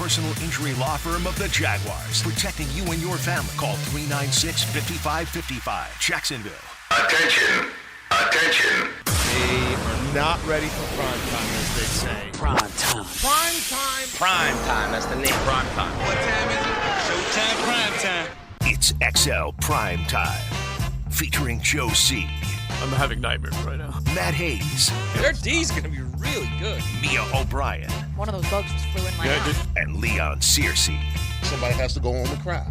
personal injury law firm of the Jaguars, protecting you and your family. Call 396-5555. Jacksonville. Attention. Attention. They are not ready for prime time, as they say. Prime time. Prime time. Prime time. That's the name. Prime time. What time is it? Showtime, prime time. It's XL Prime Time, featuring Joe C. I'm having nightmares right now. Matt Hayes. Their D's going to be really good. Mia O'Brien. One of those bugs just flew in my mouth. And Leon Searcy. Somebody has to go home and cry.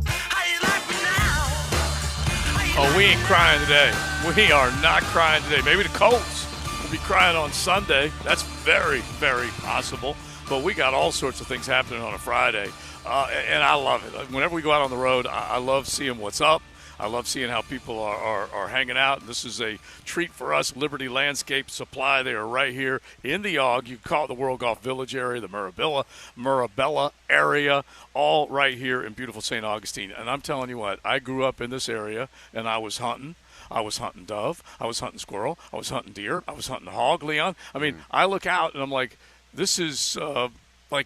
Oh, we ain't crying today. We are not crying today. Maybe the Colts will be crying on Sunday. That's very, very possible. But we got all sorts of things happening on a Friday, and I love it. Whenever we go out on the road, I love seeing what's up. I love seeing how people are hanging out. And this is a treat for us. Liberty Landscape Supply, they are right here in the Ogg. You call it the World Golf Village area, the Mirabella area, all right here in beautiful St. Augustine. And I'm telling you what, I grew up in this area, and I was hunting. I was hunting dove. I was hunting squirrel. I was hunting deer. I was hunting hog, Leon. I mean, I look out, and I'm like, this is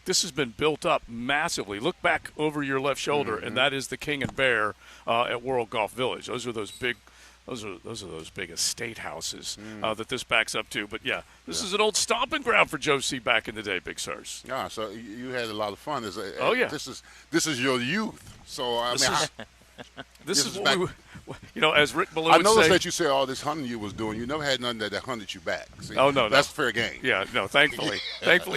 this has been built up massively. Look back over your left shoulder, and that is the King and Bear at World Golf Village. Those are those big estate houses that this backs up to. But yeah, this is an old stomping ground for Joe C. back in the day, Big Sirs. Yeah, so you had a lot of fun. Oh yeah, this is your youth. So this is what as Rick Ballou I would noticed say, that you said all this hunting you was doing. You never had nothing that hunted you back. See, oh no, that's fair game. Yeah, no, thankfully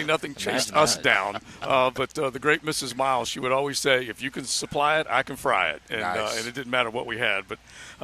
nothing chased us down. But the great Mrs. Miles, she would always say, if you can supply it, I can fry it, and nice. And it didn't matter what we had, but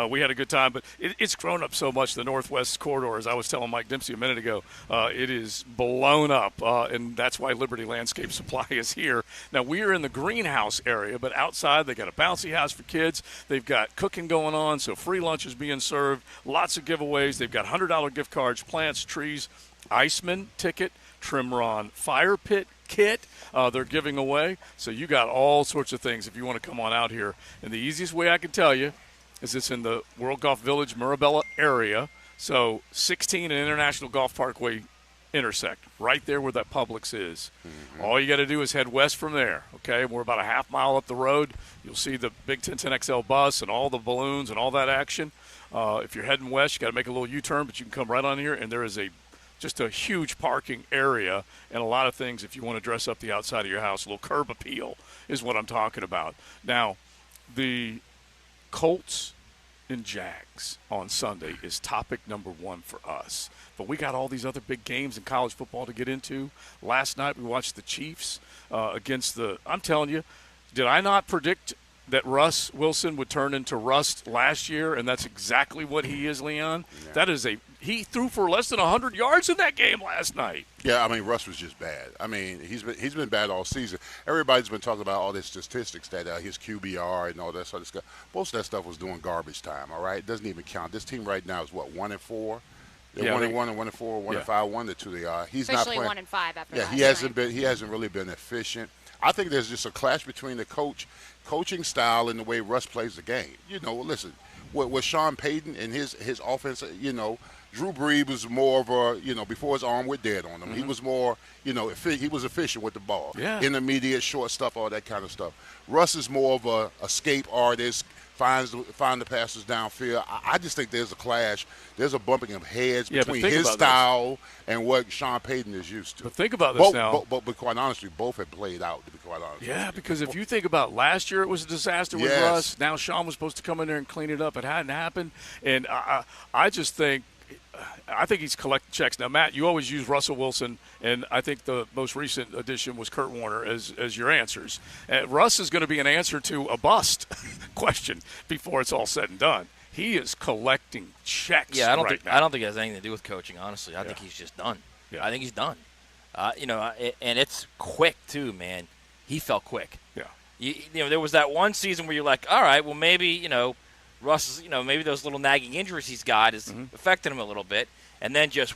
we had a good time. But it's grown up so much. The Northwest corridor, as I was telling Mike Dempsey a minute ago, it is blown up, and that's why Liberty Landscape Supply is here. Now we are in the greenhouse area, but outside they got a bouncy house for kids. They've got cooking going on, so free lunch is being served. Lots of giveaways. They've got $100 gift cards, plants, trees, Iceman ticket, Trimron fire pit kit they're giving away. So you got all sorts of things if you want to come on out here. And the easiest way I can tell you is it's in the World Golf Village, Mirabella area. So 16 and International Golf Parkway intersect, right there where that Publix is. All you got to do is head west from there, okay? We're about a half mile up the road. You'll see the big 1010XL bus and all the balloons and all that action. If you're heading west, you got to make a little U-turn, but you can come right on here, and there is just a huge parking area and a lot of things if you want to dress up the outside of your house. A little curb appeal is what I'm talking about. Now, the Colts and Jags on Sunday is topic number one for us. But we got all these other big games in college football to get into. Last night we watched the Chiefs against I'm telling you, did I not predict that Russ Wilson would turn into Rust last year? And that's exactly what he is, Leon. Yeah. He threw for less than 100 yards in that game last night. Yeah, I mean, Russ was just bad. I mean, he's been bad all season. Everybody's been talking about all these statistics that his QBR and all that sort of stuff. Most of that stuff was doing garbage time, all right? It doesn't even count. This team right now is, 1-4? They're 1-1 and 1-4, 1-5, 1-2 they are. He's Officially not playing. 1-5 after yeah, last he hasn't really been efficient. I think there's just a clash between the coaching style and the way Russ plays the game. Listen, with Sean Payton and his offense, Drew Brees was more of a, before his arm went dead on him. He was more, he was efficient with the ball. Yeah. Intermediate, short stuff, all that kind of stuff. Russ is more of a escape artist, find the passes downfield. I just think there's a clash. There's a bumping of heads between his style and what Sean Payton is used to. But think about this now. But quite honestly, both have played out, to be quite honest. Yeah, because if you think about last year, it was a disaster with Russ. Now Sean was supposed to come in there and clean it up. It hadn't happened. And I just think – I think he's collecting checks. Now, Matt, you always use Russell Wilson, and I think the most recent addition was Kurt Warner as your answers. Russ is going to be an answer to a bust question before it's all said and done. He is collecting checks. Yeah, I don't think now. it has anything to do with coaching. Honestly, I think he's just done. Yeah. I think he's done. And it's quick too, man. He fell quick. Yeah. There was that one season where you're like, all right, well maybe Russ, maybe those little nagging injuries he's got is affecting him a little bit, and then just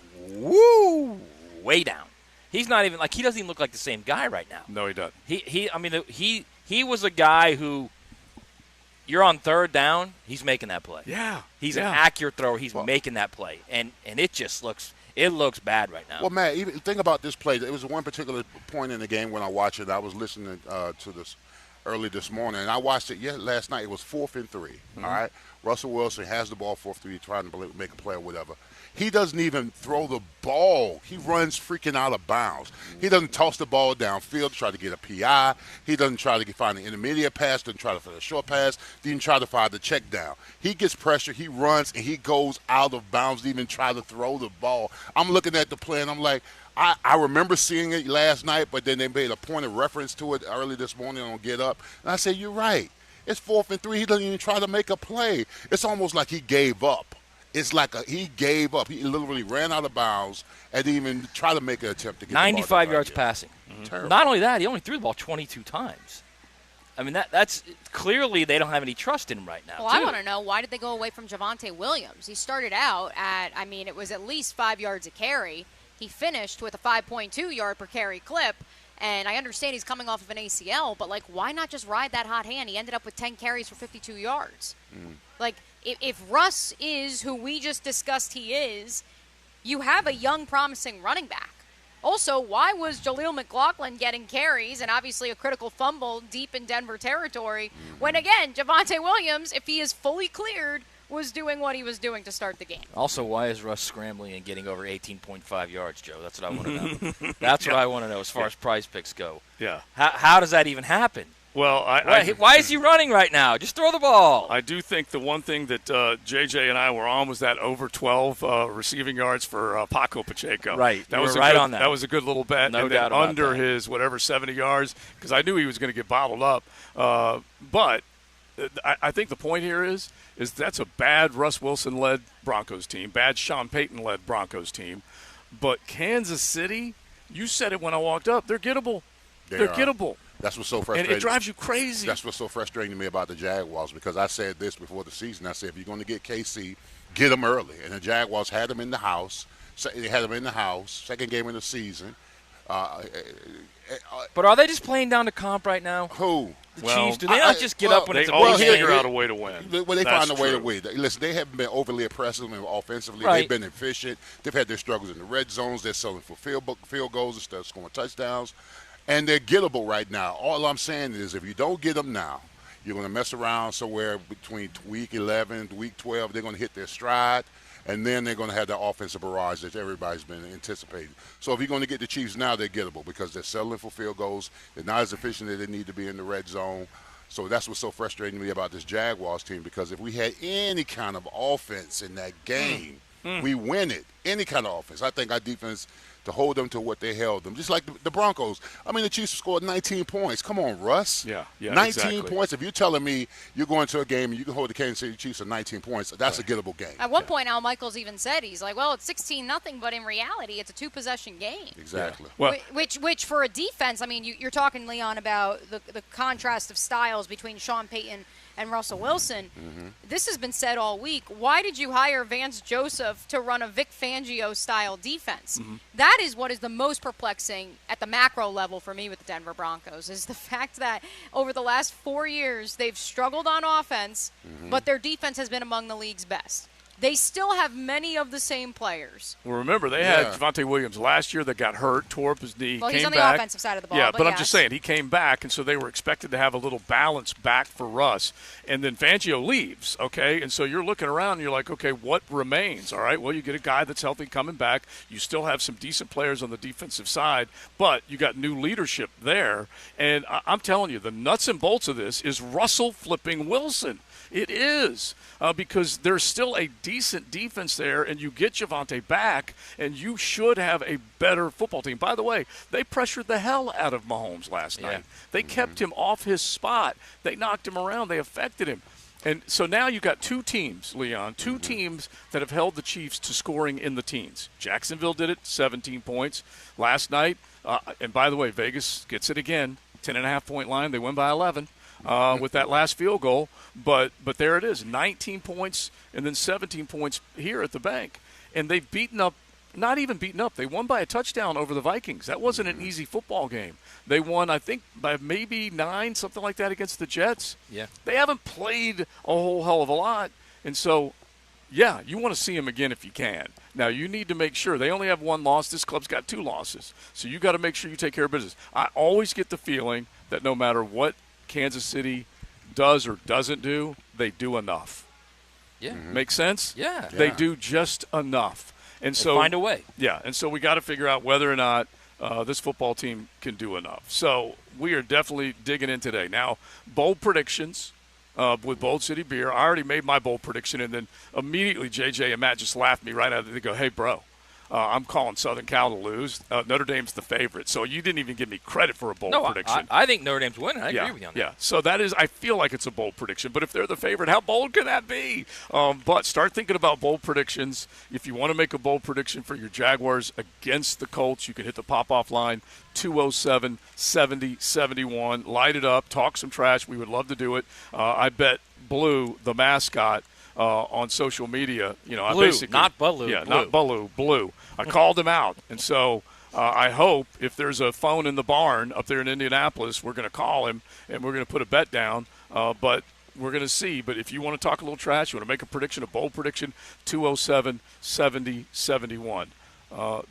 way down. He's not even he doesn't even look like the same guy right now. No, he doesn't. He was a guy who you're on third down, he's making that play. Yeah. He's an accurate thrower. He's making that play, and it just looks. It looks bad right now. Well, Matt, even think about this play. It was one particular point in the game when I watched it. I was listening to this early this morning, and I watched it last night. It was 4th and 3. All right, Russell Wilson has the ball 4th and 3, trying to make a play or whatever. He doesn't even throw the ball. He runs freaking out of bounds. He doesn't toss the ball downfield to try to get a PI. He doesn't try to find an intermediate pass, doesn't try to find a short pass, didn't even try to find the check down. He gets pressure, he runs, and he goes out of bounds to even try to throw the ball. I'm looking at the play, and I'm like, I remember seeing it last night, but then they made a point of reference to it early this morning on Get Up. And I said, you're right. It's 4th and 3. He doesn't even try to make a play. It's almost like he gave up. It's like he gave up. He literally ran out of bounds and didn't even try to make an attempt to get 95 yards passing. Terrible. Not only that, he only threw the ball 22 times. I mean, that's clearly they don't have any trust in him right now. Well, I want to know, why did they go away from Javonte Williams? He started out at, it was at least 5 yards a carry. He finished with a 5.2 yard per carry clip. And I understand he's coming off of an ACL, but, why not just ride that hot hand? He ended up with 10 carries for 52 yards. If Russ is who we just discussed he is, you have a young, promising running back. Also, why was Jaleel McLaughlin getting carries and obviously a critical fumble deep in Denver territory when, again, Javonte Williams, if he is fully cleared, was doing what he was doing to start the game? Also, why is Russ scrambling and getting over 18.5 yards, Joe? That's what I want to know. That's what I want to know as far as prize picks go. Yeah. How does that even happen? Well, why is he running right now? Just throw the ball. I do think the one thing that JJ and I were on was that over 12 receiving yards for Paco Pacheco. Right. That was right good, on that. That was a good little bet. No and doubt then about under that. his, 70 yards, because I knew he was going to get bottled up. But I think the point here is that's a bad Russ Wilson-led Broncos team, bad Sean Payton-led Broncos team. But Kansas City, you said it when I walked up, they're gettable. They're gettable. That's what's so frustrating. And it drives you crazy. That's what's so frustrating to me about the Jaguars, because I said this before the season. I said, if you're going to get KC, get them early. And the Jaguars had them in the house. They had them in the house, second game of the season. But are they just playing down to comp right now? Who? The Chiefs? Do they not just get up when they it's a always big game? figure out a way to win. Well, they That's find a way to true. win. Listen, they haven't been overly oppressive offensively. Right. They've been efficient. They've had their struggles in the red zones. They're selling for field goals instead of scoring touchdowns. And they're gettable right now. All I'm saying is, if you don't get them now, you're going to mess around somewhere between week 11 to week 12. They're going to hit their stride, and then they're going to have that offensive barrage that everybody's been anticipating. So if you're going to get the Chiefs now, they're gettable because they're settling for field goals. They're not as efficient as they need to be in the red zone. So that's what's so frustrating to me about this Jaguars team, because if we had any kind of offense in that game, we win it. Any kind of offense. I think our defense, to hold them to what they held them. Just like the Broncos. I mean, the Chiefs scored 19 points. Come on, Russ. Yeah, 19 exactly. points. If you're telling me you're going to a game and you can hold the Kansas City Chiefs to 19 points, that's a gettable game. At one point, Al Michaels even said, he's like, well, it's 16-0, but in reality, it's a two-possession game. Exactly. Well, Which for a defense, I mean, you're talking, Leon, about the contrast of styles between Sean Payton and Russell Wilson. This has been said all week. Why did you hire Vance Joseph to run a Vic Fangio-style defense? That is what is the most perplexing at the macro level for me with the Denver Broncos, is the fact that over the last 4 years, they've struggled on offense, but their defense has been among the league's best. They still have many of the same players. Well, remember, they had Javonte Williams last year that got hurt, tore up his knee, Well, came he's on the back. offensive side of the ball. Yeah, but I'm yes. just saying, he came back, and so they were expected to have a little balance back for Russ. And then Fangio leaves, okay? And so you're looking around, and you're like, okay, what remains? All right, well, you get a guy that's healthy coming back. You still have some decent players on the defensive side, but you got new leadership there. And I'm telling you, the nuts and bolts of this is Russell flipping Wilson. It is, because there's still a decent defense there, and you get Javonte back, and you should have a better football team. By the way, they pressured the hell out of Mahomes last night. They kept him off his spot. They knocked him around. They affected him. And so now you've got two teams, Leon, two teams that have held the Chiefs to scoring in the teens. Jacksonville did it, 17 points last night. And by the way, Vegas gets it again, 10.5-point line. They win by 11. With that last field goal, but there it is, 19 points and then 17 points here at the bank. And they've beaten up, not even beaten up, they won by a touchdown over the Vikings. That wasn't an easy football game. They won, I think, by maybe 9, something like that, against the Jets. Yeah. They haven't played a whole hell of a lot. And so Yeah, you want to see him again if you can. Now, you need to make sure. They only have one loss. This club's got 2 losses. So you got to make sure you take care of business. I always get the feeling that no matter what Kansas City does or doesn't do, they do enough. Yeah. Make sense? Yeah. They do just enough. And so find a way. Yeah, and so we got to figure out whether or not this football team can do enough. So we are definitely digging in today. Now, bold predictions. With Bold City Beer. I already made my bold prediction, and then immediately JJ and Matt just laughed me right out of it. They go, hey, bro, I'm calling Southern Cal to lose. Notre Dame's the favorite. So you didn't even give me credit for a bold prediction. I think Notre Dame's winning. I agree with you on that. Yeah, so that is – I feel like it's a bold prediction. But if they're the favorite, how bold can that be? But start thinking about bold predictions. If you want to make a bold prediction for your Jaguars against the Colts, you can hit the pop-off line, 207-70-71. Light it up. Talk some trash. We would love to do it. I bet Blue, the mascot, on social media, Blue, I basically, not Baloo. Yeah, Blue. not Baloo, Blue. I called him out, and so I hope if there's a phone in the barn up there in Indianapolis, we're going to call him and we're going to put a bet down. But we're going to see. But if you want to talk a little trash, you want to make a prediction, a bold prediction, 207-70-71.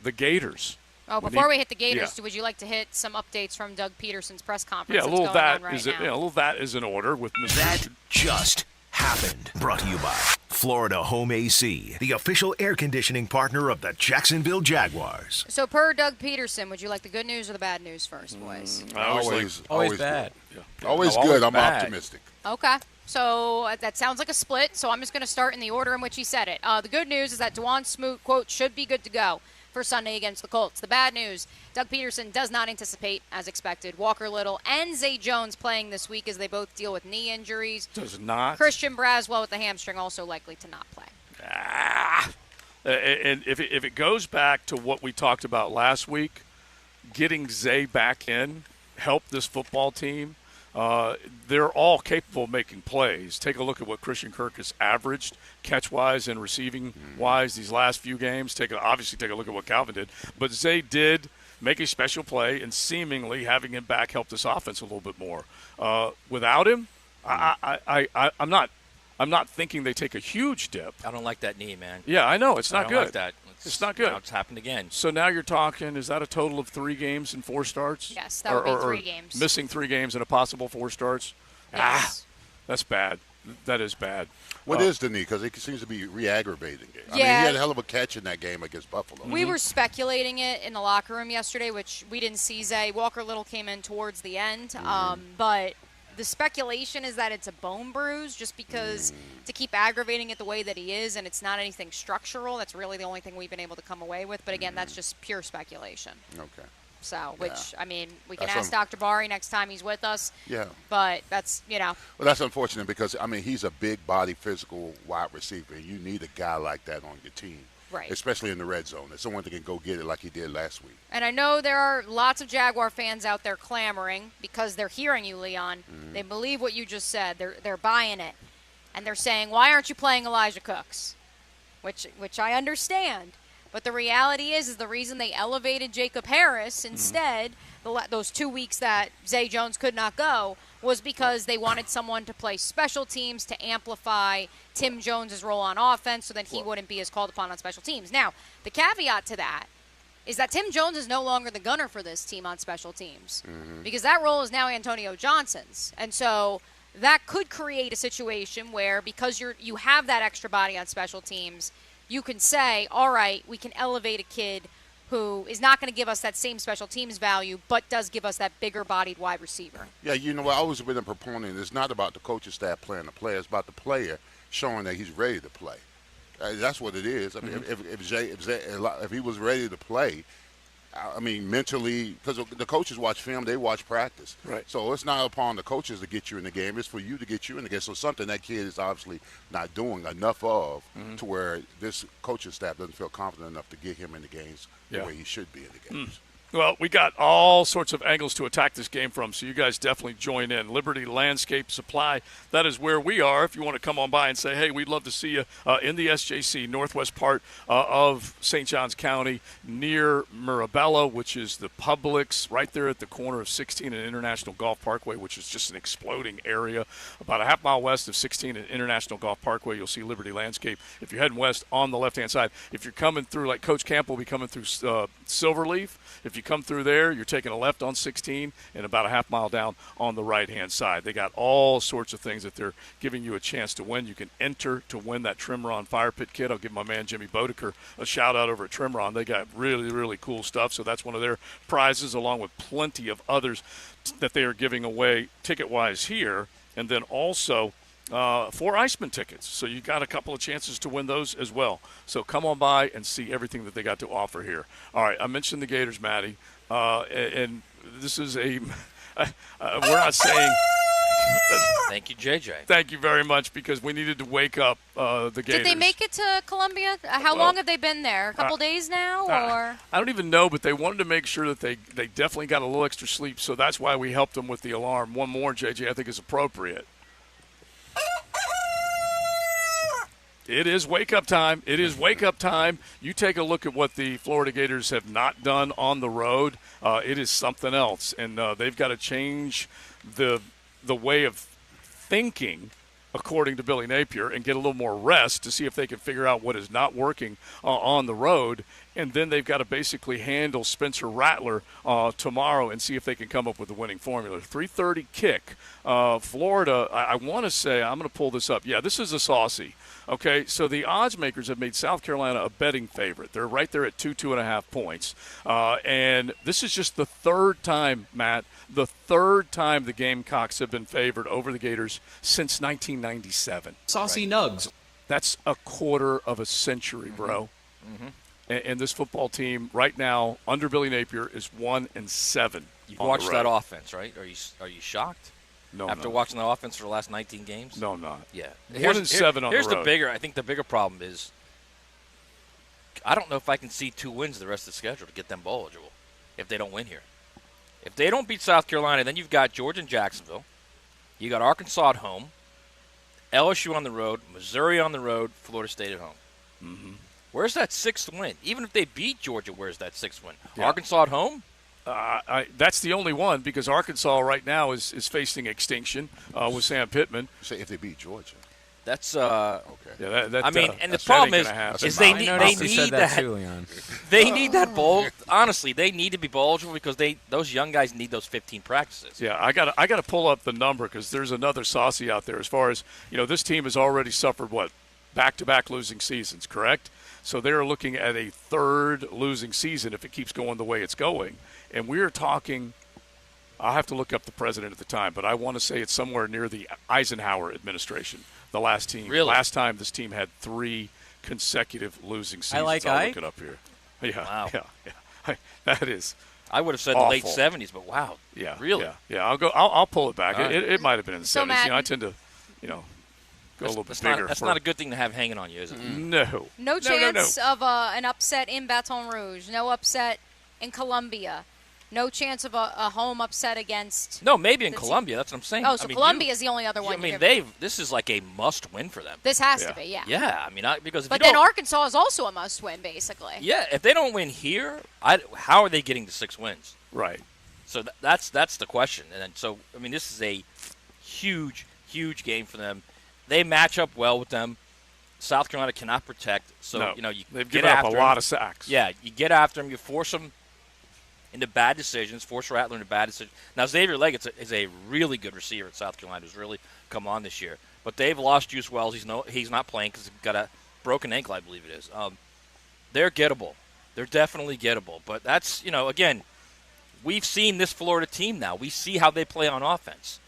The Gators. Oh, before we hit the Gators, would you like to hit some updates from Doug Peterson's press conference? Yeah, a little that's that going on is right now? a little that is in order with Mr. That just happened. Brought to you by Florida Home AC, the official air conditioning partner of the Jacksonville Jaguars. So, per Doug Peterson, would you like the good news or the bad news first, boys? Always bad. Always No, good. always I'm bad. optimistic. Okay. So that sounds like a split, so I'm just going to start in the order in which he said it. The good news is that Dwan Smoot, quote, should be good to go for Sunday against the Colts. The bad news, Doug Peterson does not anticipate, as expected, Walker Little and Zay Jones playing this week as they both deal with knee injuries. Does not. Christian Braswell with the hamstring also likely to not play. And if it goes back to what we talked about last week, getting Zay back in helped this football team. They're all capable of making plays. Take a look at what Christian Kirk has averaged catch-wise and receiving-wise these last few games. Obviously take a look at what Calvin did. But Zay did make a special play, and seemingly having him back helped this offense a little bit more. Without him, I'm not thinking they take a huge dip. I don't like that knee, man. Yeah, I know. It's I not don't good. like that. It's not good. Now it's happened again. So now you're talking, is that a total of 3 games and 4 starts? Yes, that would be 3 games. Missing 3 games and a possible 4 starts? Yes. That's bad. That is bad. What is the knee? Because it seems to be re-aggravating it. I mean, he Yeah. had a hell of a catch in that game against Buffalo. We were speculating it in the locker room yesterday, which we didn't see Zay. Walker Little came in towards the end, but the speculation is that it's a bone bruise just because to keep aggravating it the way that he is, and it's not anything structural. That's really the only thing we've been able to come away with. But, again, that's just pure speculation. Okay. So, which, I mean, we can That's ask Dr. Bari next time he's with us. Yeah. But that's, Well, that's unfortunate because, I mean, he's a big body, physical wide receiver. And you need a guy like that on your team. Right. Especially in the red zone. There's someone that can go get it like he did last week. And I know there are lots of Jaguar fans out there clamoring because they're hearing you, Leon. They believe what you just said. They're buying it. And they're saying, why aren't you playing Elijah Cooks? Which I understand. But the reality is the reason they elevated Jacob Harris instead, those 2 weeks that Zay Jones could not go, was because they wanted someone to play special teams to amplify Tim Jones' role on offense so that he wouldn't be as called upon on special teams. Now, the caveat to that is that Tim Jones is no longer the gunner for this team on special teams because that role is now Antonio Johnson's. And so that could create a situation where because you have that extra body on special teams, you can say, all right, we can elevate a kid who is not going to give us that same special teams value, but does give us that bigger-bodied wide receiver. Yeah, you know, I've always been a proponent. It's not about the coaching staff playing the player. It's about the player showing that he's ready to play. That's what it is. I mean, if he was ready to play, I mean, mentally, because the coaches watch film, they watch practice. Right. So it's not upon the coaches to get you in the game. It's for you to get you in the game. So something that kid is obviously not doing enough of to where this coaching staff doesn't feel confident enough to get him in the games the way he should be in the games. Well, we got all sorts of angles to attack this game from, so you guys definitely join in. Liberty Landscape Supply, that is where we are. If you want to come on by and say, hey, we'd love to see you in the SJC, northwest part of St. Johns County, near Mirabella, which is the Publix, right there at the corner of 16 and International Golf Parkway, which is just an exploding area. About a half mile west of 16 and International Golf Parkway, you'll see Liberty Landscape. If you're heading west on the left-hand side, if you're coming through, like Coach Camp will be coming through Silverleaf, if you come through there, you're taking a left on 16 and about a half mile down on the right-hand side. They got all sorts of things that they're giving you a chance to win. You can enter to win that Trimron Fire Pit Kit. I'll give my man Jimmy Bodeker a shout-out over at Trimron. They got really, really cool stuff, so that's one of their prizes, along with plenty of others that they are giving away ticket-wise here. And then also 4 Iceman tickets. So you got a couple of chances to win those as well. So come on by and see everything that they got to offer here. All right, I mentioned the Gators, Maddie, and this is a we're not saying. Thank you, JJ. Thank you very much, because we needed to wake up the Gators. Did they make it to Columbia? How long have they been there? A couple days now, or? I don't even know, but they wanted to make sure that they definitely got a little extra sleep, so that's why we helped them with the alarm. One more, JJ, I think is appropriate. It is wake-up time. It is wake-up time. You take a look at what the Florida Gators have not done on the road. It is something else, and they've got to change the way of thinking, according to Billy Napier, and get a little more rest to see if they can figure out what is not working on the road. And then they've got to basically handle Spencer Rattler tomorrow and see if they can come up with a winning formula. 3:30 kick. Florida, I want to say, I'm going to pull this up. Yeah, this is a saucy. Okay, so the odds makers have made South Carolina a betting favorite. They're right there at 2.5 points. And this is just the third time, Matt, the third time the Gamecocks have been favored over the Gators since 1997. Saucy nugs. That's a quarter of a century, bro. Mm-hmm. And this football team right now, under Billy Napier, is 1-7. You've watched that offense, right? Are you shocked? No, After watching the offense for the last 19 games? No, I'm not. Yeah. 1-7 on the road. Here's the bigger, I think the bigger problem is, I don't know if I can see 2 wins the rest of the schedule to get them bowl eligible if they don't win here. If they don't beat South Carolina, then you've got Georgia and Jacksonville. You got Arkansas at home, LSU on the road, Missouri on the road, Florida State at home. Mm-hmm. Where's that 6th win? Even if they beat Georgia, where's that 6th win? Yeah. Arkansas at home? That's the only one, because Arkansas right now is facing extinction with Sam Pittman. Say if they beat Georgia. That's okay. Yeah, I mean, and the problem is they need that bowl. Honestly, they need to be bowl eligible because those young guys need those 15 practices. Yeah, I got to pull up the number, because there's another saucy out there. As far as this team has already suffered back-to-back losing seasons, correct? So they're looking at a 3rd losing season if it keeps going the way it's going. And we're talking, I'll have to look up the president at the time, but I want to say it's somewhere near the Eisenhower administration, the last team. Really? Last time this team had 3 consecutive losing seasons. I'll look it up here. Yeah, wow. Yeah. That is I would have said awful. the late 70s, but wow. Yeah. Really? Yeah. I'll pull it back. Right. It might have been in the 70s. Matt, I tend to, go a little bit bigger. That's not a good thing to have hanging on you, is it? No. No chance of an upset in Baton Rouge. No upset in Columbia. No chance of a home upset against. No, maybe in Columbia. That's what I'm saying. Oh, so Columbia is the only other one. I mean, this is like a must-win for them. This has to be, yeah. Yeah, I mean, because. But then Arkansas is also a must-win, basically. Yeah, if they don't win here, how are they getting to 6 wins? Right. So that's the question. And then, so I mean, this is a huge, huge game for them. They match up well with them. South Carolina cannot protect, so they've given up a lot of sacks. Yeah, you get after them, you force them into bad decisions, force Rattler into bad decisions. Now Xavier Leggett is a really good receiver at South Carolina who's really come on this year, but they've lost Juice Wells. He's not playing because he's got a broken ankle, I believe it is. They're gettable. They're definitely gettable, but that's again, we've seen this Florida team now. We see how they play on offense.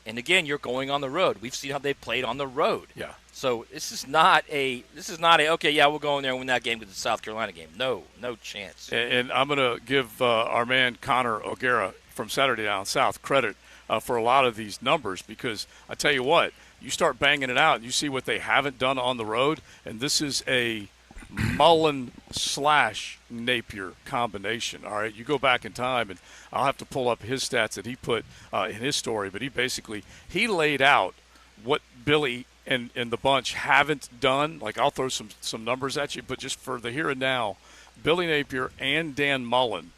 And again, you're going on the road. We've seen how they played on the road. Yeah. So this is not a okay, yeah, we'll go in there and win that game because it's the South Carolina game. No chance. And I'm going to give our man Connor O'Gara from Saturday Down South credit for a lot of these numbers, because I tell you what, you start banging it out and you see what they haven't done on the road, and this is a Mullen/Napier combination. All right, you go back in time, and I'll have to pull up his stats that he put in his story, but he laid out what Billy and the bunch haven't done. Like, I'll throw some numbers at you, but just for the here and now, Billy Napier and Dan Mullen,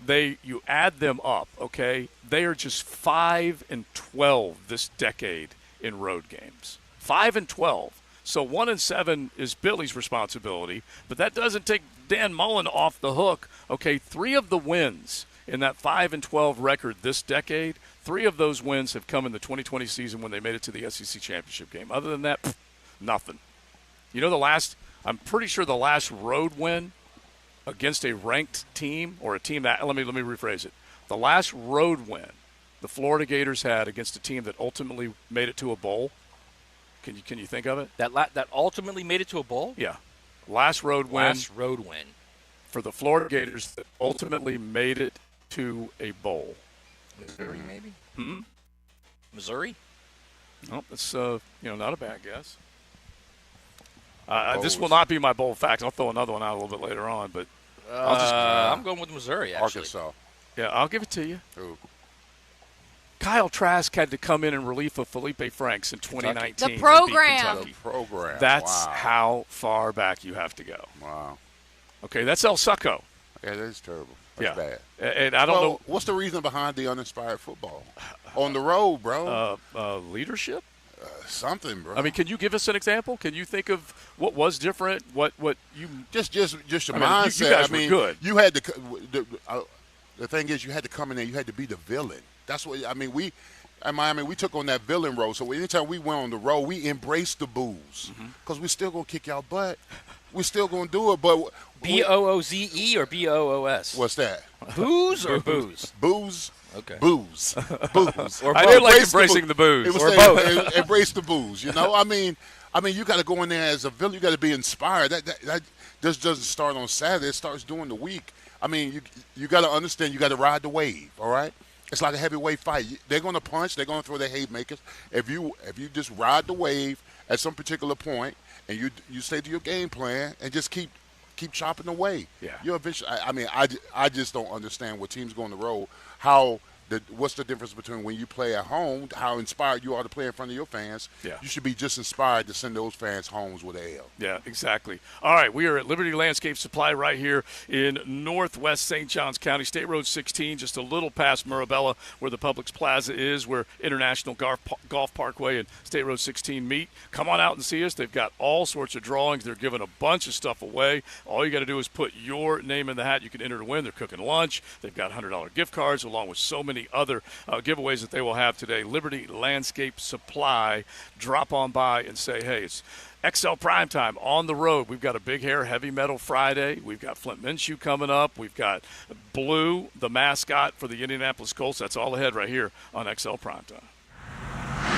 you add them up, okay? They are just 5-12 this decade in road games. 5-12. So 1-7 is Billy's responsibility, but that doesn't take Dan Mullen off the hook. Okay, 3 of the wins in that 5-12 record this decade, 3 of those wins have come in the 2020 season when they made it to the SEC championship game. Other than that, nothing. You know, I'm pretty sure the last road win against a ranked team or a team that, let me rephrase it. The last road win the Florida Gators had against a team that ultimately made it to a bowl. Can you think of it? That ultimately made it to a bowl? Yeah. Last road win for the Florida Gators that ultimately made it to a bowl. Missouri, maybe? Hmm? Missouri? No, that's not a bad guess. This will not be my bold fact. I'll throw another one out a little bit later on, but I'm going with Missouri, actually. Arkansas. Yeah, I'll give it to you. Who? Kyle Trask had to come in relief of Felipe Franks in 2019. The program. To beat Kentucky. That's how far back you have to go. Wow. Okay, that's El Succo. Yeah, that is terrible. That's bad. And I don't know. What's the reason behind the uninspired football? On the road, bro. Leadership? Something, bro. I mean, can you give us an example? Can you think of what was different? What you just your mindset? You guys were good. You had to. The thing is, you had to come in there. You had to be the villain. That's what I mean. We at Miami, we took on that villain role. So anytime we went on the road, we embraced the booze because we still gonna kick y'all butt. We're still gonna do it. But BOOZE or BOOS? What's that? Booze or booze? Booze. Okay. Booze. Booze. I did like embracing the booze. It was or both. Embrace the booze. You know, I mean, you got to go in there as a villain. You got to be inspired. That just doesn't start on Saturday. It starts during the week. I mean, you got to understand. You got to ride the wave. All right. It's like a heavyweight fight. They're going to punch. They're going to throw their haymakers. If you just ride the wave at some particular point and you stay to your game plan and just keep chopping away. Yeah. You're eventually. I just don't understand what teams go on the road. What's the difference between when you play at home, how inspired you are to play in front of your fans? Yeah. You should be just inspired to send those fans homes with an L. Yeah, exactly. All right, we are at Liberty Landscape Supply right here in northwest St. Johns County, State Road 16, just a little past Mirabella, where the Publix Plaza is, where International Golf Parkway and State Road 16 meet. Come on out and see us. They've got all sorts of drawings. They're giving a bunch of stuff away. All you got to do is put your name in the hat. You can enter to win. They're cooking lunch. They've got $100 gift cards along with so many other giveaways that they will have today. Liberty Landscape Supply. Drop on by and say, hey, it's XL Primetime on the road. We've got a Big Hair Heavy Metal Friday. We've got Flint Minshew coming up. We've got Blue, the mascot for the Indianapolis Colts. That's all ahead right here on XL Primetime.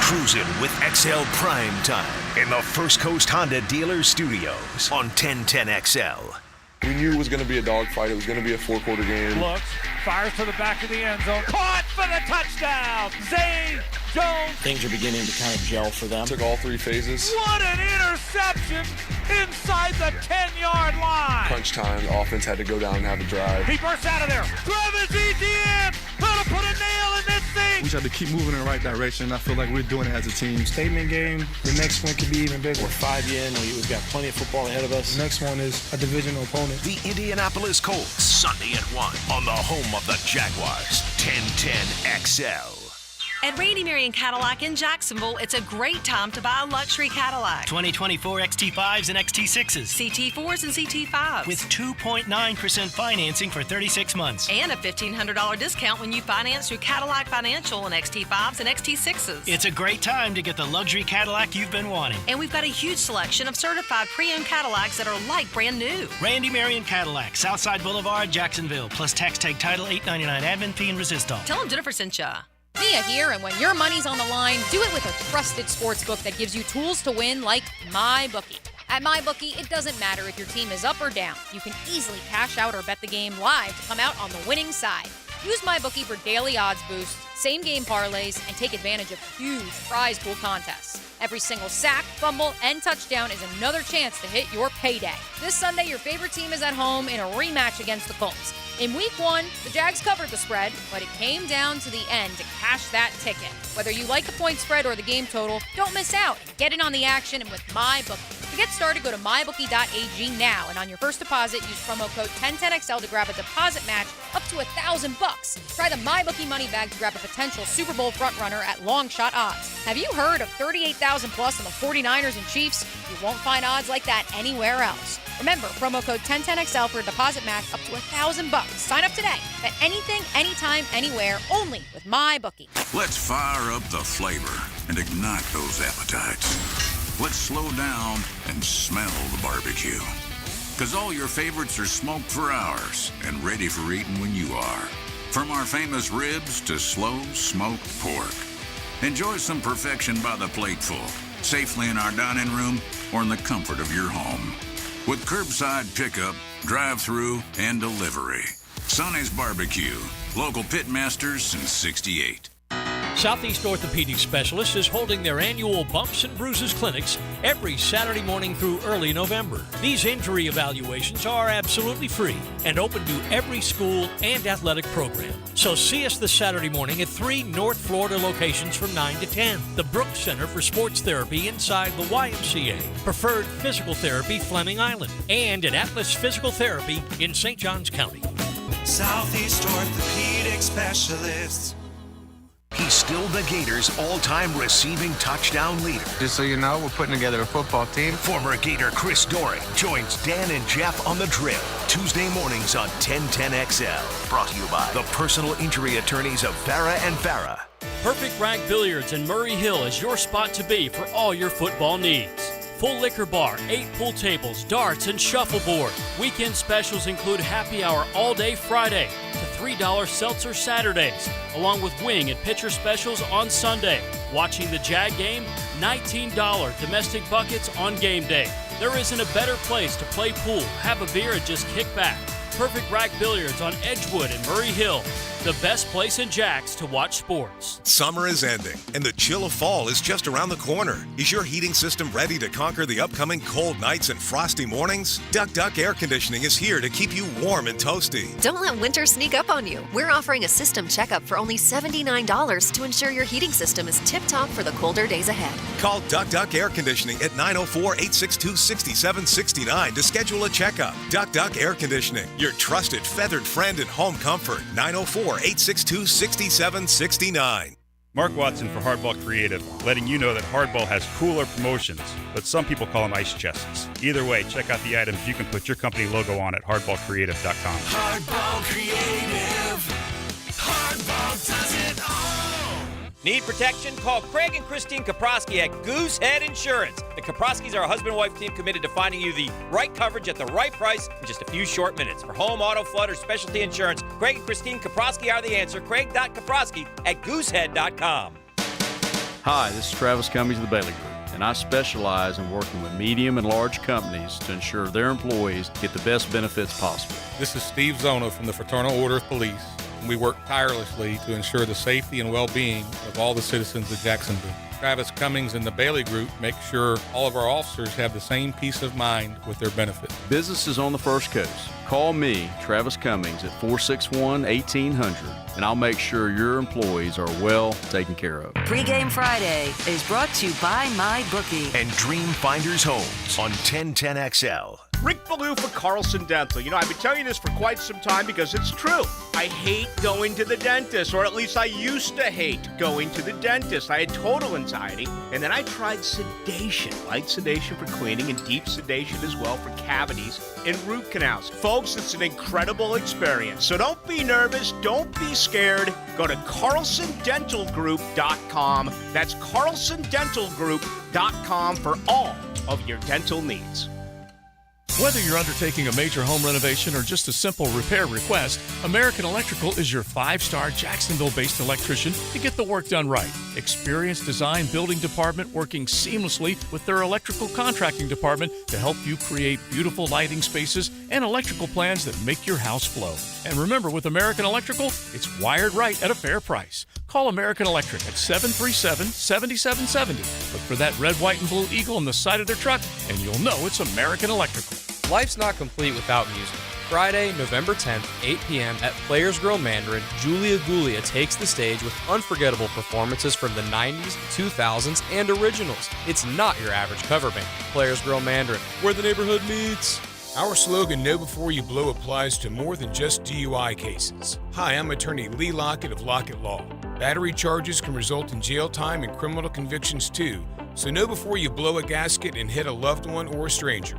Cruising with XL Primetime in the First Coast Honda Dealer Studios on 1010XL. We knew it was going to be a dogfight. It was going to be a four-quarter game. Looks, fires to the back of the end zone. Caught for the touchdown. Zay Jones. Things are beginning to kind of gel for them. Took all 3 phases. What an interception inside the 10-yard line. Crunch time. The offense had to go down and have a drive. He bursts out of there. Travis Etienne. Gonna put a nail in this thing. We just have to keep moving in the right direction. I feel like we're doing it as a team. Statement game. The next one could be even bigger. We're 5 in. We've got plenty of football ahead of us. The next one is a divisional opponent. The Indianapolis Colts, Sunday at 1 on the home of the Jaguars, 1010XL. At Randy Marion Cadillac in Jacksonville, it's a great time to buy a luxury Cadillac. 2024 XT5s and XT6s. CT4s and CT5s. With 2.9% financing for 36 months. And a $1,500 discount when you finance through Cadillac Financial and XT5s and XT6s. It's a great time to get the luxury Cadillac you've been wanting. And we've got a huge selection of certified pre-owned Cadillacs that are like brand new. Randy Marion Cadillac, Southside Boulevard, Jacksonville. Plus tax tag title, $8.99 admin fee and resistol. Tell them Jennifer sent ya. Mia here, and when your money's on the line, do it with a trusted sportsbook that gives you tools to win like MyBookie. At MyBookie, it doesn't matter if your team is up or down. You can easily cash out or bet the game live to come out on the winning side. Use MyBookie for daily odds boosts, same-game parlays, and take advantage of huge prize pool contests. Every single sack, fumble, and touchdown is another chance to hit your payday. This Sunday, your favorite team is at home in a rematch against the Colts. In Week 1, the Jags covered the spread, but it came down to the end to cash that ticket. Whether you like the point spread or the game total, don't miss out and get in on the action with MyBookie. To get started, go to mybookie.ag now, and on your first deposit, use promo code 1010XL to grab a deposit match up to $1,000. Try the MyBookie money bag to grab a potential Super Bowl frontrunner at long shot odds. Have you heard of 38,000 plus on the 49ers and Chiefs? You won't find odds like that anywhere else. Remember, promo code 1010XL for a deposit match up to $1,000. Sign up today. Bet anything, anytime, anywhere, only with MyBookie. Let's fire up the flavor and ignite those appetites. Let's slow down and smell the barbecue. Because all your favorites are smoked for hours and ready for eating when you are. From our famous ribs to slow smoked pork. Enjoy some perfection by the plateful, safely in our dining room or in the comfort of your home. With curbside pickup, drive-through, and delivery. Sonny's Barbecue. Local pitmasters since '68. Southeast Orthopedic Specialists is holding their annual Bumps and Bruises clinics every Saturday morning through early November. These injury evaluations are absolutely free and open to every school and athletic program. So see us this Saturday morning at 3 North Florida locations from 9 to 10. The Brooks Center for Sports Therapy inside the YMCA. Preferred Physical Therapy, Fleming Island. And at Atlas Physical Therapy in St. Johns County. Southeast Orthopedic Specialists. He's still the Gators' all-time receiving touchdown leader. Just so you know, we're putting together a football team. Former Gator Chris Doering joins Dan and Jeff on the drill. Tuesday mornings on 1010XL. Brought to you by the personal injury attorneys of Farah and Farah. Perfect Rag Billiards in Murray Hill is your spot to be for all your football needs. Full liquor bar, 8 pool tables, darts, and shuffleboard. Weekend specials include happy hour all day Friday to $3 seltzer Saturdays, along with wing and pitcher specials on Sunday. Watching the Jag game, $19 domestic buckets on game day. There isn't a better place to play pool, have a beer, and just kick back. Perfect Rack Billiards on Edgewood and Murray Hill. The best place in Jax to watch sports. Summer is ending, and the chill of fall is just around the corner. Is your heating system ready to conquer the upcoming cold nights and frosty mornings? Duck Duck Air Conditioning is here to keep you warm and toasty. Don't let winter sneak up on you. We're offering a system checkup for only $79 to ensure your heating system is tip-top for the colder days ahead. Call Duck Duck Air Conditioning at 904-862-6769 to schedule a checkup. Duck Duck Air Conditioning, your trusted feathered friend in home comfort. 904-862-6769. Mark Watson for Hardball Creative, letting you know that Hardball has cooler promotions, but some people call them ice chests. Either way, check out the items you can put your company logo on at hardballcreative.com. Hardball Creative. Hardball does it all. Need protection? Call Craig and Christine Kaprosky at Goosehead Insurance. The Kaproskys are a husband-wife team committed to finding you the right coverage at the right price in just a few short minutes. For home, auto, flood, or specialty insurance, Craig and Christine Kaprosky are the answer. Craig.Kaprosky at Goosehead.com. Hi, this is Travis Cummings of the Bailey Group, and I specialize in working with medium and large companies to ensure their employees get the best benefits possible. This is Steve Zona from the Fraternal Order of Police. We work tirelessly to ensure the safety and well-being of all the citizens of Jacksonville. Travis Cummings and the Bailey Group make sure all of our officers have the same peace of mind with their benefits. Businesses on the First Coast. Call me, Travis Cummings, at 461-1800, and I'll make sure your employees are well taken care of. Pre-Game Friday is brought to you by MyBookie and Dream Finders Homes on 1010XL. Rick Ballou for Carlson Dental. You know, I've been telling you this for quite some time because it's true. I hate going to the dentist, or at least I used to hate going to the dentist. I had total anxiety, and then I tried sedation, light sedation for cleaning and deep sedation as well for cavities and root canals. Folks, it's an incredible experience. So don't be nervous, don't be scared. Go to carlsondentalgroup.com. That's carlsondentalgroup.com for all of your dental needs. Whether you're undertaking a major home renovation or just a simple repair request, American Electrical is your 5-star Jacksonville-based electrician to get the work done right. Experienced design building department working seamlessly with their electrical contracting department to help you create beautiful lighting spaces and electrical plans that make your house flow. And remember, with American Electrical, it's wired right at a fair price. Call American Electric at 737-7770. Look for that red, white, and blue eagle on the side of their truck, and you'll know it's American Electrical. Life's not complete without music. Friday, November 10th, 8 p.m. at Players Grill Mandarin, Julia Gulia takes the stage with unforgettable performances from the 90s, 2000s, and originals. It's not your average cover band. Players Grill Mandarin, where the neighborhood meets. Our slogan, Know Before You Blow, applies to more than just DUI cases. Hi, I'm attorney Lee Lockett of Lockett Law. Battery charges can result in jail time and criminal convictions too, so know before you blow a gasket and hit a loved one or a stranger.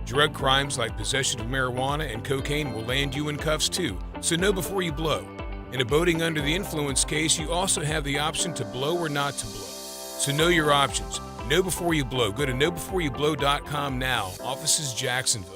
Drug crimes like possession of marijuana and cocaine will land you in cuffs too, so know before you blow. In a boating under the influence case, you also have the option to blow or not to blow. So know your options. Know before you blow. Go to knowbeforeyoublow.com now. Offices Jacksonville.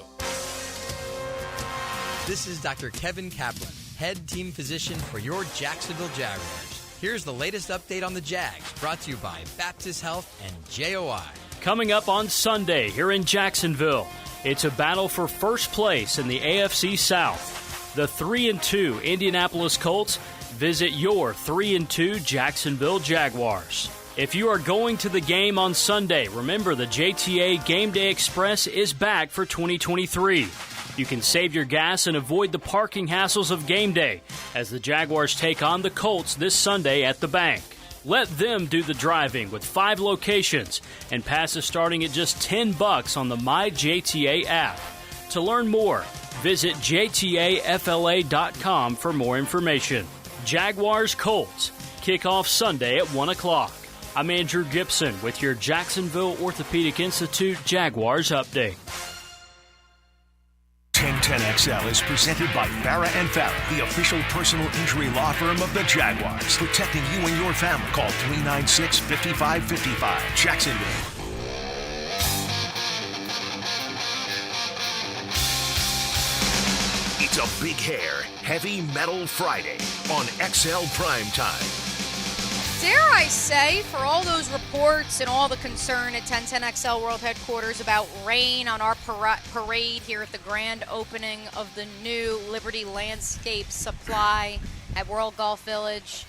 This is Dr. Kevin Kaplan, head team physician for your Jacksonville Jaguars. Here's the latest update on the Jags, brought to you by Baptist Health and JOI. Coming up on Sunday here in Jacksonville, it's a battle for first place in the AFC South. The 3-2 Indianapolis Colts visit your 3-2 Jacksonville Jaguars. If you are going to the game on Sunday, remember the JTA Game Day Express is back for 2023. You can save your gas and avoid the parking hassles of game day as the Jaguars take on the Colts this Sunday at the bank. Let them do the driving with 5 locations and passes starting at just $10 on the MyJTA app. To learn more, visit jtafla.com for more information. Jaguars Colts, kickoff Sunday at 1 o'clock. I'm Andrew Gibson with your Jacksonville Orthopedic Institute Jaguars update. 1010XL is presented by Farah & Farah, the official personal injury law firm of the Jaguars. Protecting you and your family. Call 396-5555. Jacksonville. It's a big hair, heavy metal Friday on XL Primetime. Dare I say, for all those reports and all the concern at 1010XL World Headquarters about rain on our parade here at the grand opening of the new Liberty Landscape Supply at World Golf Village,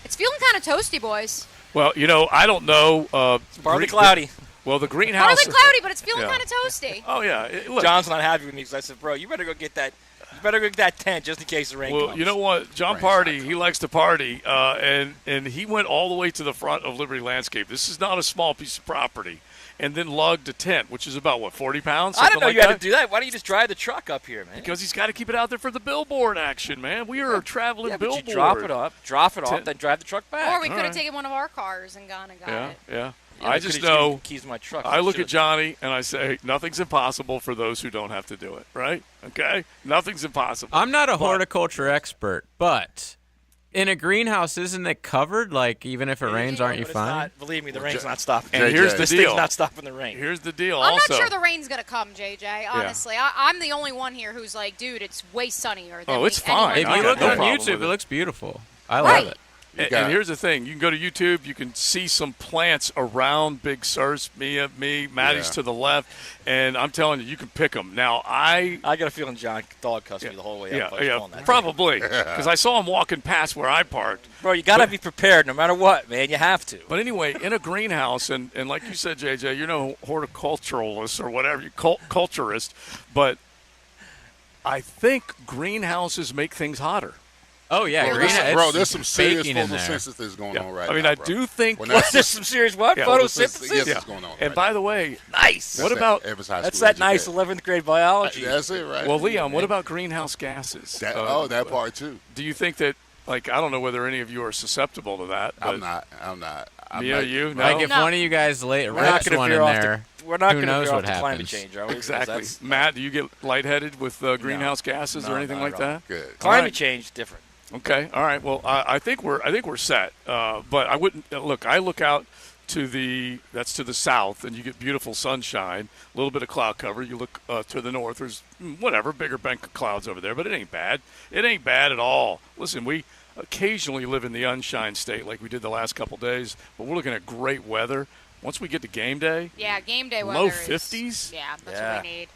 it's feeling kind of toasty, boys. Well, I don't know. It's partly cloudy. Well, the greenhouse. Partly cloudy, but it's feeling kind of toasty. Oh, yeah. Look, John's not happy with me because I said, bro, you better go get that. You better go get that tent just in case the rain comes. Well, you know what? John Party, he likes to party, and he went all the way to the front of Liberty Landscape. This is not a small piece of property. And then lugged a tent, which is about, 40 pounds? I didn't know you had to do that. Why don't you just drive the truck up here, man? Because he's got to keep it out there for the billboard action, man. We are a traveling billboard. But you drop it off, then drive the truck back. Or we could have taken one of our cars and gone and got it. Yeah. I just know keys to my truck. I look at Johnny and I say, nothing's impossible for those who don't have to do it, right? Okay? Nothing's impossible. I'm not a horticulture expert, but in a greenhouse, isn't it covered? Like, even if it rains, aren't you fine? Believe me, the rain's not stopping. And here's the this deal. thing's not stopping the rain. Here's the deal I'm also. not sure the rain's going to come, JJ, honestly. I'm the only one here who's like, dude, it's way sunnier than it's fine. If you look on YouTube, it looks beautiful. I love it. And here's the thing. You can go to YouTube. You can see some plants around Big Sur's, me, Maddie's to the left. And I'm telling you, you can pick them. Now, I got a feeling John dog cussed me the whole way up. Probably. Because I saw him walking past where I parked. Bro, you got to be prepared no matter what, man. You have to. But anyway, in a greenhouse, and like you said, JJ, you're no horticulturalist or whatever, culturist. But I think greenhouses make things hotter. Oh, yeah. Bro, there's some serious photosynthesis going on right now. I mean, I do think there's some serious what? Photosynthesis? Yes, it's going on. And by the way, nice. What about that's that nice 11th grade biology. That's it, right? Well, Leon, what about greenhouse gases? That part too. Do you think that? I don't know whether any of you are susceptible to that. I'm not. You? No? Like if one of you guys rips one in there, we're not who knows what happens? Climate change, are we? Exactly. Matt, do you get lightheaded with greenhouse gases or anything like that? Good. Climate change different. Okay. All right. Well, I think we're set. But I wouldn't look. I look out to the south, and you get beautiful sunshine, a little bit of cloud cover. You look to the north. There's bigger bank of clouds over there, but it ain't bad. It ain't bad at all. Listen, we occasionally live in the unshine state like we did the last couple days, but we're looking at great weather. Once we get to game day, game day weather low 50s. That's what we need.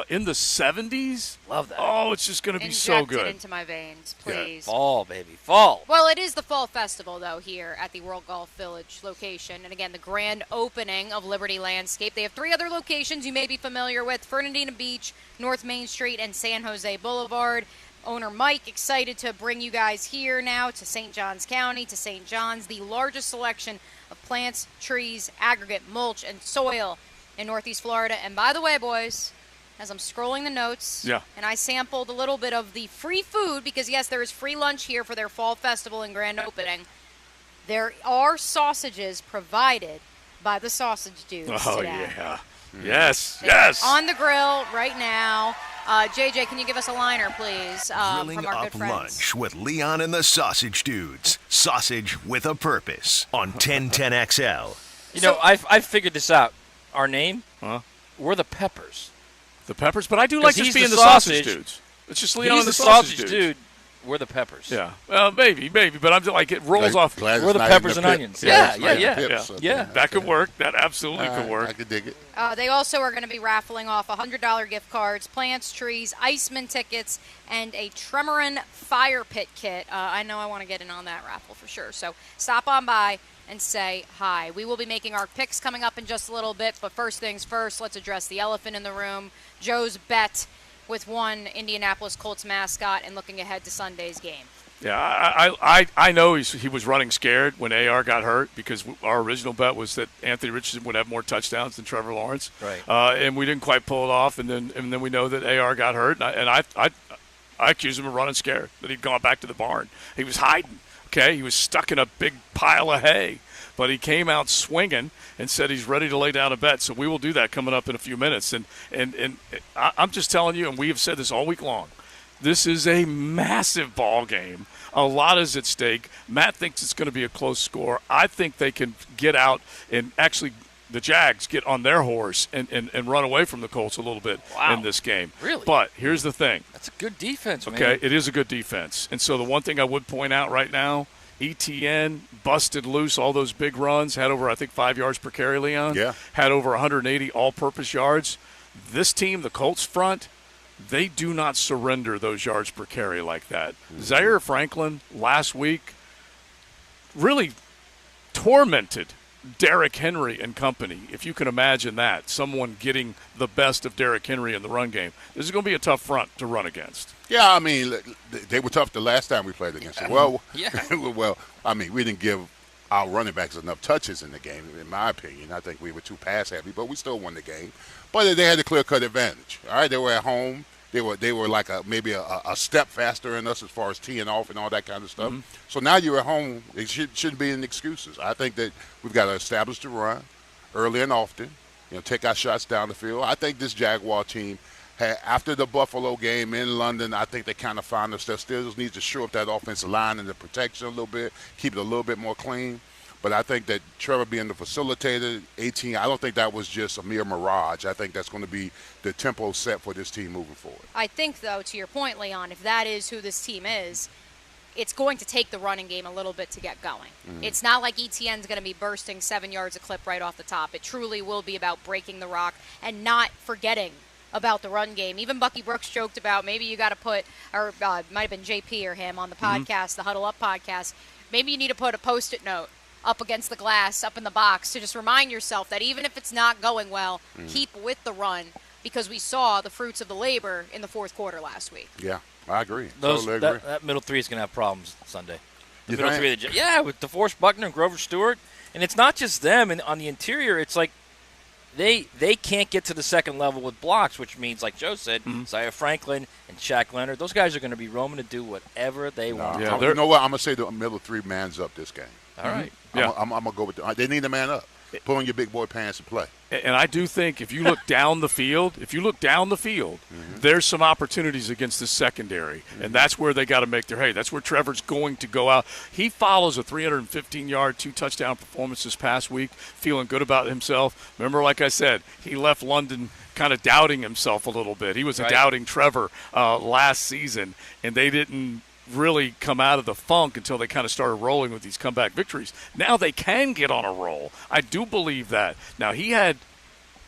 in the 70s. Love that. Oh, it's just going to be so Inject good. it into my veins, please. Fall, baby, fall. Well, it is the Fall Festival, though, here at the World Golf Village location. And again, the grand opening of Liberty Landscape. They have 3 other locations you may be familiar with: Fernandina Beach, North Main Street, and San Jose Boulevard. Owner Mike excited to bring you guys here now to St. Johns County, to St. John's, the largest selection of plants, trees, aggregate, mulch, and soil in Northeast Florida. And by the way, boys, as I'm scrolling the notes, and I sampled a little bit of the free food, because, yes, there is free lunch here for their Fall Festival and grand opening. There are sausages provided by the sausage dudes today. Yeah. Yes. On the grill right now. JJ, can you give us a liner, please, Grilling from our up good friends? lunch with Leon and the Sausage Dudes. Sausage with a purpose on 1010XL. You know, I figured this out. Our name, we're the Peppers. The Peppers? But I do like just being the sausage Dudes. It's just Leon He's and the the sausage dude. We're the Peppers. Yeah. Well, maybe. But I'm just like, it rolls off. We're the Peppers and Onions. Yeah. That could work. That absolutely could work. I could dig it. They also are going to be raffling off $100 gift cards, plants, trees, Iceman tickets, and a Tremorin fire pit kit. I know I want to get in on that raffle for sure. So stop on by and say hi. We will be making our picks coming up in just a little bit, but first things first, let's address the elephant in the room. Joe's bet with one Indianapolis Colts mascot and looking ahead to Sunday's game. Yeah, I know he was running scared when AR got hurt, because our original bet was that Anthony Richardson would have more touchdowns than Trevor Lawrence. Right. And we didn't quite pull it off, and then we know that AR got hurt, and I accused him of running scared, that he'd gone back to the barn. He was hiding. Okay, he was stuck in a big pile of hay, but he came out swinging and said he's ready to lay down a bet. So we will do that coming up in a few minutes. And I'm just telling you, and we have said this all week long, this is a massive ball game. A lot is at stake. Matt thinks it's going to be a close score. I think they can get out and actually the Jags get on their horse and run away from the Colts a little bit in this game. Really? But here's the thing. That's a good defense, man. Okay, it is a good defense. And so the one thing I would point out right now, ETN busted loose all those big runs, had over, I think, 5 yards per carry, Leon. Yeah. Had over 180 all-purpose yards. This team, the Colts front, they do not surrender those yards per carry like that. Zaire Franklin last week really tormented Derrick Henry and company, if you can imagine that, someone getting the best of Derrick Henry in the run game. This is going to be a tough front to run against. Yeah, I mean, they were tough the last time we played against them. Well, yeah. Well, I mean, we didn't give our running backs enough touches in the game, in my opinion. I think we were too pass-heavy, but we still won the game. But they had a clear-cut advantage. All right, they were at home. They were like maybe a step faster than us as far as teeing off and all that kind of stuff. Mm-hmm. So now you're at home. It shouldn't be any excuses. I think that we've got to establish the run early and often. Take our shots down the field. I think this Jaguar team, after the Buffalo game in London, I think they kind of found us. They still needs to shore up that offensive line and the protection a little bit, keep it a little bit more clean. But I think that Trevor being the facilitator, 18, I don't think that was just a mere mirage. I think that's going to be the tempo set for this team moving forward. I think, though, to your point, Leon, if that is who this team is, it's going to take the running game a little bit to get going. It's not like ETN's going to be bursting 7 yards a clip right off the top. It truly will be about breaking the rock and not forgetting about the run game. Even Bucky Brooks joked about maybe you got to put, or it might have been JP or him on the podcast, the Huddle Up podcast, maybe you need to put a Post-it note up against the glass, up in the box, to just remind yourself that even if it's not going well, keep with the run, because we saw the fruits of the labor in the fourth quarter last week. Yeah, I agree. Totally agree. That middle three is going to have problems Sunday. The middle three, with DeForest Buckner and Grover Stewart. And it's not just them. And on the interior, it's like they can't get to the second level with blocks, which means, like Joe said, Zaire Franklin and Shaq Leonard, those guys are going to be roaming to do whatever they want. Yeah, you know what? I'm going to say the middle three man's up this game. All right. I'm going to go with they need a man up. Put on your big boy pants and play. And I do think if you look down the field, there's some opportunities against the secondary. And that's where they got to make their hay. That's where Trevor's going to go out. He follows a 315-yard, 2-touchdown performance this past week, feeling good about himself. Remember, like I said, he left London kind of doubting himself a little bit. He was a doubting Trevor last season, and they didn't really come out of the funk until they kind of started rolling with these comeback victories. Now they can get on a roll. I do believe that. Now, he had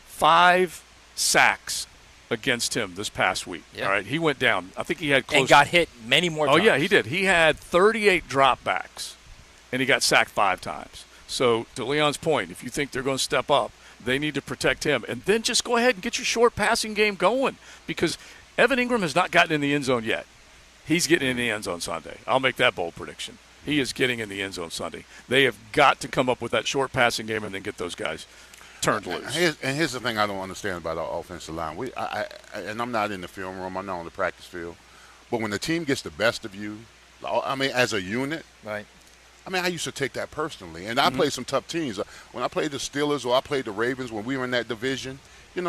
5 sacks against him this past week. Yeah. All right, he went down. I think he had close and got hit many more times. Oh, yeah, he did. He had 38 dropbacks, and he got sacked 5 times. So, to Leon's point, if you think they're going to step up, they need to protect him. And then just go ahead and get your short passing game going, because Evan Ingram has not gotten in the end zone yet. He's getting in the end zone Sunday. I'll make that bold prediction. He is getting in the end zone Sunday. They have got to come up with that short passing game and then get those guys turned loose. Here's the thing I don't understand about our offensive line. And I'm not in the film room. I'm not on the practice field. But when the team gets the best of you, I mean, as a unit, right? I mean, I used to take that personally. And I played some tough teams. When I played the Steelers or I played the Ravens when we were in that division, we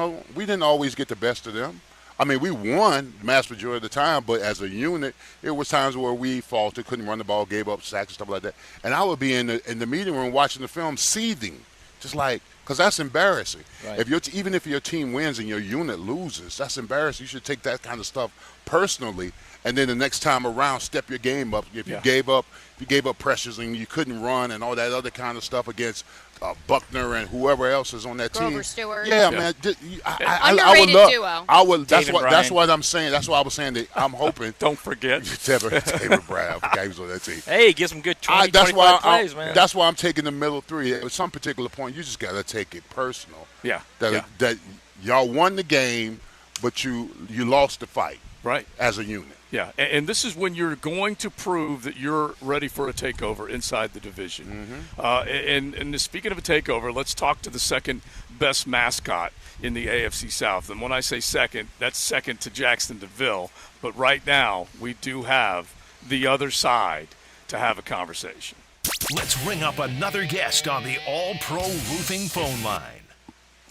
didn't always get the best of them. I mean, we won the vast majority of the time, but as a unit, it was times where we faltered, couldn't run the ball, gave up sacks and stuff like that. And I would be in the meeting room watching the film, seething, just like, because that's embarrassing. Right. Even if your team wins and your unit loses, that's embarrassing. You should take that kind of stuff personally, and then the next time around, step your game up. If you gave up pressures and you couldn't run and all that other kind of stuff against Buckner and whoever else is on that team. Grover Stewart. Yeah, man. I would love. Duo. I would. That's what I'm saying. That's why I was saying that I'm hoping. Don't forget David Brown. The guy who's on that team. Hey, get some good 25 plays, man. That's why I'm taking the middle 3. At some particular point, you just got to take it personal. Yeah. That y'all won the game, but you lost the fight. Right. As a unit. Yeah, and this is when you're going to prove that you're ready for a takeover inside the division. And speaking of a takeover, let's talk to the second best mascot in the AFC South. And when I say second, that's second to Jacksonville. But right now, we do have the other side to have a conversation. Let's ring up another guest on the All-Pro Roofing phone line.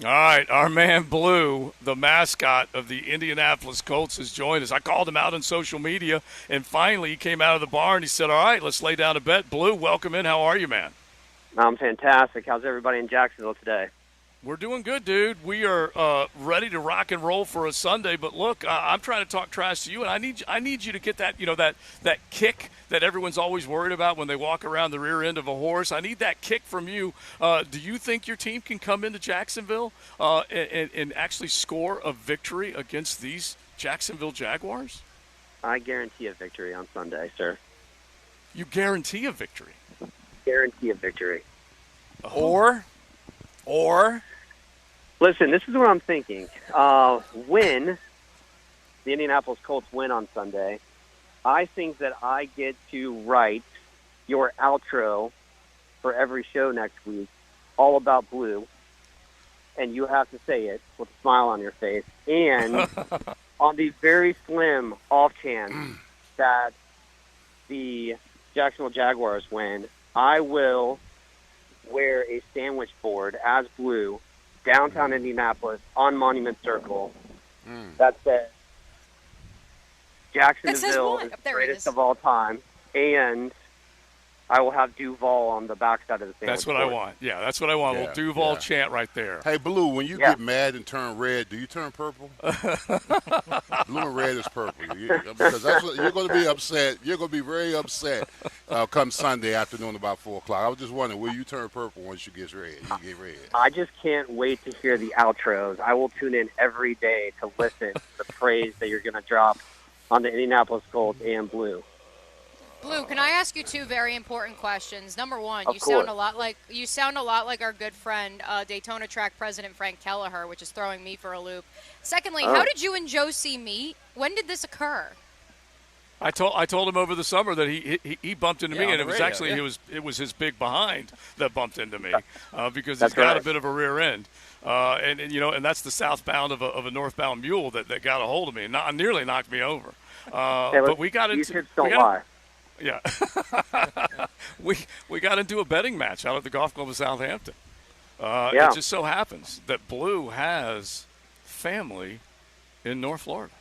All right, our man Blue, the mascot of the Indianapolis Colts, has joined us. I called him out on social media, and finally he came out of the bar and he said, all right, let's lay down a bet. Blue, welcome in. How are you, man? I'm fantastic. How's everybody in Jacksonville today? We're doing good, dude. We are ready to rock and roll for a Sunday. But look, I'm trying to talk trash to you, and I need you to get that that kick that everyone's always worried about when they walk around the rear end of a horse. I need that kick from you. Do you think your team can come into Jacksonville and actually score a victory against these Jacksonville Jaguars? I guarantee a victory on Sunday, sir. You guarantee a victory? Guarantee a victory. Or? Listen, this is what I'm thinking. When the Indianapolis Colts win on Sunday, I think that I get to write your outro for every show next week, all about Blue, and you have to say it with a smile on your face. And on the very slim off chance that the Jacksonville Jaguars win, I will wear a sandwich board as Blue downtown Indianapolis on Monument Circle that says Jacksonville is the greatest of all time, and I will have Duval on the backside of the sandwich That's what board. I want. Yeah, that's what I want. A little Duval chant right there. Hey, Blue, when you get mad and turn red, do you turn purple? Blue and red is purple. Because that's what, you're going to be upset. You're going to be very upset come Sunday afternoon about 4 o'clock. I was just wondering, will you turn purple once you get red? You get red. I just can't wait to hear the outros. I will tune in every day to listen to the praise that you're going to drop on the Indianapolis Colts and Blue. Blue, can I ask you 2 very important questions? Number one, Of you course. sound a lot like our good friend Daytona Track President Frank Kelleher, which is throwing me for a loop. Secondly, how did you and Josie meet? When did this occur? I told him over the summer that he bumped into me, on and the it was radio, actually it was his big behind that bumped into me because That's he's got right. a bit of a rear end, and that's the southbound of a northbound mule that got a hold of me and nearly knocked me over. But we got into kids don't lie. Yeah, we got into a betting match out at the Golf Club of Southampton. It just so happens that Blue has family in North Florida.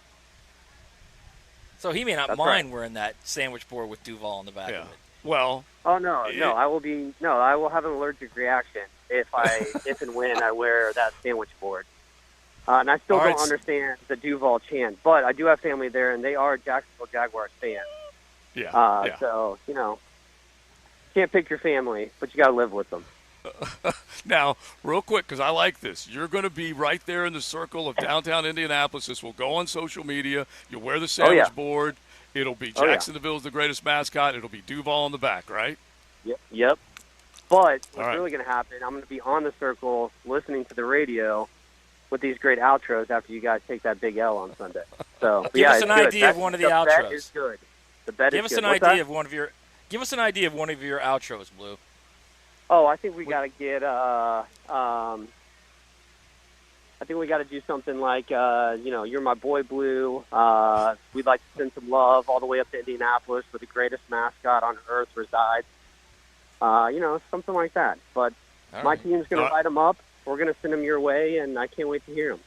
So he may not That's mind right. wearing that sandwich board with Duval on the back of it. Well. Oh no, I will have an allergic reaction if and when I wear that sandwich board. And I still don't understand the Duval chant, but I do have family there, and they are Jacksonville Jaguars fans. Yeah. So, can't pick your family, but you got to live with them. Now, real quick, because I like this, you're going to be right there in the circle of downtown Indianapolis. This will go on social media. You'll wear the sandwich board. It'll be Jacksonville's the greatest mascot. It'll be Duval in the back, right? Yep. But what's right. really going to happen, I'm going to be on the circle listening to the radio with these great outros after you guys take that big L on Sunday. So Give us it's an good. idea of one of the outros. The bet is good. The bet Give is us good. an What's idea that? of one of your. Give us an idea of one of your outros, Blue. Oh, I think we got to get. I think we got to do something like, you're my boy, Blue. We'd like to send some love all the way up to Indianapolis, where the greatest mascot on earth resides. Something like that. But my team's going to light them up. We're going to send them your way, and I can't wait to hear them.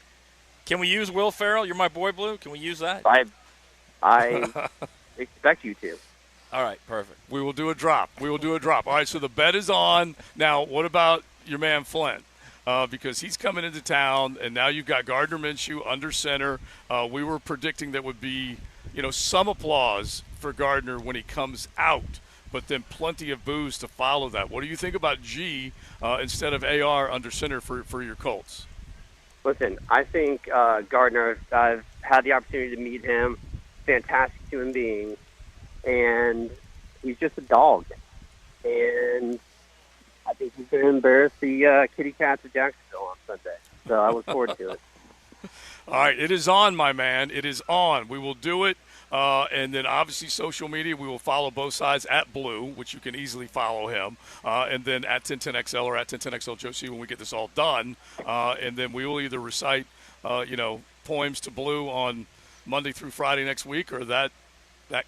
Can we use Will Ferrell? You're my boy, Blue. Can we use that? I expect you to. All right, perfect. We will do a drop. All right, so the bet is on. Now, what about your man Flint? Because he's coming into town, and now you've got Gardner Minshew under center. We were predicting that would be, some applause for Gardner when he comes out, but then plenty of boos to follow that. What do you think about G instead of AR under center for your Colts? Listen, I think Gardner, I've had the opportunity to meet him, fantastic human being, and he's just a dog. And I think he's going to embarrass the kitty cats of Jacksonville on Sunday. So I look forward to it. All right, it is on, my man. It is on. We will do it. And then, obviously, social media, we will follow both sides at Blue, which you can easily follow him, and then at 1010XL or at 1010XL Joe C when we get this all done. And then we will either recite, poems to Blue on Monday through Friday next week, or that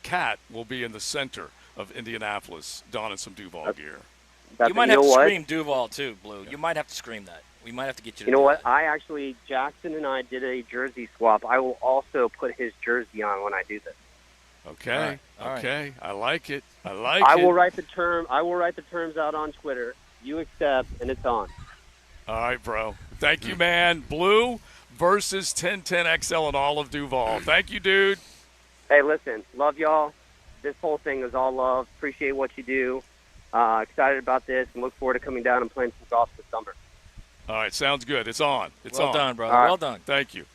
cat will be in the center of Indianapolis donning some Duval gear. You might have to scream Duval, too, Blue. You might have to scream that. We might have to get you to You know do what? that. Jackson and I did a jersey swap. I will also put his jersey on when I do this. Okay. All right. Okay. I like it. I will write the terms out on Twitter. You accept, and it's on. All right, bro. Thank you, man. Blue versus 1010XL and all of Duval. Thank you, dude. Hey, listen, love y'all. This whole thing is all love. Appreciate what you do. Excited about this, and look forward to coming down and playing some golf this summer. All right, sounds good. It's on. It's well on. done, brother. Well done. Thank you.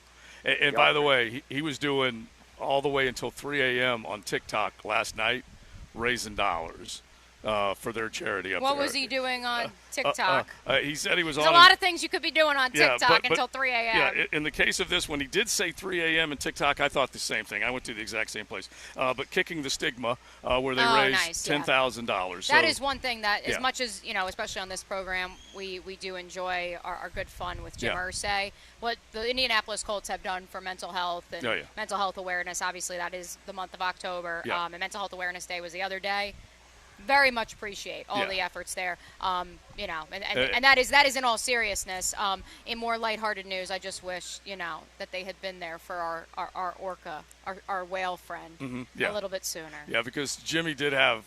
And by the way, he was doing all the way until 3 a.m. on TikTok last night, raising dollars for their charity up there. What was he doing on TikTok? He said he was There's on. a lot of things you could be doing on TikTok until 3 a.m. Yeah, in the case of this, when he did say 3 a.m. in TikTok, I thought the same thing. I went to the exact same place. But Kicking the Stigma, where they raised $10,000. That is one thing that, as Yeah. much as, especially on this program, we do enjoy our good fun with Jim Irsay. What the Indianapolis Colts have done for mental health and mental health awareness, obviously that is the month of October. Yeah. And Mental Health Awareness Day was the other day. Very much appreciate all the efforts there. And that is in all seriousness. In more lighthearted news, I just wish, that they had been there for our orca, our whale friend a little bit sooner. Yeah, because Jimmy did have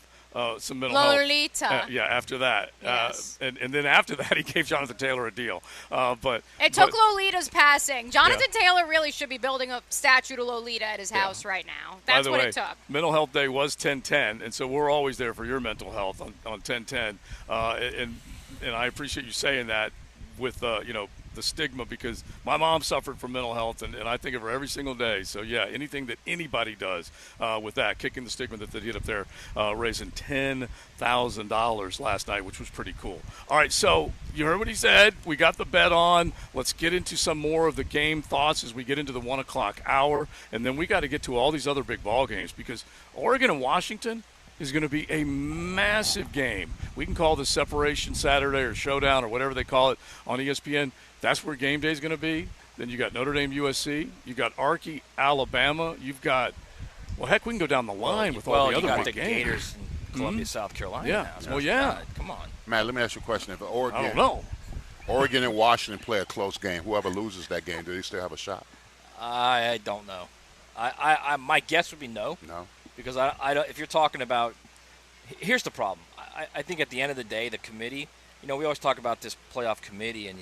some mental health. Lolita. After that. Yes. And then after that, he gave Jonathan Taylor a deal. It took Lolita's passing. Jonathan Taylor really should be building a statue to Lolita at his house right now. That's By the what way, it took. Mental Health Day was 10/10, and so we're always there for your mental health on 10/10. And I appreciate you saying that with the stigma, because my mom suffered from mental health, and I think of her every single day. So yeah, anything that anybody does with that, Kicking the Stigma that they did up there, raising $10,000 last night, which was pretty cool. All right, so you heard what he said. We got the bet on. Let's get into some more of the game thoughts as we get into the 1 o'clock hour, and then we got to get to all these other big ball games, because Oregon and Washington is going to be a massive game. We can call this Separation Saturday or Showdown or whatever they call it on ESPN. That's where game day is going to be. Then you got Notre Dame, USC. You got Arky, Alabama. You've got, heck, we can go down the line with all the other big games. You got the Gators in Columbia, South Carolina. Yeah. Now. God, come on. Matt, let me ask you a question. If Oregon, I don't know. Oregon and Washington play a close game, whoever loses that game, do they still have a shot? I don't know. I my guess would be no. No. Because I don't, if you're talking about, here's the problem. I think at the end of the day, the committee, we always talk about this playoff committee, and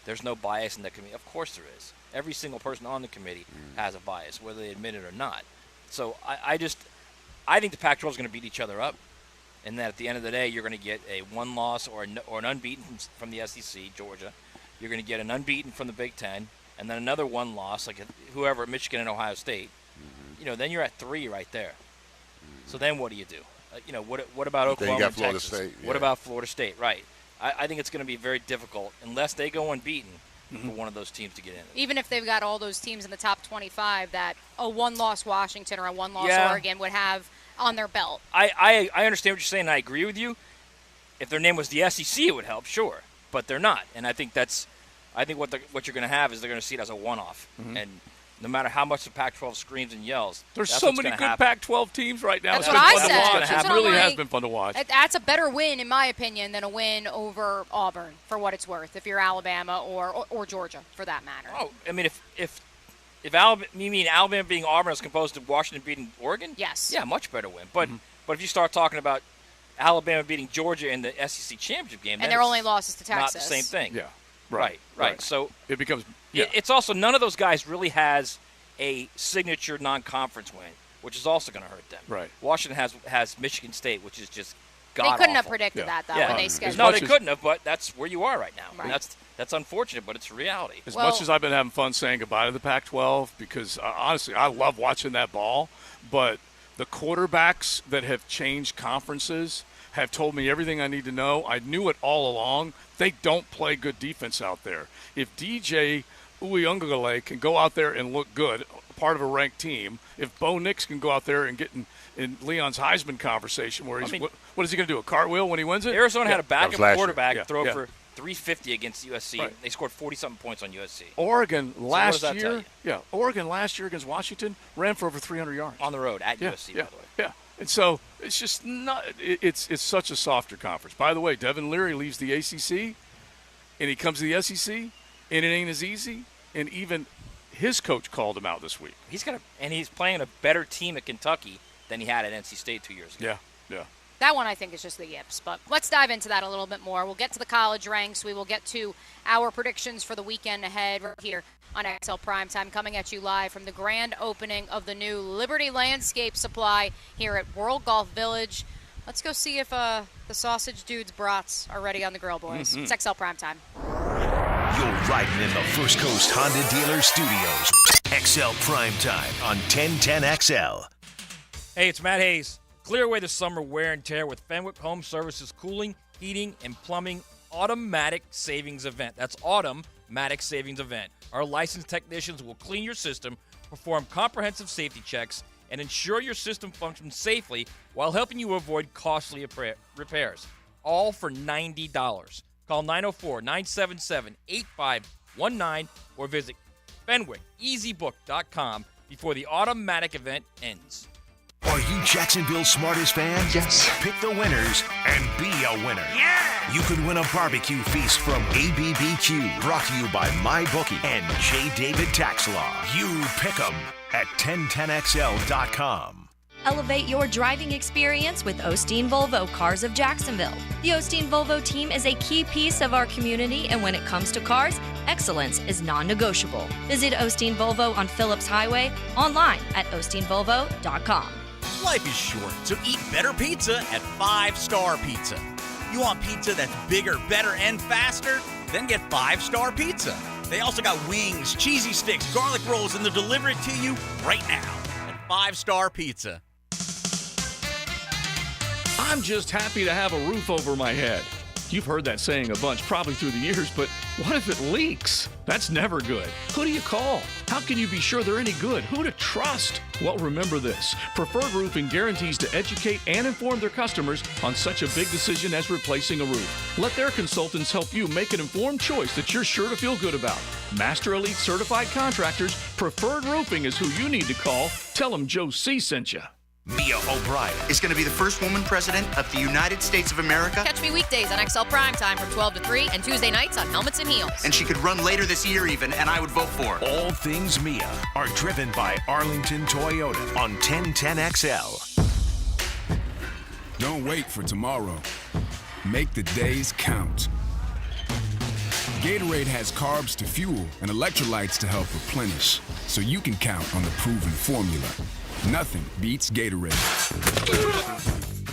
there's no bias in the committee. Of course there is. Every single person on the committee has a bias, whether they admit it or not. So I think the Pac-12 is going to beat each other up. and then at the end of the day, you're going to get a one loss or an unbeaten from the SEC, Georgia. You're going to get an unbeaten from the Big Ten, and then another one loss, like whoever, Michigan and Ohio State. Then you're at 3 right there. So then what do you do? What about Oklahoma and Florida Texas? State, yeah. What about Florida State? Right. I think it's going to be very difficult unless they go unbeaten for one of those teams to get in. Even if they've got all those teams in the top 25 that a one-loss Washington or a one-loss Oregon would have on their belt. I understand what you're saying, and I agree with you. If their name was the SEC, it would help, sure. But they're not. And I think what you're going to have is they're going to see it as a one-off. And no matter how much the Pac-12 screams and yells, there's so many good Pac-12 teams right now. That's what I said. It really has been fun to watch. That's a better win, in my opinion, than a win over Auburn, for what it's worth, if you're Alabama or Georgia, for that matter. Oh, I mean, if Alabama, you mean Alabama beating Auburn as opposed to Washington beating Oregon? Yes. Yeah, much better win. But if you start talking about Alabama beating Georgia in the SEC championship game, and their only losses to Texas, not the same thing. Yeah. Right. So it becomes. It's also none of those guys really has a signature non-conference win, which is also going to hurt them. Right. Washington has Michigan State, which is just They couldn't have predicted that, though, when they scheduled. No, they couldn't have, but that's where you are right now. Right. And that's unfortunate, but it's reality. As much as I've been having fun saying goodbye to the Pac-12, because honestly, I love watching that ball, but the quarterbacks that have changed conferences have told me everything I need to know. I knew it all along. They don't play good defense out there. If DJ Uyunglele can go out there and look good, part of a ranked team, if Bo Nix can go out there and get in Leon's Heisman conversation where he's what is he going to do, a cartwheel when he wins it? Arizona had a backup quarterback throw for 350 against USC. Right. They scored 40-something points on USC. Oregon last what does that tell year, Oregon last year against Washington ran for over 300 yards. On the road at USC, by the way. Yeah. And so it's just not it's such a softer conference. By the way, Devin Leary leaves the ACC and he comes to the SEC and it ain't as easy. And even his coach called him out this week. He's playing a better team at Kentucky than he had at NC State 2 years ago. Yeah. That one I think is just the yips, but let's dive into that a little bit more. We'll get to the college ranks. We will get to our predictions for the weekend ahead right here on XL Primetime, coming at you live from the grand opening of the new Liberty Landscape Supply here at World Golf Village. Let's go see if the Sausage Dudes brats are ready on the grill, boys. It's XL Primetime. You're riding in the First Coast Honda Dealer Studios. XL Primetime on 1010XL. Hey, it's Matt Hayes. Clear away the summer wear and tear with Fenwick Home Services Cooling, Heating, and Plumbing Automatic Savings Event. That's Automatic Savings Event. Our licensed technicians will clean your system, perform comprehensive safety checks, and ensure your system functions safely while helping you avoid costly repairs. All for $90. Call 904-977-8519 or visit FenwickEasyBook.com before the automatic event ends. Are you Jacksonville's smartest fans? Yes. Pick the winners and be a winner. Yeah! You could win a barbecue feast from ABBQ, brought to you by MyBookie and J. David Tax Law. You pick 'em at 1010XL.com. Elevate your driving experience with Osteen Volvo Cars of Jacksonville. The Osteen Volvo team is a key piece of our community, and when it comes to cars, excellence is non-negotiable. Visit Osteen Volvo on Phillips Highway, online at osteenvolvo.com. Life is short, so eat better pizza at 5 Star Pizza. You want pizza that's bigger, better, and faster? Then get 5 Star Pizza. They also got wings, cheesy sticks, garlic rolls, and they'll deliver it to you right now at 5 Star Pizza. I'm just happy to have a roof over my head. You've heard that saying a bunch, probably through the years, but what if it leaks? That's never good. Who do you call? How can you be sure they're any good? Who to trust? Well, remember this. Preferred Roofing guarantees to educate and inform their customers on such a big decision as replacing a roof. Let their consultants help you make an informed choice that you're sure to feel good about. Master Elite Certified Contractors, Preferred Roofing is who you need to call. Tell them Joe C. sent you. Mia O'Brien is going to be the first woman president of the United States of America. Catch me weekdays on XL Primetime from 12 to 3 and Tuesday nights on Helmets and Heels. And she could run later this year even, and I would vote for her. All things Mia are driven by Arlington Toyota on 1010XL. Don't wait for tomorrow. Make the days count. Gatorade has carbs to fuel and electrolytes to help replenish, so you can count on the proven formula. Nothing beats Gatorade.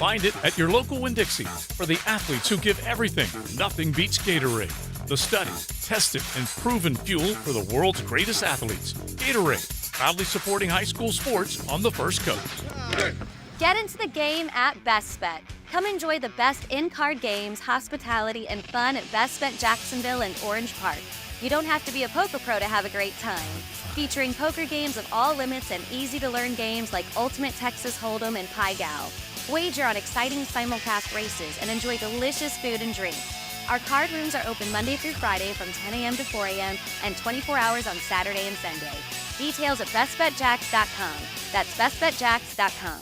Find it at your local Winn-Dixie. For the athletes who give everything, nothing beats Gatorade. The studied, tested, and proven fuel for the world's greatest athletes. Gatorade, proudly supporting high school sports on the First Coast. Get into the game at Best Bet. Come enjoy the best in-card games, hospitality, and fun at Best Bet Jacksonville and Orange Park. You don't have to be a poker pro to have a great time. Featuring poker games of all limits and easy-to-learn games like Ultimate Texas Hold'em and Pai Gow. Wager on exciting simulcast races and enjoy delicious food and drink. Our card rooms are open Monday through Friday from 10 a.m. to 4 a.m. and 24 hours on Saturday and Sunday. Details at bestbetjacks.com. That's bestbetjacks.com.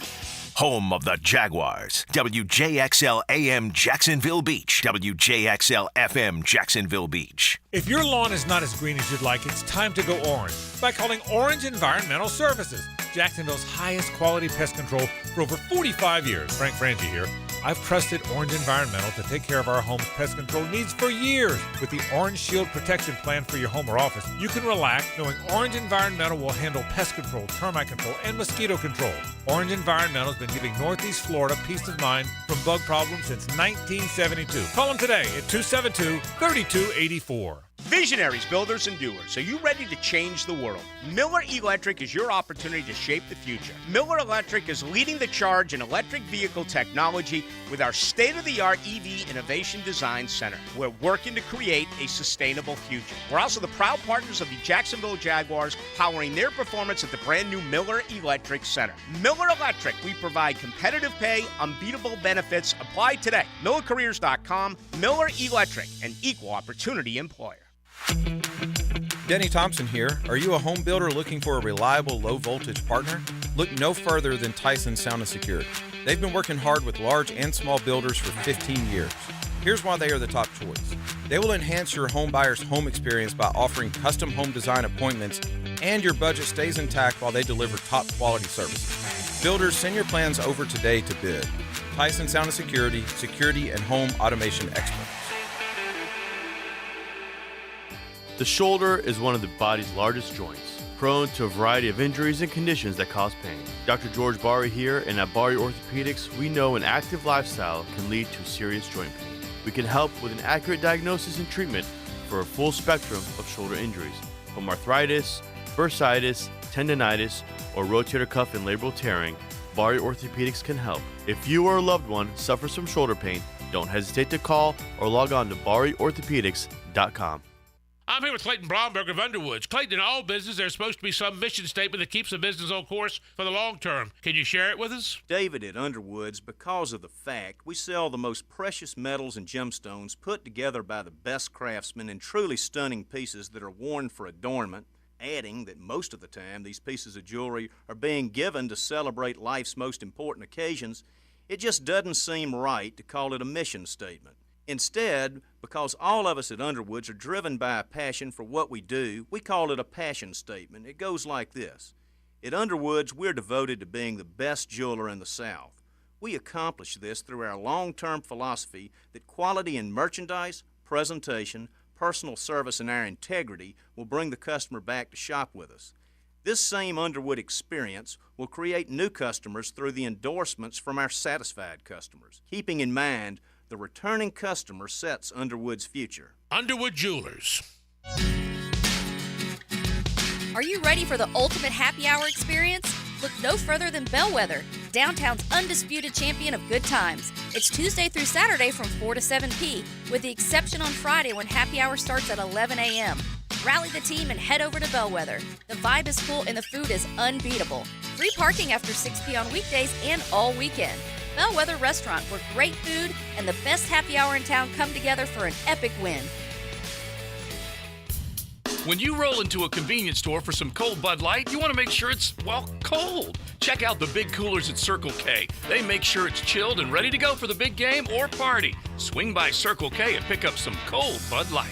Home of the Jaguars. WJXL AM Jacksonville Beach. WJXL FM Jacksonville Beach. If your lawn is not as green as you'd like, it's time to go orange by calling Orange Environmental Services, Jacksonville's highest quality pest control for over 45 years. Frank Frangie here. I've trusted Orange Environmental to take care of our home's pest control needs for years. With the Orange Shield Protection Plan for your home or office, you can relax knowing Orange Environmental will handle pest control, termite control, and mosquito control. Orange Environmental has been giving Northeast Florida peace of mind from bug problems since 1972. Call them today at 272-3284. Visionaries, builders, and doers, are you ready to change the world? Miller Electric is your opportunity to shape the future. Miller Electric is leading the charge in electric vehicle technology with our state-of-the-art EV Innovation Design Center. We're working to create a sustainable future. We're also the proud partners of the Jacksonville Jaguars, powering their performance at the brand new Miller Electric Center. Miller Electric, we provide competitive pay, unbeatable benefits. Apply today. MillerCareers.com. Miller Electric, an equal opportunity employer. Denny Thompson here. Are you a home builder looking for a reliable low-voltage partner? Look no further than Tyson Sound and Security. They've been working hard with large and small builders for 15 years. Here's why they are the top choice. They will enhance your home buyer's home experience by offering custom home design appointments, and your budget stays intact while they deliver top-quality services. Builders, send your plans over today to bid. Tyson Sound and Security, security and home automation experts. The shoulder is one of the body's largest joints, prone to a variety of injuries and conditions that cause pain. Dr. George Bari here, and at Bari Orthopedics, we know an active lifestyle can lead to serious joint pain. We can help with an accurate diagnosis and treatment for a full spectrum of shoulder injuries, from arthritis, bursitis, tendonitis, or rotator cuff and labral tearing. Bari Orthopedics can help. If you or a loved one suffers from shoulder pain, don't hesitate to call or log on to bariorthopedics.com. I'm here with Clayton Bromberg of Underwoods. Clayton, in all business, there's supposed to be some mission statement that keeps a business on course for the long term. Can you share it with us? David, at Underwoods, because of the fact we sell the most precious metals and gemstones put together by the best craftsmen in truly stunning pieces that are worn for adornment, adding that most of the time these pieces of jewelry are being given to celebrate life's most important occasions, it just doesn't seem right to call it a mission statement. Instead, because all of us at Underwoods are driven by a passion for what we do, we call it a passion statement. It goes like this. At Underwoods, we're devoted to being the best jeweler in the South. We accomplish this through our long-term philosophy that quality in merchandise, presentation, personal service, and our integrity will bring the customer back to shop with us. This same Underwood experience will create new customers through the endorsements from our satisfied customers, keeping in mind the returning customer sets Underwood's future. Underwood Jewelers. Are you ready for the ultimate happy hour experience? Look no further than Bellwether, downtown's undisputed champion of good times. It's Tuesday through Saturday from 4 to 7 p, with the exception on Friday when happy hour starts at 11 a.m. Rally the team and head over to Bellwether. The vibe is full and the food is unbeatable. Free parking after 6 p on weekdays and all weekend. Bellwether Restaurant, where great food and the best happy hour in town come together for an epic win. When you roll into a convenience store for some cold Bud Light, you want to make sure it's, well, cold. Check out the big coolers at Circle K. They make sure it's chilled and ready to go for the big game or party. Swing by Circle K and pick up some cold Bud Light.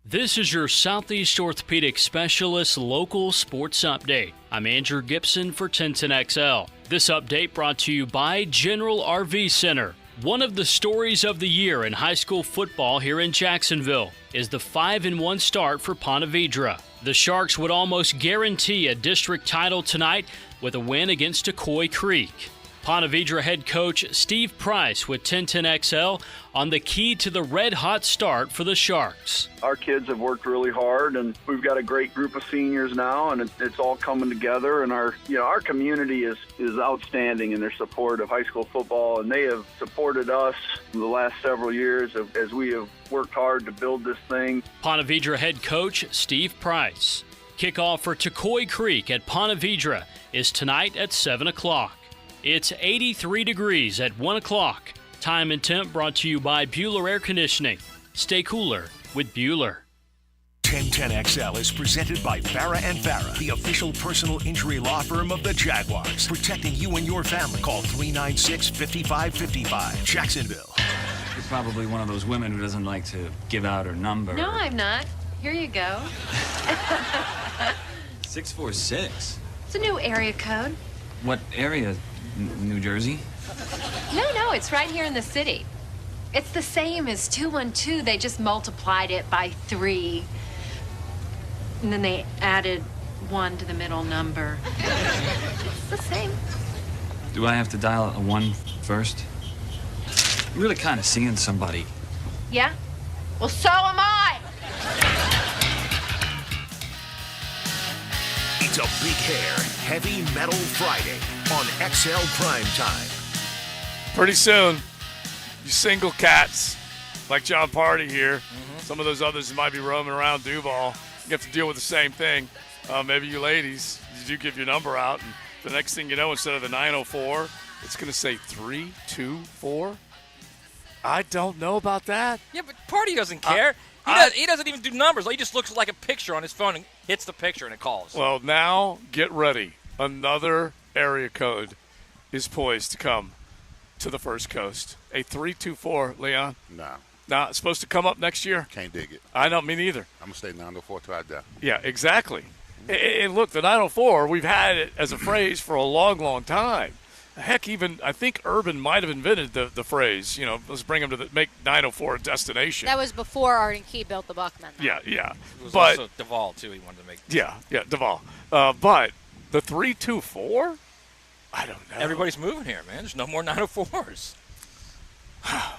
This is your Southeast Orthopedic Specialist Local Sports Update. I'm Andrew Gibson for 1010XL. This update brought to you by General RV Center. One of the stories of the year in high school football here in Jacksonville is the 5-1 start for Ponte Vedra. The Sharks would almost guarantee a district title tonight with a win against Decoy Creek. Ponte Vedra head coach Steve Price with 1010XL on the key to the red-hot start for the Sharks. Our kids have worked really hard, and we've got a great group of seniors now, and it's all coming together. And our community is outstanding in their support of high school football, and they have supported us in the last several years as we have worked hard to build this thing. Ponte Vedra head coach Steve Price. Kickoff for Tucoy Creek at Ponte Vedra is tonight at 7 o'clock. It's 83 degrees at 1 o'clock. Time and temp brought to you by Bueller Air Conditioning. Stay cooler with Bueller. 1010XL is presented by Farah & Farah, the official personal injury law firm of the Jaguars. Protecting you and your family. Call 396-5555. Jacksonville. You're probably one of those women who doesn't like to give out her number. No, I'm not. Here you go. 646. It's a new area code. What area? New Jersey? No, it's right here in the city. It's the same as 212. They just multiplied it by 3. And then they added 1 to the middle number. It's the same. Do I have to dial a 1 first? I'm really kind of seeing somebody. Yeah? Well, so am I. It's a big hair, heavy metal Friday on XL Primetime. Pretty soon, you single cats like John Party here, some of those others that might be roaming around Duval, you have to deal with the same thing. Maybe you ladies, you do give your number out, and the next thing you know, instead of the 904, it's going to say 324. I don't know about that. Yeah, but Party doesn't care. He doesn't even do numbers. He just looks like a picture on his phone and hits the picture and it calls. Well, now get ready. Another area code is poised to come to the First Coast. A 324, Leon. No. Nah, it's supposed to come up next year. Can't dig it. I know, me neither. I'm going to stay 904 till I die. Yeah, exactly. And look, the 904, we've had it as a phrase for a long, long time. Heck, even I think Urban might have invented the phrase, let's bring them to make 904 a destination. That was before Arden Key built the Buckman. Yeah. It was also Duval, too, he wanted to make. Yeah, Duval. But the 324? I don't know. Everybody's moving here, man. There's no more 904s.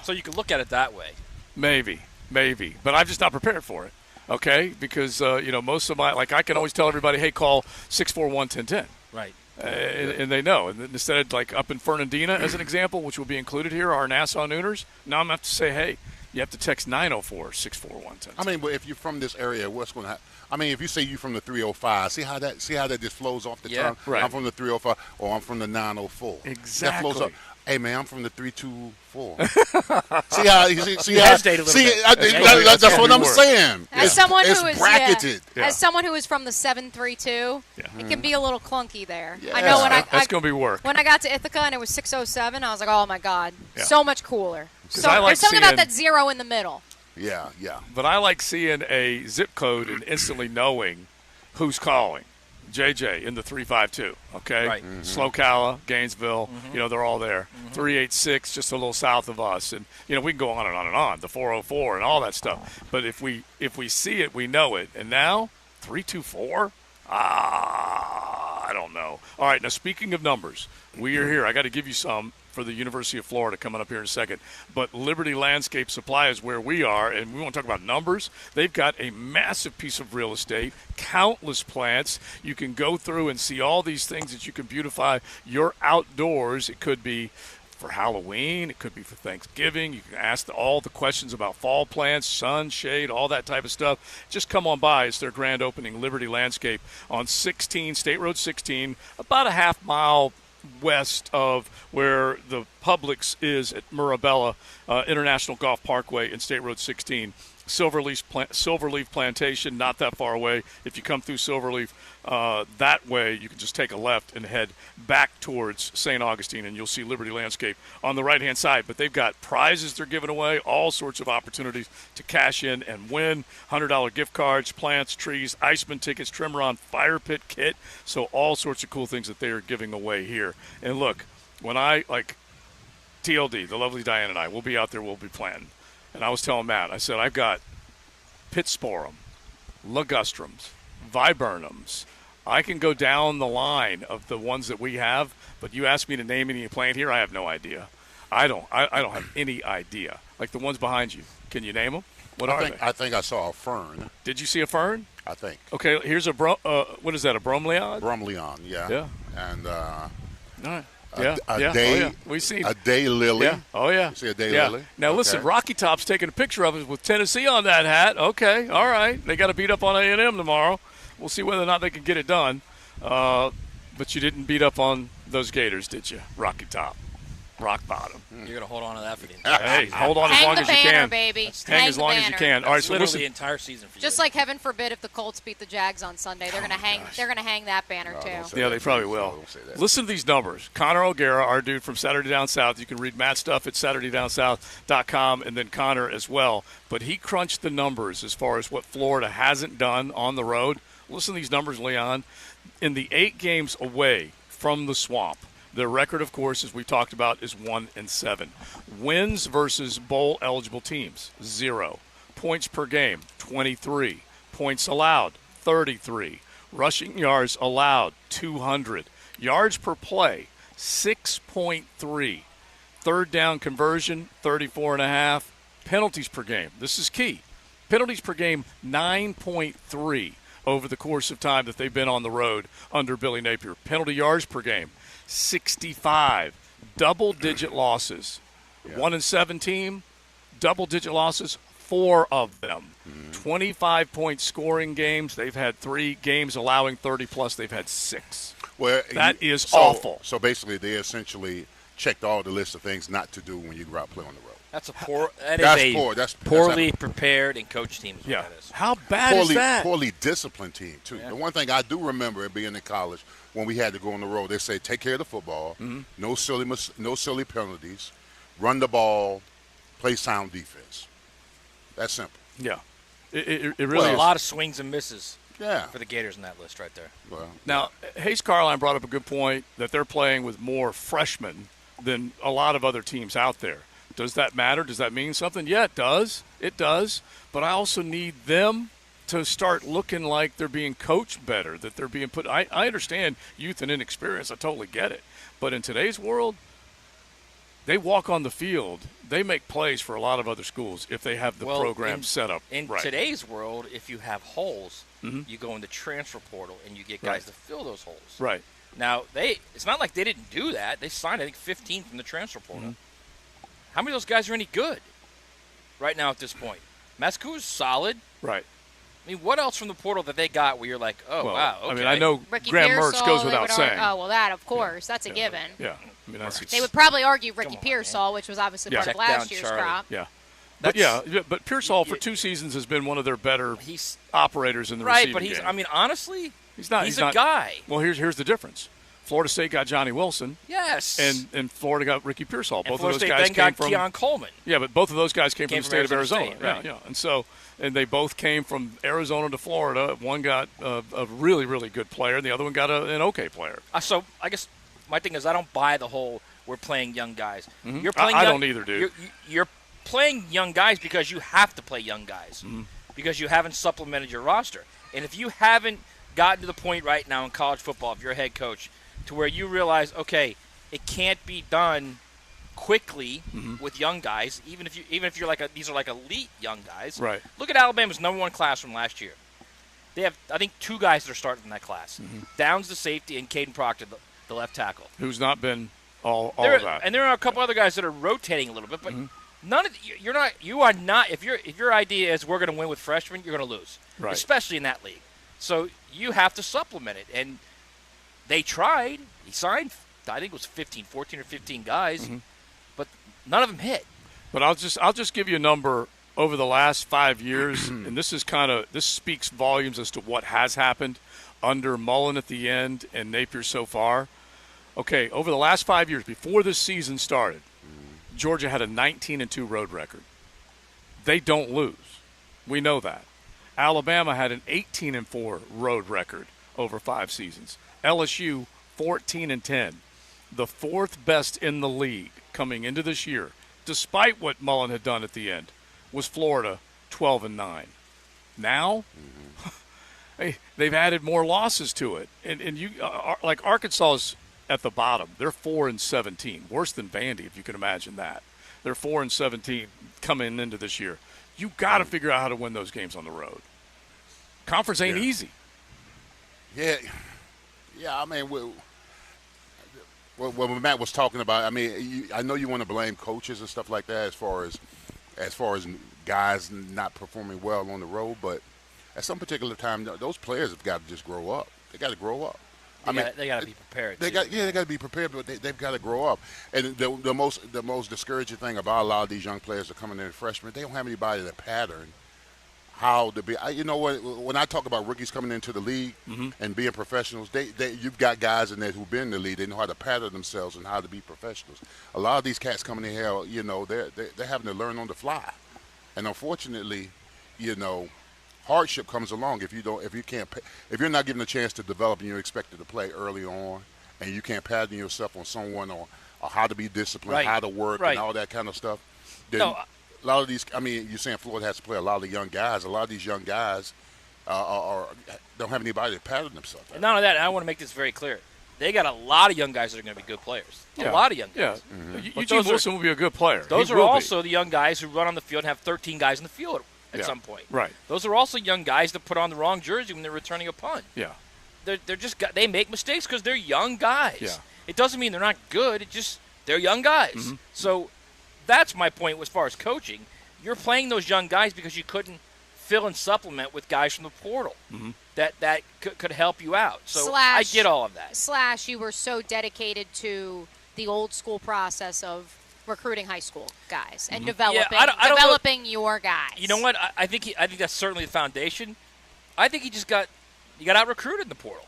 So you can look at it that way. Maybe. But I'm just not prepared for it, okay? Because, most of I can always tell everybody, hey, call 641-1010. Right. And they know. And instead of up in Fernandina, as an example, which will be included here, our Nassau Nooners, now I'm going to have to say, hey, you have to text 904-641-1010. I mean, but if you're from this area, what's going to happen? I mean, if you say you're from the 305, see how that just flows off the tongue? Right. I'm from the 305 or I'm from the 904. Exactly. That flows up. Hey, man, I'm from the 324. see how that's what I'm saying. As someone who is bracketed. As someone who is from the 732, it can be a little clunky there. Yeah. I know that's going to be work. When I got to Ithaca and it was 607, I was like, oh my God, so much cooler. So there's something about that 0 in the middle. Yeah. But I like seeing a zip code and instantly knowing who's calling. JJ in the 352, okay? Right. Slocala, Gainesville, they're all there. 386, just a little south of us. And, we can go on and on and on, the 404 and all that stuff. But if we see it, we know it. And now, 324? I don't know. All right, now speaking of numbers, we are here. I got to give you some for the University of Florida coming up here in a second. But Liberty Landscape Supply is where we are, and we want to talk about numbers. They've got a massive piece of real estate, countless plants. You can go through and see all these things that you can beautify your outdoors. It could be for Halloween. It could be for Thanksgiving. You can ask all the questions about fall plants, sun, shade, all that type of stuff. Just come on by. It's their grand opening, Liberty Landscape, on 16, State Road 16, about a half mile west of where the Publix is at Mirabella International Golf Parkway and State Road 16. Silverleaf Plantation, not that far away. If you come through Silverleaf that way, you can just take a left and head back towards St. Augustine, and you'll see Liberty Landscape on the right-hand side. But they've got prizes they're giving away, all sorts of opportunities to cash in and win. $100 gift cards, plants, trees, Iceman tickets, Trimmer-on fire pit kit. So all sorts of cool things that they are giving away here. And look, when TLD, the lovely Diane and I, we'll be out there, we'll be planting. And I was telling Matt, I said, I've got Pittosporum, Ligustrums, Viburnums, I can go down the line of the ones that we have, but you ask me to name any playing here, I have no idea. I don't have any idea. Like the ones behind you, can you name them? What are they? I think I saw a fern. Did you see a fern? I think. Okay, here's a what is that? A bromeliad? Bromeliad, yeah. Yeah. And all right. a day, We've seen a day lily. Yeah. Oh yeah. You see a day lily. Now Okay. listen, Rocky Top's taking a picture of us with Tennessee on that hat. Okay, all right. They got to beat up on A&M tomorrow. We'll see whether or not they can get it done. But you didn't beat up on those Gators, did you, Rocky Top? Rock bottom. You're going to hold on to that for the entire Hey, season. hold on as long as you can. Baby. Hang as long as you can. All right, so literally listen. the entire season for you. Just like heaven forbid if the Colts beat the Jags on Sunday, they're gonna hang. They're gonna hang that banner too. Yeah, they probably will. Listen to these numbers. Connor O'Gara, our dude from Saturday Down South. You can read Matt's stuff at SaturdayDownSouth.com and then Connor as well. But he crunched the numbers as far as what Florida hasn't done on the road. Listen to these numbers, Leon. In the 8 games away from the Swamp, their record, of course, as we talked about, is 1-7. Wins versus bowl-eligible teams, 0. Points per game, 23. Points allowed, 33. Rushing yards allowed, 200. Yards per play, 6.3. Third down conversion, 34.5. Penalties per game, this is key. Penalties per game, 9.3 over the course of time that they've been on the road under Billy Napier. Penalty yards per game, 65. Double-digit losses. 1-7 team, double-digit losses, 4 of them. 25-point scoring games. They've had 3 games allowing 30-plus. They've had 6. Well, that is awful. So basically, they essentially checked all the list of things not to do when you go out and play on the road. That's a poor. That's poorly prepared and coached team. Is what that is. How bad is that? Poorly disciplined team too. Yeah. The one thing I do remember being in college when we had to go on the road, they say take care of the football, no silly penalties, run the ball, play sound defense. That's simple. Yeah, it really is. A lot of swings and misses. Yeah. For the Gators in that list right there. Well, now, Hayes Carline brought up a good point that they're playing with more freshmen than a lot of other teams out there. Does that matter? Does that mean something? Yeah, it does. It does. But I also need them to start looking like they're being coached better, that they're being put – I understand youth and inexperience. I totally get it. But in today's world, they walk on the field. They make plays for a lot of other schools if they have the program set up in right. today's world, if you have holes, you go in the transfer portal and you get guys to fill those holes. Right. Now, it's not like they didn't do that. They signed, I think, 15 from the transfer portal. How many of those guys are any good right now at this point? Mascou's solid. Right. I mean, what else from the portal that they got where you're like, oh, wow, okay. I mean, I know Ricky Graham Pearsall, Mertz goes without saying. Oh, well, that, of course. That's a given. Yeah. I mean, They would probably argue Ricky Pearsall, which was obviously part of last year's crop. Yeah. But Pearsall for 2 seasons has been one of their better operators in the receiving but he's game. I mean, honestly, he's not. He's a guy. Well, here's the difference. Florida State got Johnny Wilson. Yes. And Florida got Ricky Pearsall. Both Florida of those State guys then came got from Keon Coleman. Yeah, but both of those guys came from the state of Arizona. State, right. Yeah. And they both came from Arizona to Florida. One got a really, really good player, and the other one got an okay player. So I guess my thing is I don't buy the whole we're playing young guys. You're playing. I don't either, dude. You're playing young guys because you have to play young guys because you haven't supplemented your roster. And if you haven't gotten to the point right now in college football, if you're a head coach, to where you realize, okay, it can't be done quickly with young guys, even if you're like these are like elite young guys. Right. Look at Alabama's #1 class from last year. They have, I think, 2 guys that are starting in that class. Downs the safety and Caden Proctor, the left tackle. Who's not been all of that. And there are a couple other guys that are rotating a little bit, but none of you are not. If your idea is we're going to win with freshmen, you're going to lose, right. Especially in that league. So you have to supplement it, and they tried. He signed, I think it was 14 or 15 guys, but none of them hit. But I'll just give you a number over the last 5 years, and this speaks volumes as to what has happened under Mullen at the end and Napier so far. Okay, over the last 5 years, before this season started, Georgia had a 19-2 road record. They don't lose. We know that. Alabama had an 18-4 road record over 5 seasons. LSU 14-10, the 4th best in the league coming into this year, despite what Mullen had done at the end, was Florida 12-9. Now, they've added more losses to it. And you like Arkansas is at the bottom. They're 4-17, worse than Vandy, if you can imagine that. They're 4-17 coming into this year. You got to figure out how to win those games on the road. Conference ain't easy. Yeah. I mean, what Matt was talking about. I mean, I know you want to blame coaches and stuff like that as far as guys not performing well on the road, but at some particular time, those players have got to just grow up. They got to grow up. They got to be prepared. They got to be prepared, but they've got to grow up. And the most discouraging thing about a lot of these young players that are coming in as freshmen, they don't have anybody to pattern how to be. You know what? When I talk about rookies coming into the league and being professionals, you've got guys in there who've been in the league. They know how to pattern themselves and how to be professionals. A lot of these cats coming in here, you know, they're having to learn on the fly, and unfortunately, you know, hardship comes along if you're not given a chance to develop and you're expected to play early on, and you can't pattern yourself on someone or how to be disciplined, how to work, and all that kind of stuff. Then a lot of these, I mean, you're saying Florida has to play a lot of young guys. A lot of these young guys don't have anybody to pattern themselves. And not only that, I want to make this very clear. They got a lot of young guys that are going to be good players. A lot of young guys. Eugene Wilson will be a good player. Those are also the young guys who run on the field and have 13 guys in the field at some point. Right. Those are also young guys that put on the wrong jersey when they're returning a punt. Yeah. They're just they make mistakes because they're young guys. Yeah. It doesn't mean they're not good. It just they're young guys. So that's my point as far as coaching. You're playing those young guys because you couldn't fill and supplement with guys from the portal that could help you out. So I get all of that. You were so dedicated to the old school process of recruiting high school guys and developing your guys. You know what? I think that's certainly the foundation. I think he got out recruited in the portal.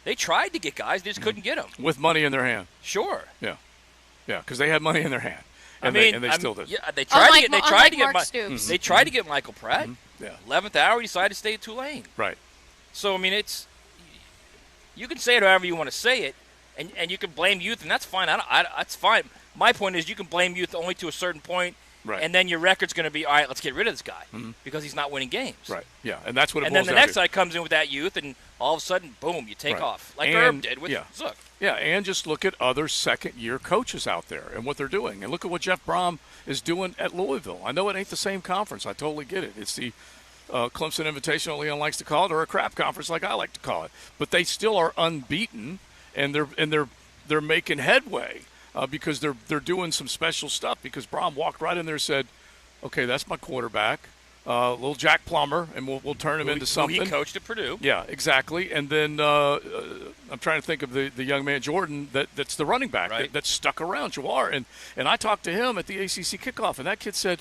They tried to get guys, they just couldn't get them with money in their hand. Sure. Yeah, because they had money in their hand. And they still did. Yeah, they tried to get Michael Pratt. 11th hour, he decided to stay at Tulane. Right. So I mean, you can say it however you want to say it, and you can blame youth, and that's fine. That's fine. My point is, you can blame youth only to a certain point, and then your record's going to be, all right, let's get rid of this guy because he's not winning games. Right. Yeah, and that's what it boils down to. And then the next guy comes in with that youth, and all of a sudden, boom, you take off like Herb did with Zook. Yeah, and just look at other second-year coaches out there and what they're doing. And look at what Jeff Brom is doing at Louisville. I know it ain't the same conference. I totally get it. It's the Clemson Invitational, Leon likes to call it, or a crap conference like I like to call it. But they still are unbeaten, and they're making headway because they're doing some special stuff. Because Brom walked right in there and said, "Okay, that's my quarterback." Little Jack Plummer, and we'll turn him into something. He coached at Purdue. Yeah, exactly. And then I'm trying to think of the young man, Jordan, that's the running back that stuck around, Jawar. And I talked to him at the ACC kickoff, and that kid said,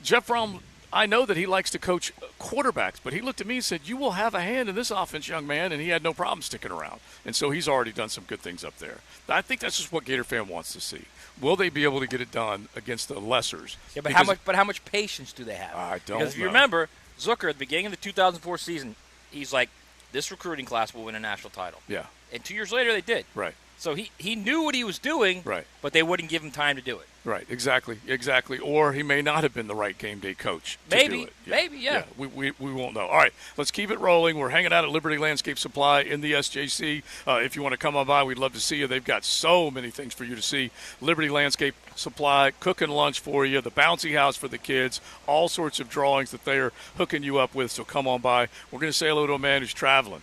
Jeff Brom, I know that he likes to coach quarterbacks, but he looked at me and said, you will have a hand in this offense, young man, and he had no problem sticking around. And so he's already done some good things up there. I think that's just what Gator fan wants to see. Will they be able to get it done against the lessers? Yeah, but how much patience do they have? I don't know. Because if you remember, Zucker at the beginning of the 2004 season, he's like, this recruiting class will win a national title. Yeah. And 2 years later, they did. Right. So he knew what he was doing, but they wouldn't give him time to do it. Right, exactly. Or he may not have been the right game day coach to do it. Maybe. We won't know. All right, let's keep it rolling. We're hanging out at Liberty Landscape Supply in the SJC. If you want to come on by, we'd love to see you. They've got so many things for you to see. Liberty Landscape Supply, cooking lunch for you, the bouncy house for the kids, all sorts of drawings that they are hooking you up with, so come on by. We're going to say hello to a man who's traveling.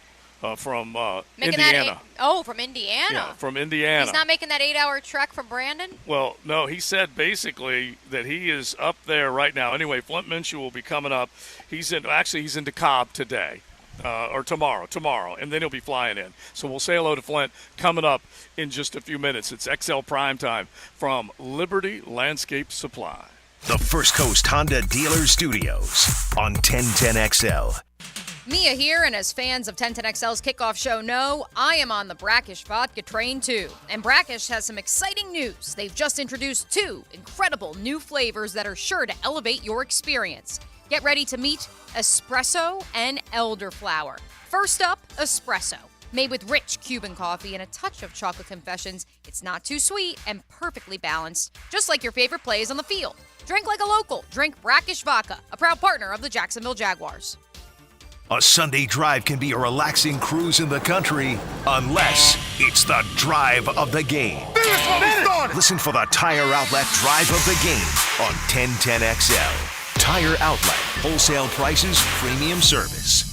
From Indiana. From Indiana. Yeah, from Indiana. He's not making that 8-hour trek from Brandon? Well, no, he said basically that he is up there right now. Anyway, Flint Minshew will be coming up. He's in DeKalb today. Or tomorrow, and then he'll be flying in. So we'll say hello to Flint coming up in just a few minutes. It's XL Primetime from Liberty Landscape Supply. The First Coast Honda Dealer Studios on 1010XL. Mia here, and as fans of 1010XL's kickoff show know, I am on the Brackish vodka train too. And Brackish has some exciting news. They've just introduced 2 incredible new flavors that are sure to elevate your experience. Get ready to meet Espresso and Elderflower. First up, Espresso. Made with rich Cuban coffee and a touch of chocolate confessions, it's not too sweet and perfectly balanced, just like your favorite plays on the field. Drink like a local. Drink Brackish Vodka, a proud partner of the Jacksonville Jaguars. A Sunday drive can be a relaxing cruise in the country unless it's the drive of the game. Listen for the Tire Outlet Drive of the Game on 1010XL. Tire Outlet. Wholesale prices, premium service.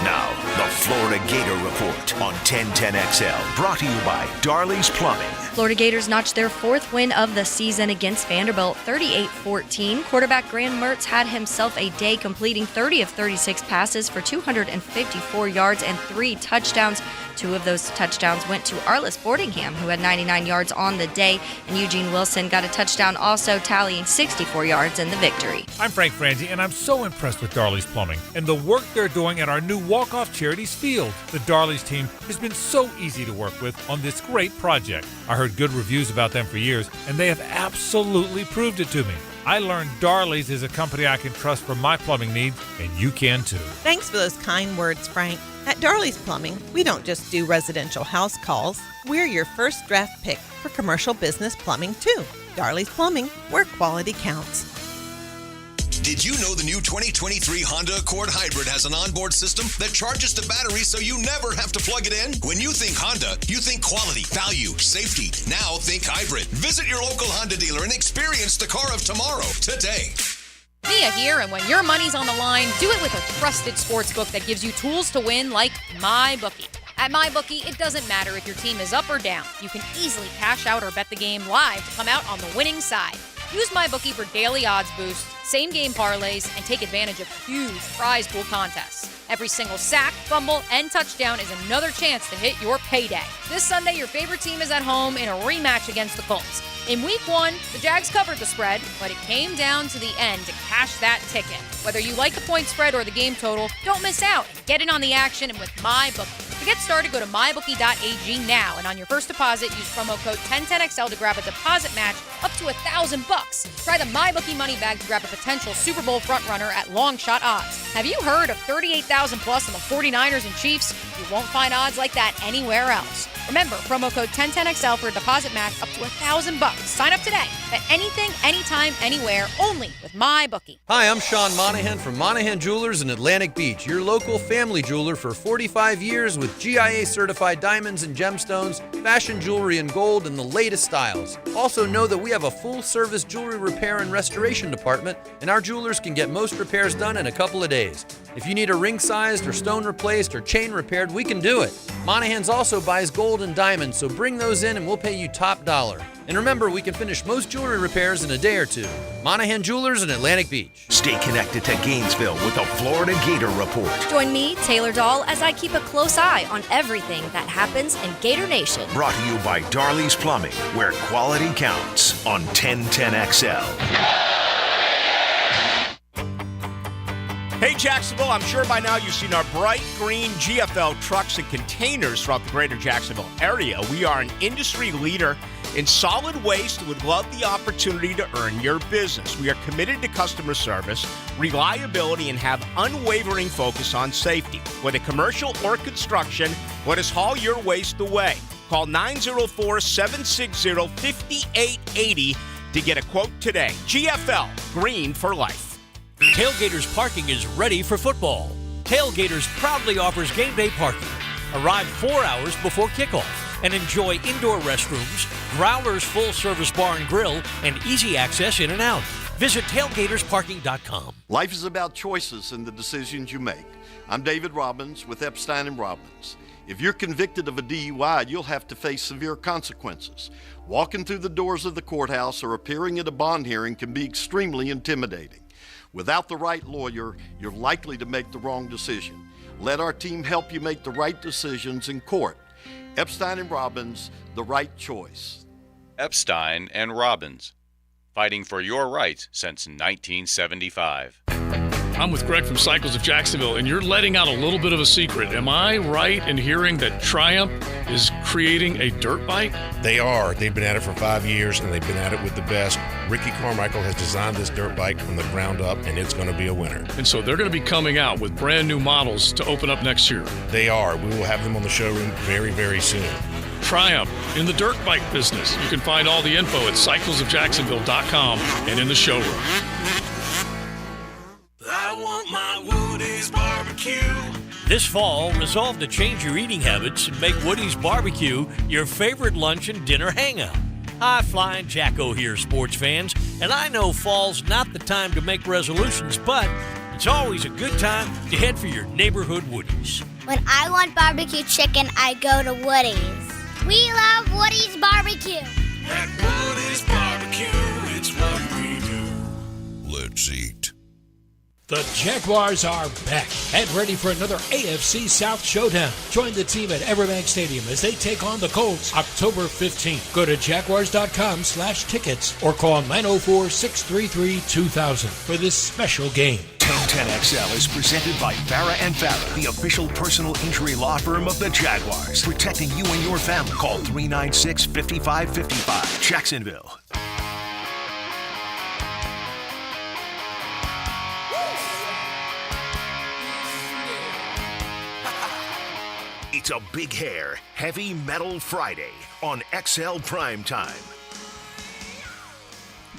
Now, the Florida Gator Report on 1010XL. Brought to you by Darley's Plumbing. Florida Gators notched their 4th win of the season against Vanderbilt, 38-14. Quarterback Graham Mertz had himself a day, completing 30 of 36 passes for 254 yards and 3 touchdowns. 2 of those touchdowns went to Arliss Boardingham, who had 99 yards on the day, and Eugene Wilson got a touchdown, also tallying 64 yards in the victory. I'm Frank Frangie, and I'm so impressed with Darley's Plumbing and the work they're doing at our new Walk-Off Charities field. The Darley's team has been so easy to work with on this great project. I heard good reviews about them for years, and they have absolutely proved it to me. I learned Darley's is a company I can trust for my plumbing needs, and you can too. Thanks for those kind words, Frank. At Darley's Plumbing, we don't just do residential house calls. We're your first draft pick for commercial business plumbing too. Darley's Plumbing, where quality counts. Did you know the new 2023 Honda Accord Hybrid has an onboard system that charges the battery so you never have to plug it in? When you think Honda, you think quality, value, safety. Now think hybrid. Visit your local Honda dealer and experience the car of tomorrow today. Mia here, and when your money's on the line, do it with a trusted sportsbook that gives you tools to win like MyBookie. At MyBookie, it doesn't matter if your team is up or down. You can easily cash out or bet the game live to come out on the winning side. Use MyBookie for daily odds boosts, same-game parlays, and take advantage of huge prize pool contests. Every single sack, fumble, and touchdown is another chance to hit your payday. This Sunday, your favorite team is at home in a rematch against the Colts. In Week 1, the Jags covered the spread, but it came down to the end to cash that ticket. Whether you like the point spread or the game total, don't miss out. Get in on the action and with MyBookie. To get started, go to mybookie.ag now, and on your first deposit, use promo code 1010XL to grab a deposit match up to $1,000. Try the MyBookie money bag to grab a potential Super Bowl frontrunner at long shot odds. Have you heard of 38,000 plus on the 49ers and Chiefs? You won't find odds like that anywhere else. Remember, promo code 1010XL for a deposit match up to $1,000. Sign up today. Bet anything, anytime, anywhere, only with MyBookie. Hi, I'm Sean Monahan from Monahan Jewelers in Atlantic Beach, your local family jeweler for 45 years with GIA-certified diamonds and gemstones, fashion jewelry in gold, and the latest styles. Also know that we have a full-service jewelry repair and restoration department, and our jewelers can get most repairs done in a couple of days. If you need a ring-sized or stone replaced or chain repaired, we can do it. Monahan's also buys gold and diamonds, so bring those in and we'll pay you top dollar. And remember, we can finish most jewelry repairs in a day or two. Monahan Jewelers in Atlantic Beach. Stay connected to Gainesville with the Florida Gator Report. Join me, Taylor Dahl, as I keep a close eye on everything that happens in Gator Nation. Brought to you by Darley's Plumbing, where quality counts on 1010XL. Hey Jacksonville, I'm sure by now you've seen our bright green GFL trucks and containers throughout the greater Jacksonville area. We are an industry leader in solid waste and would love the opportunity to earn your business. We are committed to customer service, reliability, and have unwavering focus on safety. Whether commercial or construction, let us haul your waste away. Call 904-760-5880 to get a quote today. GFL, green for life. Tailgaters Parking is ready for football. Tailgaters proudly offers game day parking. Arrive 4 hours before kickoff and enjoy indoor restrooms, Growler's full-service bar and grill, and easy access in and out. Visit tailgatorsparking.com. Life is about choices and the decisions you make. I'm David Robbins with Epstein & Robbins. If you're convicted of a DUI, you'll have to face severe consequences. Walking through the doors of the courthouse or appearing at a bond hearing can be extremely intimidating. Without the right lawyer, you're likely to make the wrong decision. Let our team help you make the right decisions in court. Epstein & Robbins, the right choice. Epstein & Robbins, fighting for your rights since 1975. I'm with Greg from Cycles of Jacksonville, and you're letting out a little bit of a secret. Am I right in hearing that Triumph is creating a dirt bike? They are. They've been at it for 5 years, and they've been at it with the best. Ricky Carmichael has designed this dirt bike from the ground up, and it's going to be a winner. And so they're going to be coming out with brand new models to open up next year. They are. We will have them on the showroom very, very soon. Triumph in the dirt bike business. You can find all the info at cyclesofjacksonville.com and in the showroom. I want my Woody's barbecue. Barbecue. This fall, resolve to change your eating habits and make Woody's Barbecue your favorite lunch and dinner hangout. High-flying Jacko here, sports fans, and I know fall's not the time to make resolutions, but it's always a good time to head for your neighborhood Woody's. When I want barbecue chicken, I go to Woody's. We love Woody's Barbecue. At Woody's Barbecue, it's what we do. Let's eat. The Jaguars are back and ready for another AFC South showdown. Join the team at Everbank Stadium as they take on the Colts October 15th. Go to jaguars.com/tickets or call 904-633-2000 for this special game. 1010XL is presented by Farah and Farah, the official personal injury law firm of the Jaguars. Protecting you and your family. Call 396-5555. Jacksonville. It's a Big Hair Heavy Metal Friday on XL Primetime.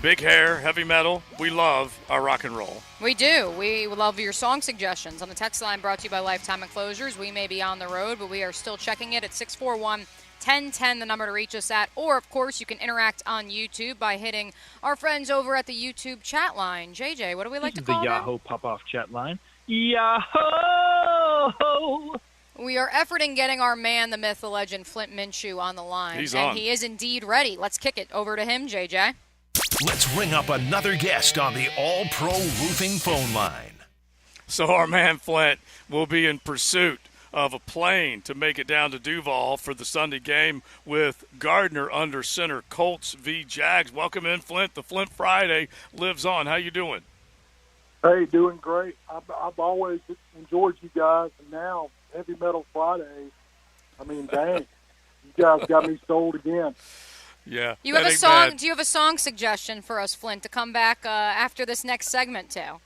Big Hair, heavy metal. We love our rock and roll. We do. We love your song suggestions. On the text line brought to you by Lifetime Enclosures, we may be on the road, but we are still checking it at 641-1010, the number to reach us at. Or, of course, you can interact on YouTube by hitting our friends over at the YouTube chat line. JJ, what do we like to call the them? Yahoo pop-off chat line. Yahoo! We are efforting getting our man, the myth, the legend, Flint Minshew on the line. He's and on. he is indeed ready. Let's kick it over to him, JJ. Let's ring up another guest on the All-Pro Roofing phone line. So our man Flint will be in pursuit of a plane to make it down to Duval for the Sunday game with Gardner under center. Colts v. Jags. Welcome in, Flint. The Flint Friday lives on. How you doing? Hey, doing great. I've always enjoyed you guys, and now Heavy Metal Friday. I mean, dang, you guys got me sold again. Yeah. You have a song? Do you have a song suggestion for us, Flint, to come back after this next segment to?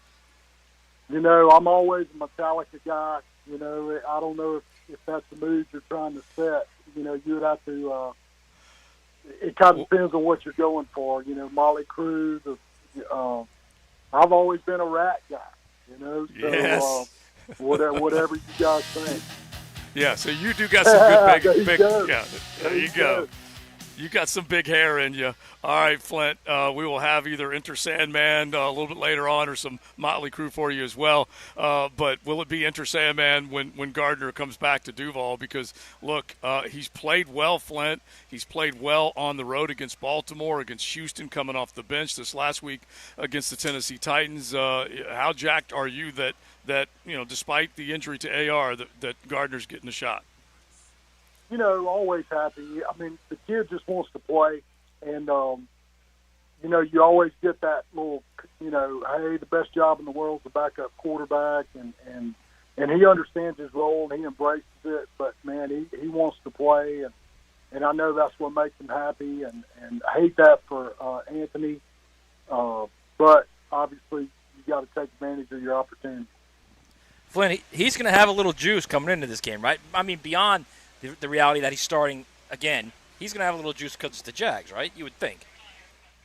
You know, I'm always a Metallica guy. You know, I don't know if that's the mood you're trying to set. You know, you would have to. It kind of depends on what you're going for. You know, Motley Crue. I've always been a Rat guy. You know, so Yes. Whatever you guys think. Yeah, so you do got some good There you big go. yeah, there you go. You got some big hair in you. All right, Flint, we will have either Enter Sandman a little bit later on or some Motley Crue for you as well. But will it be Enter Sandman when Gardner comes back to Duval? Because, look, he's played well, Flint. He's played well on the road against Baltimore, against Houston coming off the bench this last week against the Tennessee Titans. How jacked are you that despite the injury to AR, that Gardner's getting a shot? You know, always happy. I mean, the kid just wants to play, and you know, you always get that little, you know, hey, the best job in the world is the backup quarterback, and he understands his role and he embraces it. But man, he wants to play, and I know that's what makes him happy, and I hate that for Anthony, but obviously you got to take advantage of your opportunity. Flint, he's going to have a little juice coming into this game, right? I mean, beyond the reality that he's starting again, he's going to have a little juice because it's the Jags, right? You would think.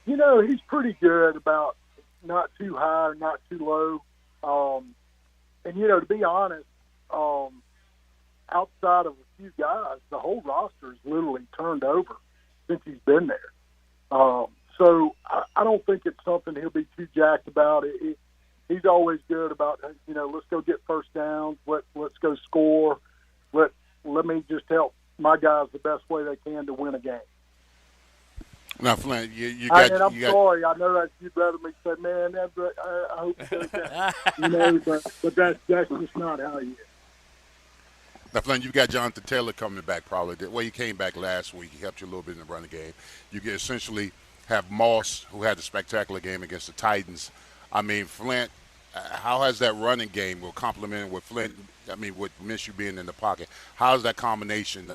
You know, he's pretty good about not too high or not too low. And, you know, to be honest, outside of a few guys, the whole roster is literally turned over since he's been there. So I don't think it's something he'll be too jacked about. He's always good about, you know, let's go get first downs, let's go score, let me just help my guys the best way they can to win a game. Now, Flint, you got. And I'm sorry, I know that you'd rather me say, man, I hope he does that. You know, but that's just not how he is. Now, Flint, you've got Jonathan Taylor coming back probably. Well, he came back last week. He helped you a little bit in the running game. You can essentially have Moss, who had a spectacular game against the Titans. I mean, Flint, how has that running game will complement with Flint? I mean, with Minshew being in the pocket, how's that combination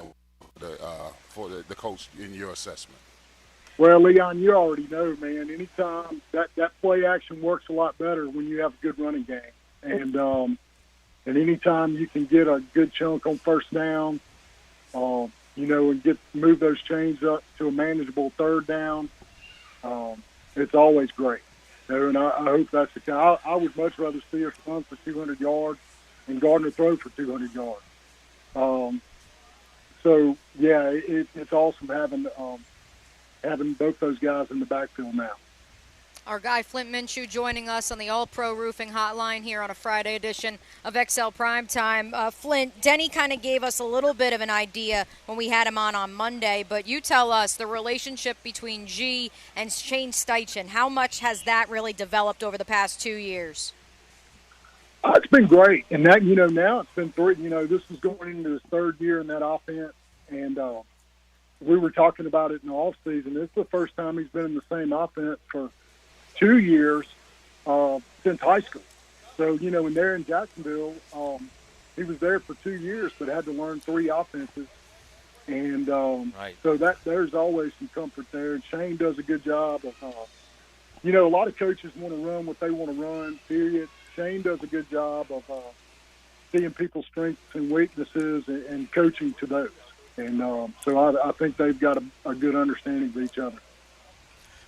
for the coach in your assessment? Well, Leon, you already know, man. Anytime that play action works a lot better when you have a good running game, and anytime you can get a good chunk on first down, you know, and move those chains up to a manageable third down, it's always great. And I hope that's the kind. I would much rather see us run for 200 yards and Gardner throw for 200 yards. So yeah, it's awesome having both those guys in the backfield now. Our guy Flint Minshew joining us on the All-Pro Roofing Hotline here on a Friday edition of XL Primetime. Flint, Denny kind of gave us a little bit of an idea when we had him on Monday, but you tell us the relationship between G and Shane Steichen. How much has that really developed over the past 2 years? It's been great, and that now it's been 3. This is going into his 3rd year in that offense, and we were talking about it in the off season. This is the first time he's been in the same offense for 2 years since high school. So when they're in Jacksonville, he was there for 2 years, but had to learn 3 offenses, and so that there's always some comfort there. And Shane does a good job of, a lot of coaches want to run what they want to run. Period. Shane does a good job of seeing people's strengths and weaknesses and coaching to those. And so I think they've got a good understanding of each other.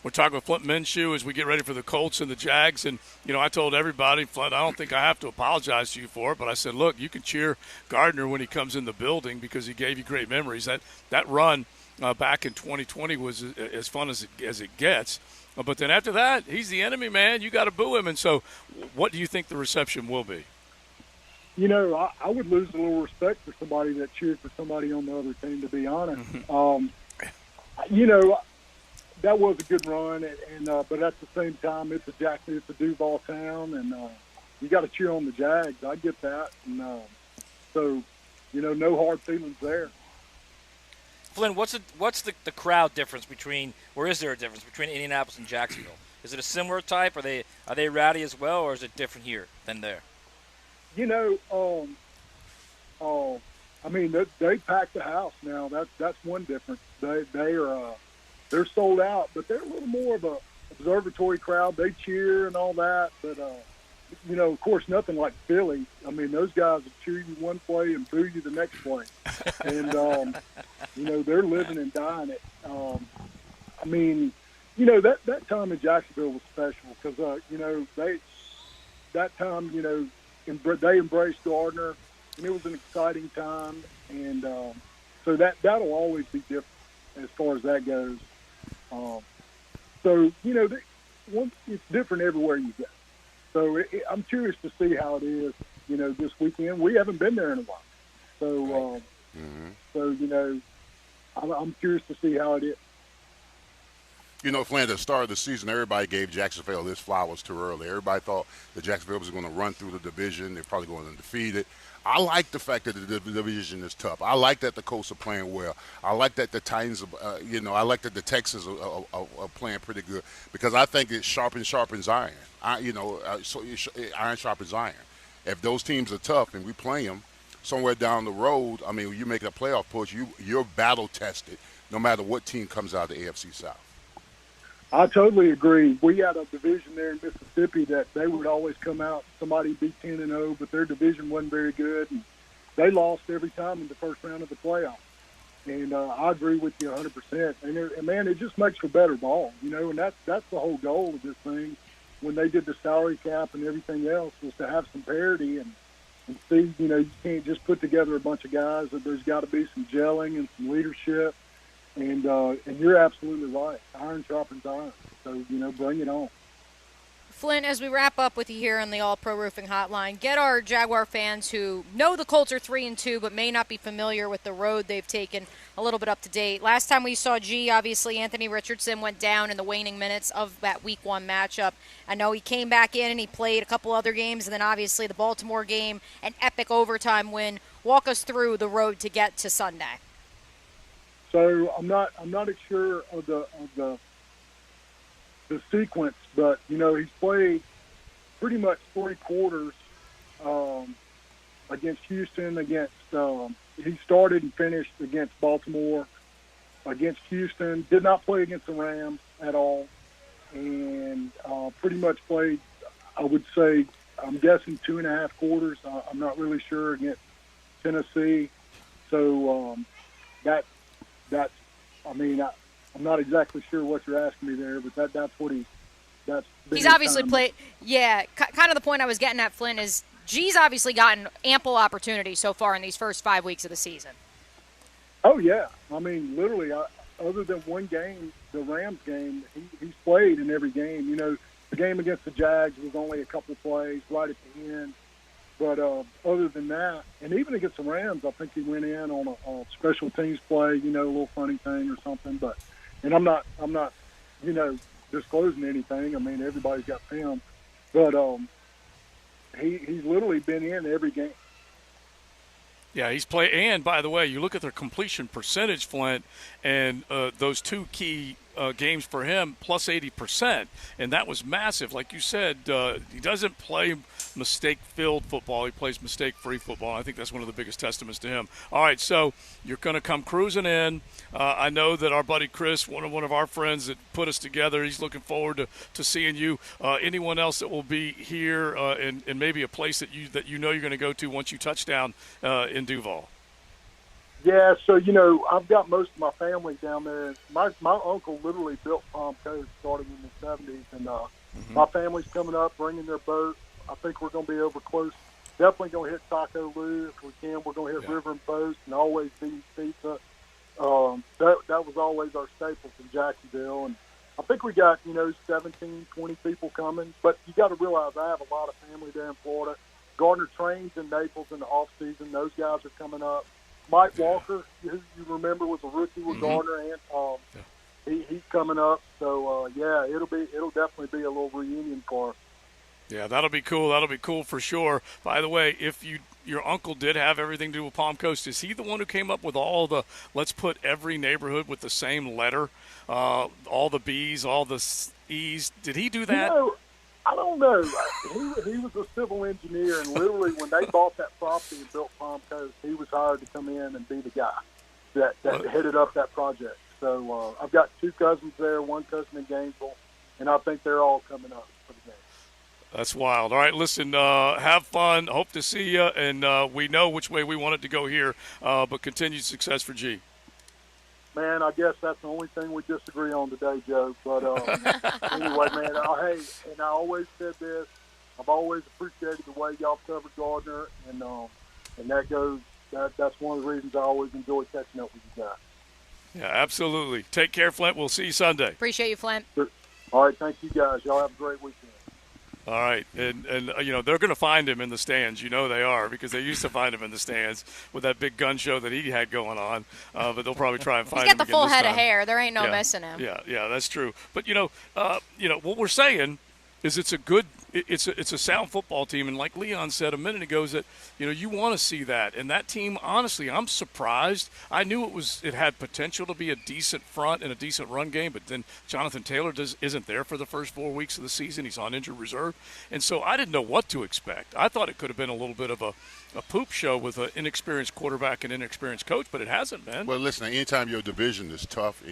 We're talking with Flint Minshew as we get ready for the Colts and the Jags. And, I told everybody, Flint, I don't think I have to apologize to you for it, but I said, look, you can cheer Gardner when he comes in the building because he gave you great memories. That run back in 2020 was as fun as it gets. But then after that, he's the enemy, man. You got to boo him. And so what do you think the reception will be? I would lose a little respect for somebody that cheered for somebody on the other team, to be honest. That was a good run, and but at the same time, it's a Duval town, and you got to cheer on the Jags. I get that, and so no hard feelings there. Flynn, what's the crowd difference between, or is there a difference between Indianapolis and Jacksonville? Is it a similar type? Are they rowdy as well, or is it different here than there? I mean, they pack the house now. That's one difference. They're sold out, but they're a little more of a observatory crowd. They cheer and all that, but of course, nothing like Philly. I mean, those guys will cheer you one play and boo you the next play, and they're living and dying it. I mean, that time in Jacksonville was special because they embraced Gardner, and it was an exciting time, and so that'll always be different as far as that goes. It's different everywhere you go. So I'm curious to see how it is, this weekend. We haven't been there in a while, so I'm curious to see how it is. Flynn, at the start of the season, everybody gave Jacksonville this flowers too early. Everybody thought that Jacksonville was going to run through the division. They're probably going to defeat it. I like the fact that the division is tough. I like that the Colts are playing well. I like that the Titans, I like that the Texans are playing pretty good because I think it sharpens iron. Iron sharpens iron. If those teams are tough and we play them somewhere down the road, I mean, when you make a playoff push, you're battle tested no matter what team comes out of the AFC South. I totally agree. We had a division there in Mississippi that they would always come out, somebody be 10-0, but their division wasn't very good, and they lost every time in the first round of the playoffs. And I agree with you 100%. And man, it just makes for better ball, and that's the whole goal of this thing. When they did the salary cap and everything else, was to have some parity and see, you can't just put together a bunch of guys. That there's got to be some gelling and some leadership. And you're absolutely right. Iron sharpens iron. So, bring it on. Flynn, as we wrap up with you here on the All-Pro Roofing Hotline, get our Jaguar fans who know the Colts are 3-2 but may not be familiar with the road they've taken a little bit up to date. Last time we saw G, obviously Anthony Richardson went down in the waning minutes of that Week 1 matchup. I know he came back in and he played a couple other games, and then obviously the Baltimore game, an epic overtime win. Walk us through the road to get to Sunday. So I'm not sure of the sequence, but he's played pretty much 3 quarters against Houston. He started and finished against Baltimore, against Houston. Did not play against the Rams at all, and pretty much played. I would say I'm guessing 2.5 quarters. I'm not really sure against Tennessee. So that's. I'm not exactly sure what you're asking me there, but that's what he's obviously played. Yeah, kind of the point I was getting at, Flynn, is G's obviously gotten ample opportunity so far in these first 5 weeks of the season. Oh, yeah. I mean, literally, other than one game, the Rams game, he's played in every game. You know, the game against the Jags was only a couple plays right at the end. But other than that, and even against the Rams, I think he went in on a special teams play, you know, a little funny thing or something. But, and I'm not, you know, disclosing anything. I mean, everybody's got film. But he's literally been in every game. Yeah, he's played. And, by the way, you look at their completion percentage, Flint, and those two key games for him, plus 80%. And that was massive. Like you said, he doesn't play mistake-filled football. He plays mistake-free football. I think that's one of the biggest testaments to him. All right, so you're going to come cruising in. I know that our buddy Chris, one of our friends that put us together, he's looking forward to seeing you. Anyone else that will be here and maybe a place that you know you're going to go to once you touch down in Duval? Yeah, so, you know, I've got most of my family down there. My uncle literally built Palm Coast starting in the 70s, and my family's coming up, bringing their boat. I think we're going to be over close. Definitely going to hit Taco Lou if we can. We're going to hit River and Post and always Beef Pizza. That was always our staples in Jacksonville. And I think we got, 17, 20 people coming. But you got to realize I have a lot of family there in Florida. Gardner trains in Naples in the off-season. Those guys are coming up. Mike Walker, who you remember was a rookie with Gardner, and he's coming up. So, it'll definitely be a little reunion for us. Yeah, that'll be cool. That'll be cool for sure. By the way, if your uncle did have everything to do with Palm Coast, is he the one who came up with all the, let's put every neighborhood with the same letter, all the B's, all the E's? Did he do that? I don't know. He was a civil engineer, and literally when they bought that property and built Palm Coast, he was hired to come in and be the guy that headed up that project. So I've got two cousins there, one cousin in Gainesville, and I think they're all coming up for the game. That's wild. All right, listen, have fun. Hope to see you, and we know which way we want it to go here, but continued success for G. Man, I guess that's the only thing we disagree on today, Joe. But anyway, man, I always said this. I've always appreciated the way y'all covered Gardner, and that's one of the reasons I always enjoy catching up with you guys. Yeah, absolutely. Take care, Flint. We'll see you Sunday. Appreciate you, Flint. All right, thank you guys. Y'all have a great weekend. All right, and they're going to find him in the stands. You know they are, because they used to find him in the stands with that big gun show that he had going on. But they'll probably try and find him again. He's got the full head of hair. There ain't no missing him. Yeah, that's true. But what we're saying is it's a sound football team, and like Leon said a minute ago, is that you want to see that. And that team, honestly, I'm surprised. I knew it had potential to be a decent front and a decent run game, but then Jonathan Taylor isn't there for the first 4 weeks of the season. He's on injured reserve, and so I didn't know what to expect. I thought it could have been a little bit of a poop show with an inexperienced quarterback and inexperienced coach, but it hasn't been. Well, listen, anytime your division is tough,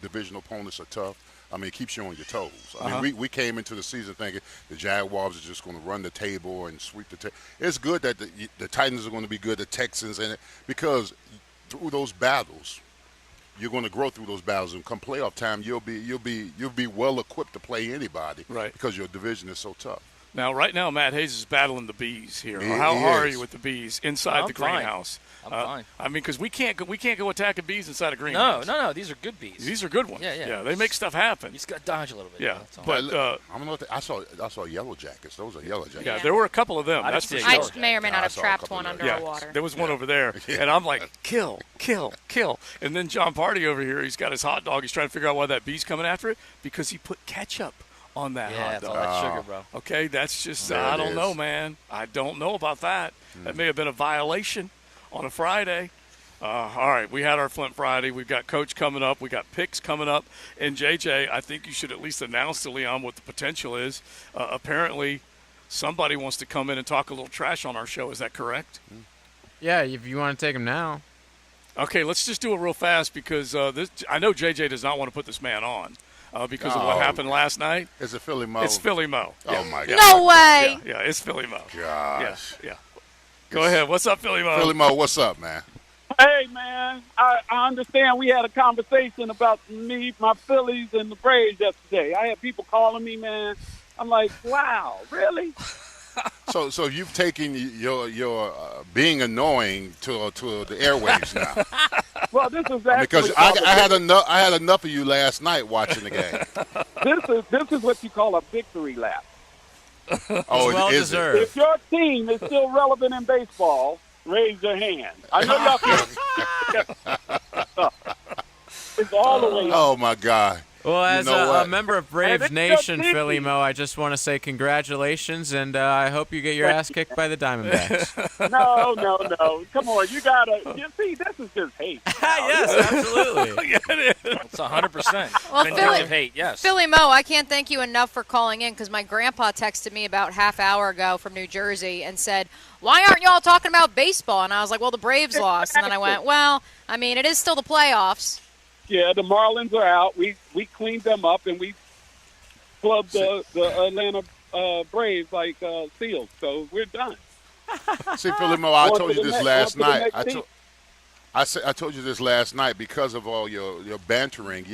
division opponents are tough. I mean, it keeps you on your toes. I mean, we came into the season thinking the Jaguars are just going to run the table and sweep the table. It's good that the Titans are going to be good, the Texans, and because through those battles, you're going to grow through those battles, and come playoff time, you'll be well equipped to play anybody, right? Because your division is so tough. Now, right now, Matt Hayes is battling the bees here. How are you with the bees inside the greenhouse? I'm fine. I mean, because we can't go attacking bees inside a greenhouse. No. These are good bees. These are good ones. Yeah. They make stuff happen. You just got to dodge a little bit. Yeah, but I don't know. I saw yellow jackets. Those are yellow jackets. Yeah, there were a couple of them. That's for sure. I may or may not have trapped one under our water. There was one over there, and I'm like, kill. And then John Party over here, he's got his hot dog. He's trying to figure out why that bee's coming after it, because he put ketchup on that hot dog. Yeah, all that sugar, bro. Okay, that's just, I don't know, man. I don't know about that. That may have been a violation on a Friday. All right, we had our Flint Friday. We've got Coach coming up. We got picks coming up. And, JJ, I think you should at least announce to Leon what the potential is. Apparently, somebody wants to come in and talk a little trash on our show. Is that correct? Yeah, if you want to take him now. Okay, let's just do it real fast, because I know JJ does not want to put this man on. Because of what happened last night. Is it Philly Mo? It's Philly Mo. Oh, my God. No way. Yeah, it's Philly Mo. Gosh. Yeah. Go ahead. What's up, Philly Mo? Philly Mo, what's up, man? Hey, man, I understand we had a conversation about me, my Phillies, and the Braves yesterday. I had people calling me, man. I'm like, wow, really? So you've taken your being annoying to the airwaves now. Well, this is actually Because I had enough of you last night watching the game. This is what you call a victory lap. Oh, well is deserved. it? If your team is still relevant in baseball, raise your hand. I know y'all. It's all the way. Oh my God. Well, as a member of Braves it's Nation, so Philly Mo, I just want to say congratulations, and I hope you get your ass kicked by the Diamondbacks. No. Come on, you gotta. You see, this is just hate. Yes, absolutely. Yeah, it is. It's 100%. Well, Vindictive hate, yes. Philly Mo, I can't thank you enough for calling in because my grandpa texted me about half hour ago from New Jersey and said, why aren't y'all talking about baseball? And I was like, well, the Braves lost. And then I went, well, I mean, it is still the playoffs. Yeah, the Marlins are out. We cleaned them up and we clubbed the Atlanta Braves like seals. So we're done. See, Philly Mo, I On told to you the this next- last on to the night. next team. I told you this last night because of all your bantering.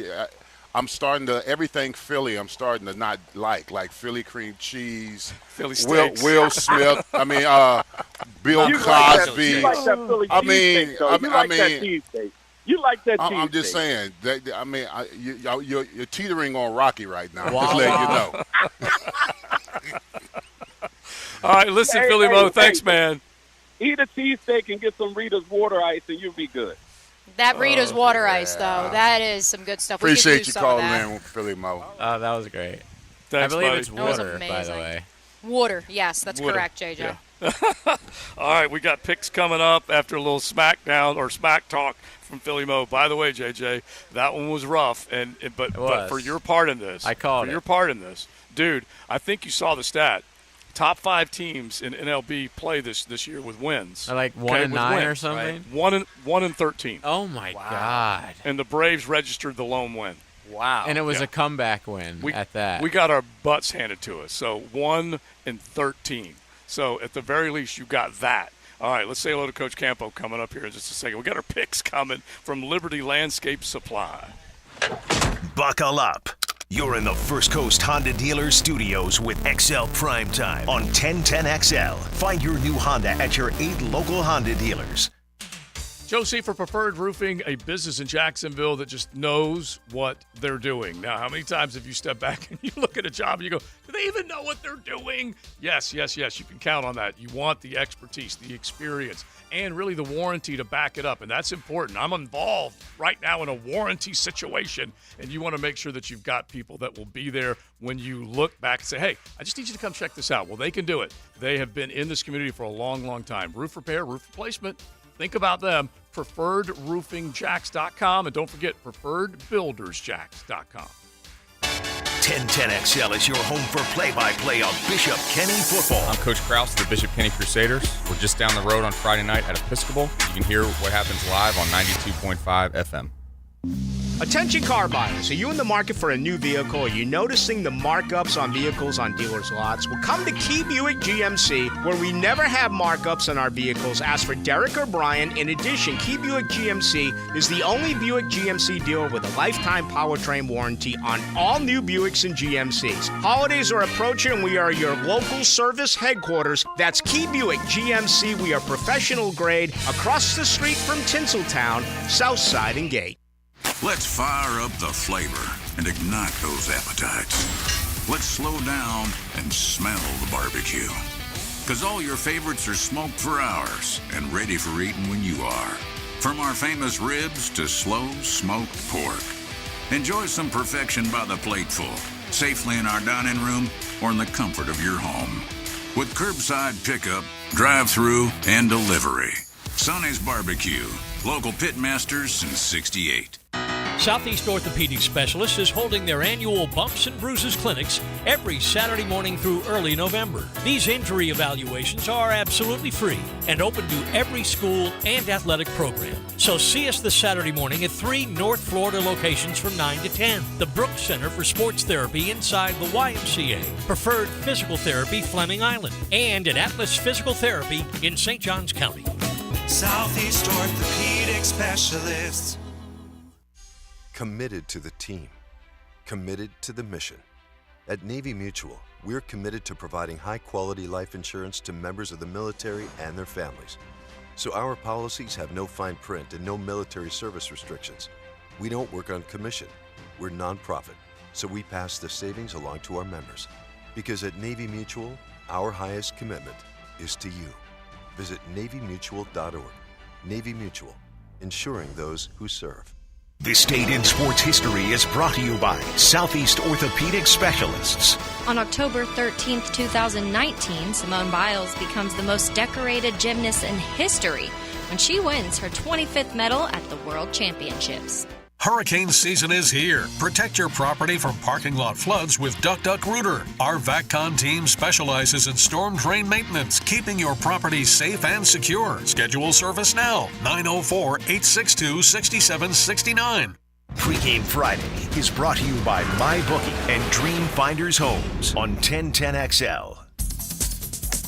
I'm starting to everything Philly. I'm starting to not like Philly cream cheese, Philly steaks. Will Smith. I mean, Bill You Cosby. like that Philly cheesesteak, though. You like that cheesesteak. You like that cheesesteak. I'm just saying. I mean, you're teetering on Rocky right now. Wow. Just letting you know. All right, listen, Hey, Philly hey, Mo, thanks, hey. man. Eat a cheesesteak and get some Rita's water ice, and you'll be good. That Rita's water ice, though, that is some good stuff. We could Appreciate use you some of calling that. in, Philly Mo. Oh, that was great. Thanks, I believe buddy. it's That was water, by the amazing. way. Water, yes, that's Water, correct, JJ. yeah. All right, we got picks coming up after a little smack talk from Philly Mo. By the way, JJ, that one was rough, but for your part in this, your part in this, dude, I think you saw the stat. Top 5 teams in MLB play this year with wins. Like 1 and 9 or something. Right? 1 and 13. Oh my God! And the Braves registered the lone win. Wow. And it was a comeback win at that. We got our butts handed to us. So 1 and 13. So at the very least, you got that. All right, let's say hello to Coach Campo coming up here in just a second. We got our picks coming from Liberty Landscape Supply. Buckle up. You're in the First Coast Honda Dealer Studios with XL Primetime on 1010XL. Find your new Honda at your 8 local Honda dealers. Josie for Preferred Roofing, a business in Jacksonville that just knows what they're doing. Now, how many times have you stepped back and you look at a job and you go, do they even know what they're doing? Yes. You can count on that. You want the expertise, the experience, and really the warranty to back it up. And that's important. I'm involved right now in a warranty situation, and you want to make sure that you've got people that will be there when you look back and say, hey, I just need you to come check this out. Well, they can do it. They have been in this community for a long, long time. Roof repair, roof replacement. Think about them. PreferredRoofingJacks.com. And don't forget, PreferredBuildersJacks.com. 1010XL is your home for play-by-play of Bishop Kenny football. I'm Coach Krause of the Bishop Kenny Crusaders. We're just down the road on Friday night at Episcopal. You can hear what happens live on 92.5 FM. Attention car buyers, are you in the market for a new vehicle? Are you noticing the markups on vehicles on dealers' lots? Well, come to Key Buick GMC, where we never have markups on our vehicles. Ask for Derek or Brian. In addition, Key Buick GMC is the only Buick GMC dealer with a lifetime powertrain warranty on all new Buicks and GMCs. Holidays are approaching, and we are your local service headquarters. That's Key Buick GMC. We are professional grade across the street from Tinseltown, Southside and Gate. Let's fire up the flavor and ignite those appetites. Let's slow down and smell the barbecue. Because all your favorites are smoked for hours and ready for eating when you are. From our famous ribs to slow smoked pork. Enjoy some perfection by the plateful, safely in our dining room or in the comfort of your home. With curbside pickup, drive-through, and delivery. Sonny's Barbecue. Local pitmasters since '68. Southeast Orthopedic Specialists is holding their annual Bumps and Bruises clinics every Saturday morning through early November. These injury evaluations are absolutely free and open to every school and athletic program. So see us this Saturday morning at 3 North Florida locations from 9 to 10. The Brooks Center for Sports Therapy inside the YMCA. Preferred Physical Therapy, Fleming Island. And at Atlas Physical Therapy in St. Johns County. Southeast Orthopedic Specialists. Committed to the team. Committed to the mission. At Navy Mutual, we're committed to providing high-quality life insurance to members of the military and their families. So our policies have no fine print and no military service restrictions. We don't work on commission. We're nonprofit, so we pass the savings along to our members. Because at Navy Mutual, our highest commitment is to you. Visit NavyMutual.org. Navy Mutual, insuring those who serve. This Date in Sports History is brought to you by Southeast Orthopedic Specialists. On October 13th, 2019, Simone Biles becomes the most decorated gymnast in history when she wins her 25th medal at the World Championships. Hurricane season is here. Protect your property from parking lot floods with Duck Duck Rooter. Our VACCON team specializes in storm drain maintenance, keeping your property safe and secure. Schedule service now, 904-862-6769. Pregame Friday is brought to you by MyBookie and Dream Finders Homes on 1010XL.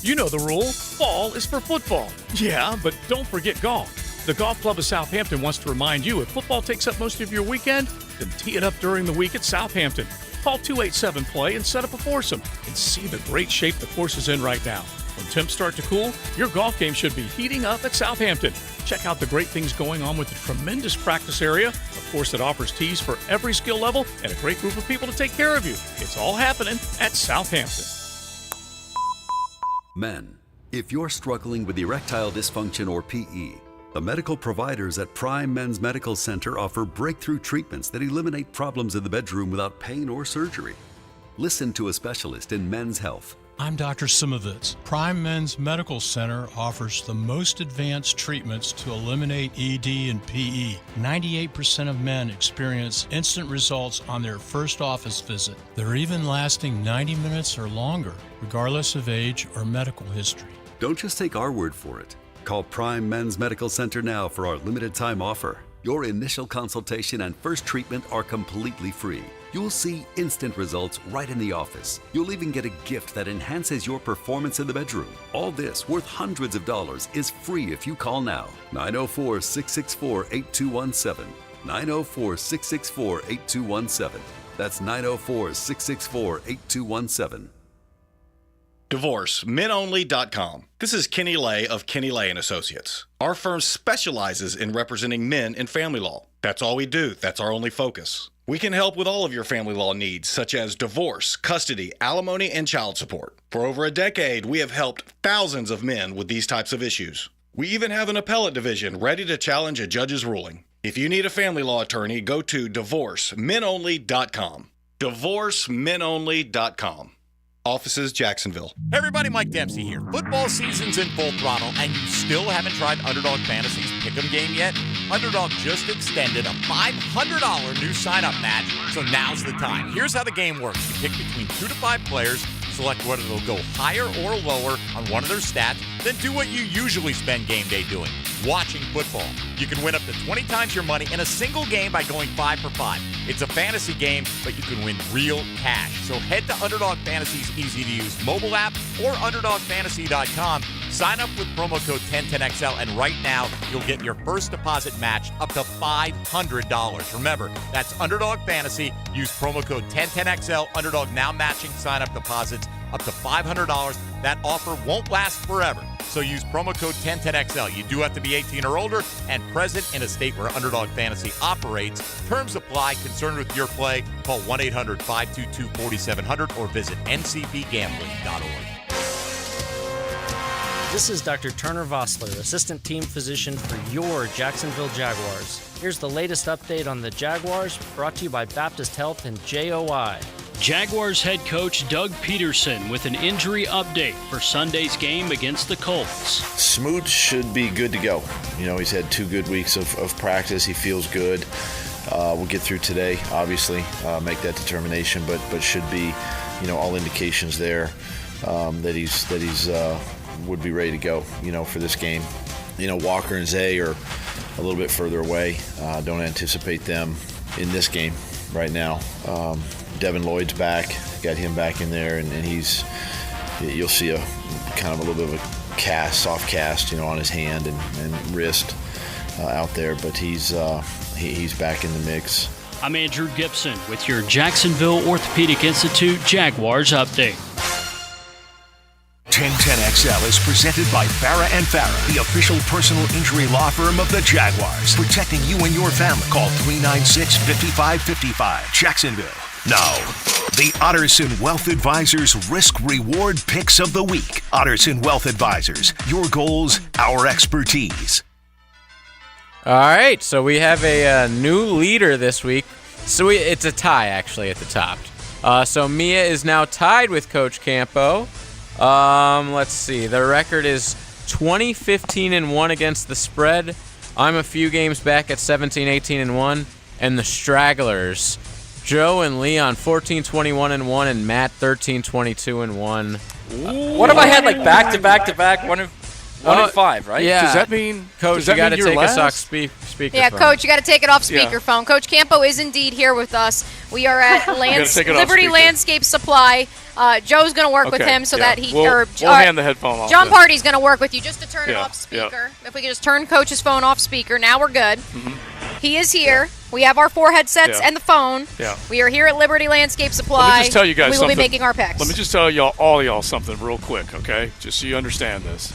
You know the rule. Fall is for football. Yeah, but don't forget golf. The Golf Club of Southampton wants to remind you if football takes up most of your weekend, then tee it up during the week at Southampton. Call 287-PLAY and set up a foursome and see the great shape the course is in right now. When temps start to cool, your golf game should be heating up at Southampton. Check out the great things going on with the tremendous practice area, a course that offers tees for every skill level, and a great group of people to take care of you. It's all happening at Southampton. Men, if you're struggling with erectile dysfunction or PE, the medical providers at Prime Men's Medical Center offer breakthrough treatments that eliminate problems in the bedroom without pain or surgery. Listen to a specialist in men's health. I'm Dr. Simovitz. Prime Men's Medical Center offers the most advanced treatments to eliminate ED and PE. 98% of men experience instant results on their first office visit. They're even lasting 90 minutes or longer, regardless of age or medical history. Don't just take our word for it. Call Prime Men's Medical Center now for our limited time offer. Your initial consultation and first treatment are completely free. You'll see instant results right in the office. You'll even get a gift that enhances your performance in the bedroom. All this, worth hundreds of dollars, is free if you call now. 904-664-8217. 904-664-8217. That's 904-664-8217. DivorceMenOnly.com. This is Kenny Lay of Kenny Lay & Associates. Our firm specializes in representing men in family law. That's all we do. That's our only focus. We can help with all of your family law needs, such as divorce, custody, alimony, and child support. For over a decade, we have helped thousands of men with these types of issues. We even have an appellate division ready to challenge a judge's ruling. If you need a family law attorney, go to DivorceMenOnly.com. DivorceMenOnly.com. Offices, Jacksonville. Hey everybody, Mike Dempsey here. Football season's in full throttle, and you still haven't tried Underdog Fantasy's Pick'em game yet? Underdog just extended a $500 new sign-up match, so now's the time. Here's how the game works. You pick between 2 to 5 players, select whether they'll go higher or lower on one of their stats, then do what you usually spend game day doing, watching football. You can win up to 20 times your money in a single game by going 5 for 5. It's a fantasy game, but you can win real cash. So head to Underdog Fantasy's easy-to-use mobile app or UnderdogFantasy.com. Sign up with promo code 1010XL, and right now you'll get your first deposit matched up to $500. Remember, that's Underdog Fantasy. Use promo code 1010XL. Underdog now matching sign-up deposits up to $500. That offer won't last forever, so use promo code 1010XL. You do have to be 18 or older and present in a state where Underdog Fantasy operates. Terms apply. Concerned with your play? Call 1-800-522-4700 or visit ncbgambling.org. This is Dr. Turner Vossler, Assistant Team Physician for your Jacksonville Jaguars. Here's the latest update on the Jaguars, brought to you by Baptist Health and JOI. Jaguars head coach Doug Peterson with an injury update for Sunday's game against the Colts. Smoot should be good to go. You know, he's had 2 good weeks of practice. He feels good. We'll get through today, obviously, make that determination, but should be, you know, all indications there that he's would be ready to go, you know, for this game. You know, Walker and Zay are a little bit further away. Don't anticipate them in this game right now. Devin Lloyd's back, got him back in there, and you'll see a kind of a little bit of a soft cast, you know, on his hand and wrist out there, but he's back in the mix. I'm Andrew Gibson with your Jacksonville Orthopedic Institute Jaguars update. 1010XL is presented by Farah & Farah, the official personal injury law firm of the Jaguars, protecting you and your family. Call 396-5555, Jacksonville. Now, the Otterson Wealth Advisors Risk-Reward Picks of the Week. Otterson Wealth Advisors, your goals, our expertise. All right, so we have a new leader this week. So it's a tie, actually, at the top. So Mia is now tied with Coach Campo. Let's see. The record is 20-15-1 against the spread. I'm a few games back at 17-18-1. And the Stragglers, Joe and Leon, 14-21-1, and Matt, 13-22-1. What if I had like back-to-back-to-back, 1-5, right? Yeah. Does that mean, Coach, you got to take us off speakerphone. Yeah, Coach, you got to take it off speakerphone. Coach Campo is indeed here with us. We are at Liberty Landscape Supply. Joe's going to work with him so that he we'll hand the headphone off. John Party's going to work with you just to turn it off speaker. If we can just turn Coach's phone off speaker, now we're good. He is here. We have our 4 headsets and the phone. We are here at Liberty Landscape Supply. Let me just tell you guys we something. will be making our picks. Let me just tell y'all something real quick, okay? Just so you understand this.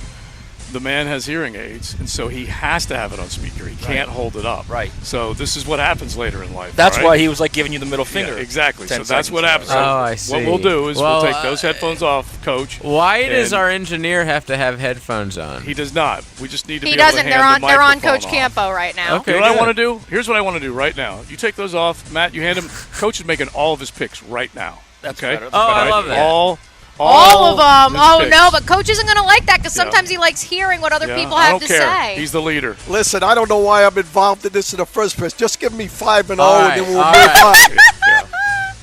The man has hearing aids, and so he has to have it on speaker. He can't hold it up. Right. So this is what happens later in life. That's why he was like giving you the middle finger. Yeah, exactly. So that's what happens. So I see. what we'll do is we'll take those headphones off, Coach. Why does our engineer have to have headphones on? He does not. We just need to he be able to doesn't. hand They're on the Coach microphone Campo right now. Okay, you know what I want to do? Here's what I want to do right now. You take those off, Matt. You hand him. Coach is making all of his picks right now. That's okay. better. I love that. All of them. Oh, picks. no, but Coach isn't going to like that because sometimes he likes hearing what other people have to say. He's the leader. Listen, I don't know why I'm involved in this in the first place. Just give me 5-0, and then we'll all move right. on.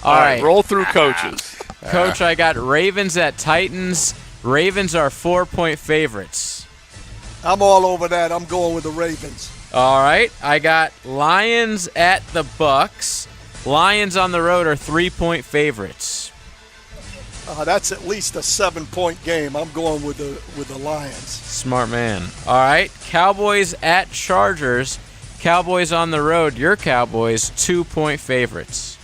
All right. Roll through coaches. Coach, I got Ravens at Titans. Ravens are 4-point favorites. I'm all over that. I'm going with the Ravens. All right. I got Lions at the Bucks. Lions on the road are 3-point favorites. That's at least a 7-point game. I'm going with the Lions. Smart man. All right. Cowboys at Chargers. Cowboys on the road. Your Cowboys, 2-point favorites.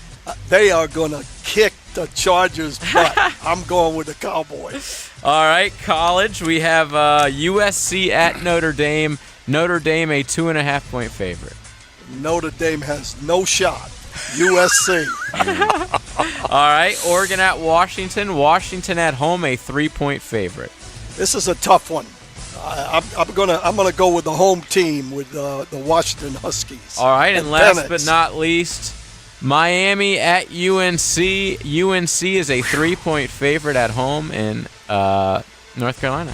They are going to kick the Chargers' butt. I'm going with the Cowboys. All right. College, we have USC at Notre Dame. Notre Dame, a 2.5-point favorite. Notre Dame has no shot. USC. All right, Oregon at Washington. Washington at home, a 3-point favorite. This is a tough one. I'm gonna go with the home team with the Washington Huskies. All right, and last but not least, Miami at UNC. UNC is a 3-point favorite at home in North Carolina.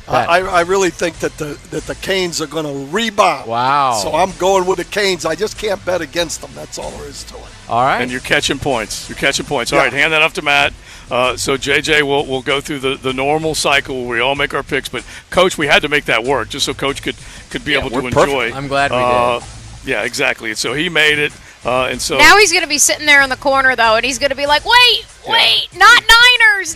I really think that the Canes are going to rebound. Wow. So I'm going with the Canes. I just can't bet against them. That's all there is to it. All right. And you're catching points. All right, hand that off to Matt. So JJ, we'll go through the normal cycle where we all make our picks. But Coach, we had to make that work just so Coach could be able to enjoy. Perfect. I'm glad we did. Yeah, exactly. And so he made it. And so now he's going to be sitting there in the corner, though, and he's going to be like, wait, not Niners.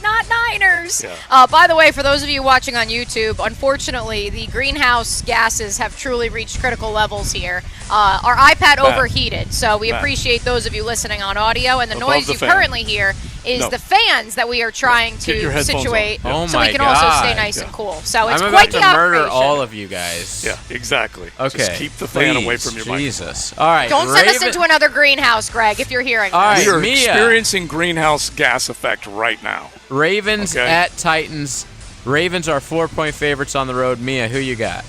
Yeah. By the way, for those of you watching on YouTube, unfortunately, the greenhouse gases have truly reached critical levels here. Our iPad overheated, so we appreciate those of you listening on audio, and the noise you currently hear is the fans that we are trying to situate so we can also stay nice and cool. So it's I'm quite about the to murder operation. all of you guys. Yeah, exactly. Okay. Just keep the fan away from your Jesus. All right. Don't send us into another greenhouse, Greg, if you're hearing all this. right, we are experiencing greenhouse gas effect right now. Ravens at Titans. Ravens are 4-point favorites on the road. Mia, who you got?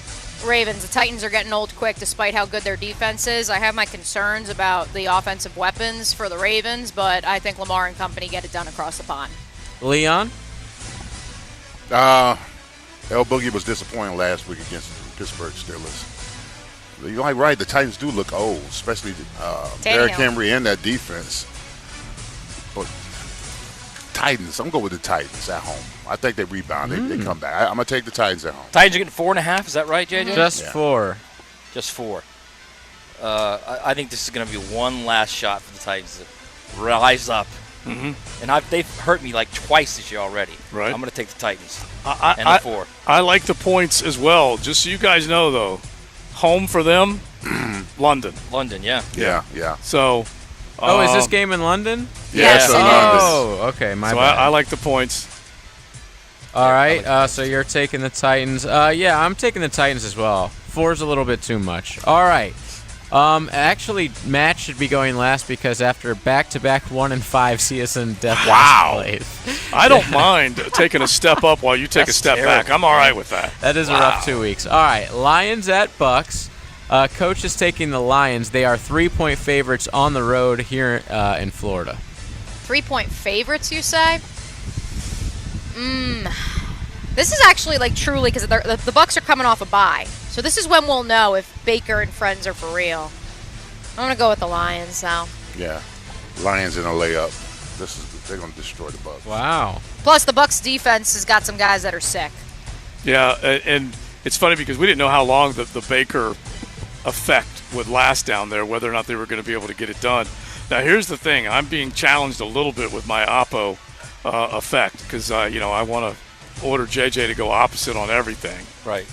Ravens. The Titans are getting old quick despite how good their defense is. I have my concerns about the offensive weapons for the Ravens, but I think Lamar and company get it done across the pond. Leon? El Boogie was disappointing last week against the Pittsburgh Steelers. You're right. The Titans do look old, especially Derrick Henry and that defense. But Titans, I'm going with the Titans at home. I think they rebound. They come back. I'm going to take the Titans at home. Titans are getting 4.5. Is that right, JJ? Just 4. Just 4. I think this is going to be one last shot for the Titans to rise up. Mm-hmm. And they've hurt me like twice this year already. Right. I'm going to take the Titans. And the 4. I like the points as well. Just so you guys know, though, home for them, London. London, yeah. Yeah. So Oh, is this game in London? Yes. Oh, okay. My bad. I like the points. All right. So you're taking the Titans. Yeah, I'm taking the Titans as well. 4's a little bit too much. All right. Actually, Matt should be going last because after back-to-back 1 and 5 CSN Death plays. I don't mind taking a step up while you take a step back. I'm all right with that. That is a rough 2 weeks. All right, Lions at Bucks. Coach is taking the Lions. They are 3-point favorites on the road here in Florida. 3-point favorites, you say? This is actually like truly because the Bucks are coming off a bye. So this is when we'll know if Baker and friends are for real. I'm going to go with the Lions now. Yeah. Lions in a layup. They're going to destroy the Bucks. Wow. Plus, the Bucks defense has got some guys that are sick. Yeah, and it's funny because we didn't know how long the Baker effect would last down there, whether or not they were going to be able to get it done. Now, here's the thing. I'm being challenged a little bit with my Oppo effect because, I want to order JJ to go opposite on everything. Right.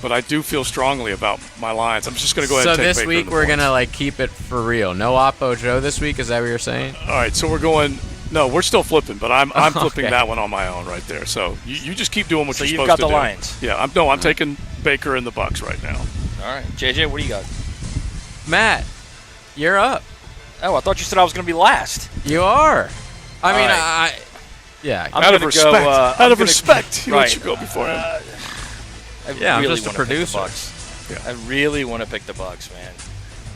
But I do feel strongly about my Lions. I'm just going to go ahead and take Baker. So this week we're going to keep it for real. No Oppo Joe this week. Is that what you're saying? All right. So we're going. No, we're still flipping, but I'm flipping that one on my own right there. So you just keep doing what you're supposed to do. So you've got the Lions. Yeah. I'm taking Baker and the Bucks right now. All right. JJ, what do you got? Matt, you're up. Oh, I thought you said I was going to be last. You are. I mean, right. Yeah. Out of respect. Out of respect, he lets you go before him. I'm just a producer. I really want to pick the Bucks, man.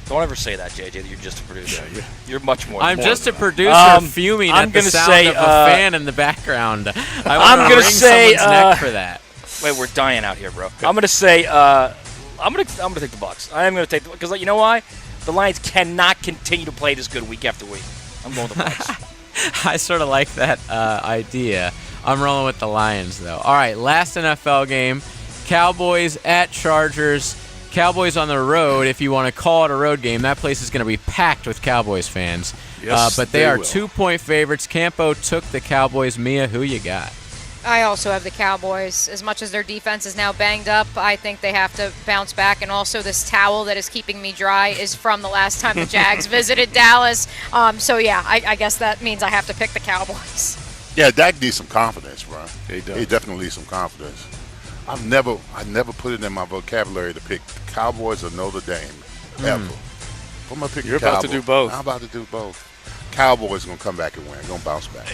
Don't ever say that, JJ, that you're just a producer. Yeah. You're much more. I'm just a producer fuming at the sound of a fan in the background. I'm going to say someone's neck for that. Wait, we're dying out here, bro. I'm going to say I'm going to take the Bucks. I am going to take because you know why? The Lions cannot continue to play this good week after week. I'm going with the Bucks. I sort of like that idea. I'm rolling with the Lions, though. All right, last NFL game. Cowboys at Chargers. Cowboys on the road, if you want to call it a road game. That place is going to be packed with Cowboys fans. Yes, but they are 2-point favorites. Campo took the Cowboys. Mia, who you got? I also have the Cowboys. As much as their defense is now banged up, I think they have to bounce back. And also this towel that is keeping me dry is from the last time the Jags visited Dallas. So, yeah, I guess that means I have to pick the Cowboys. Yeah, Dak needs some confidence, bro. He does. He definitely needs some confidence. I never put it in my vocabulary to pick Cowboys or Notre Dame, ever. I'm going to pick You're the Cowboys. about to do both. I'm about to do both. Cowboys are going to come back and win. Going to bounce back.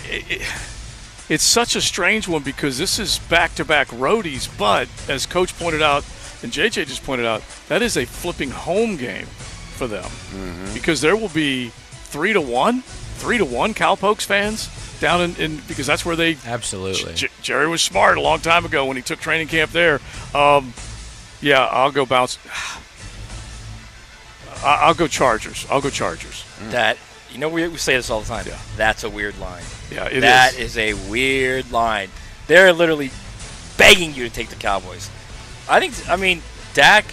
It's such a strange one because this is back-to-back roadies, but as Coach pointed out and JJ just pointed out, that is a flipping home game for them because there will be 3-1 Cowpokes fans down in because that's where they absolutely. Jerry was smart a long time ago when he took training camp there. Yeah, I'll go bounce. I'll go Chargers. That we say this all the time. Yeah. That's a weird line. Yeah, it is. That is a weird line. They're literally begging you to take the Cowboys. I mean, Dak,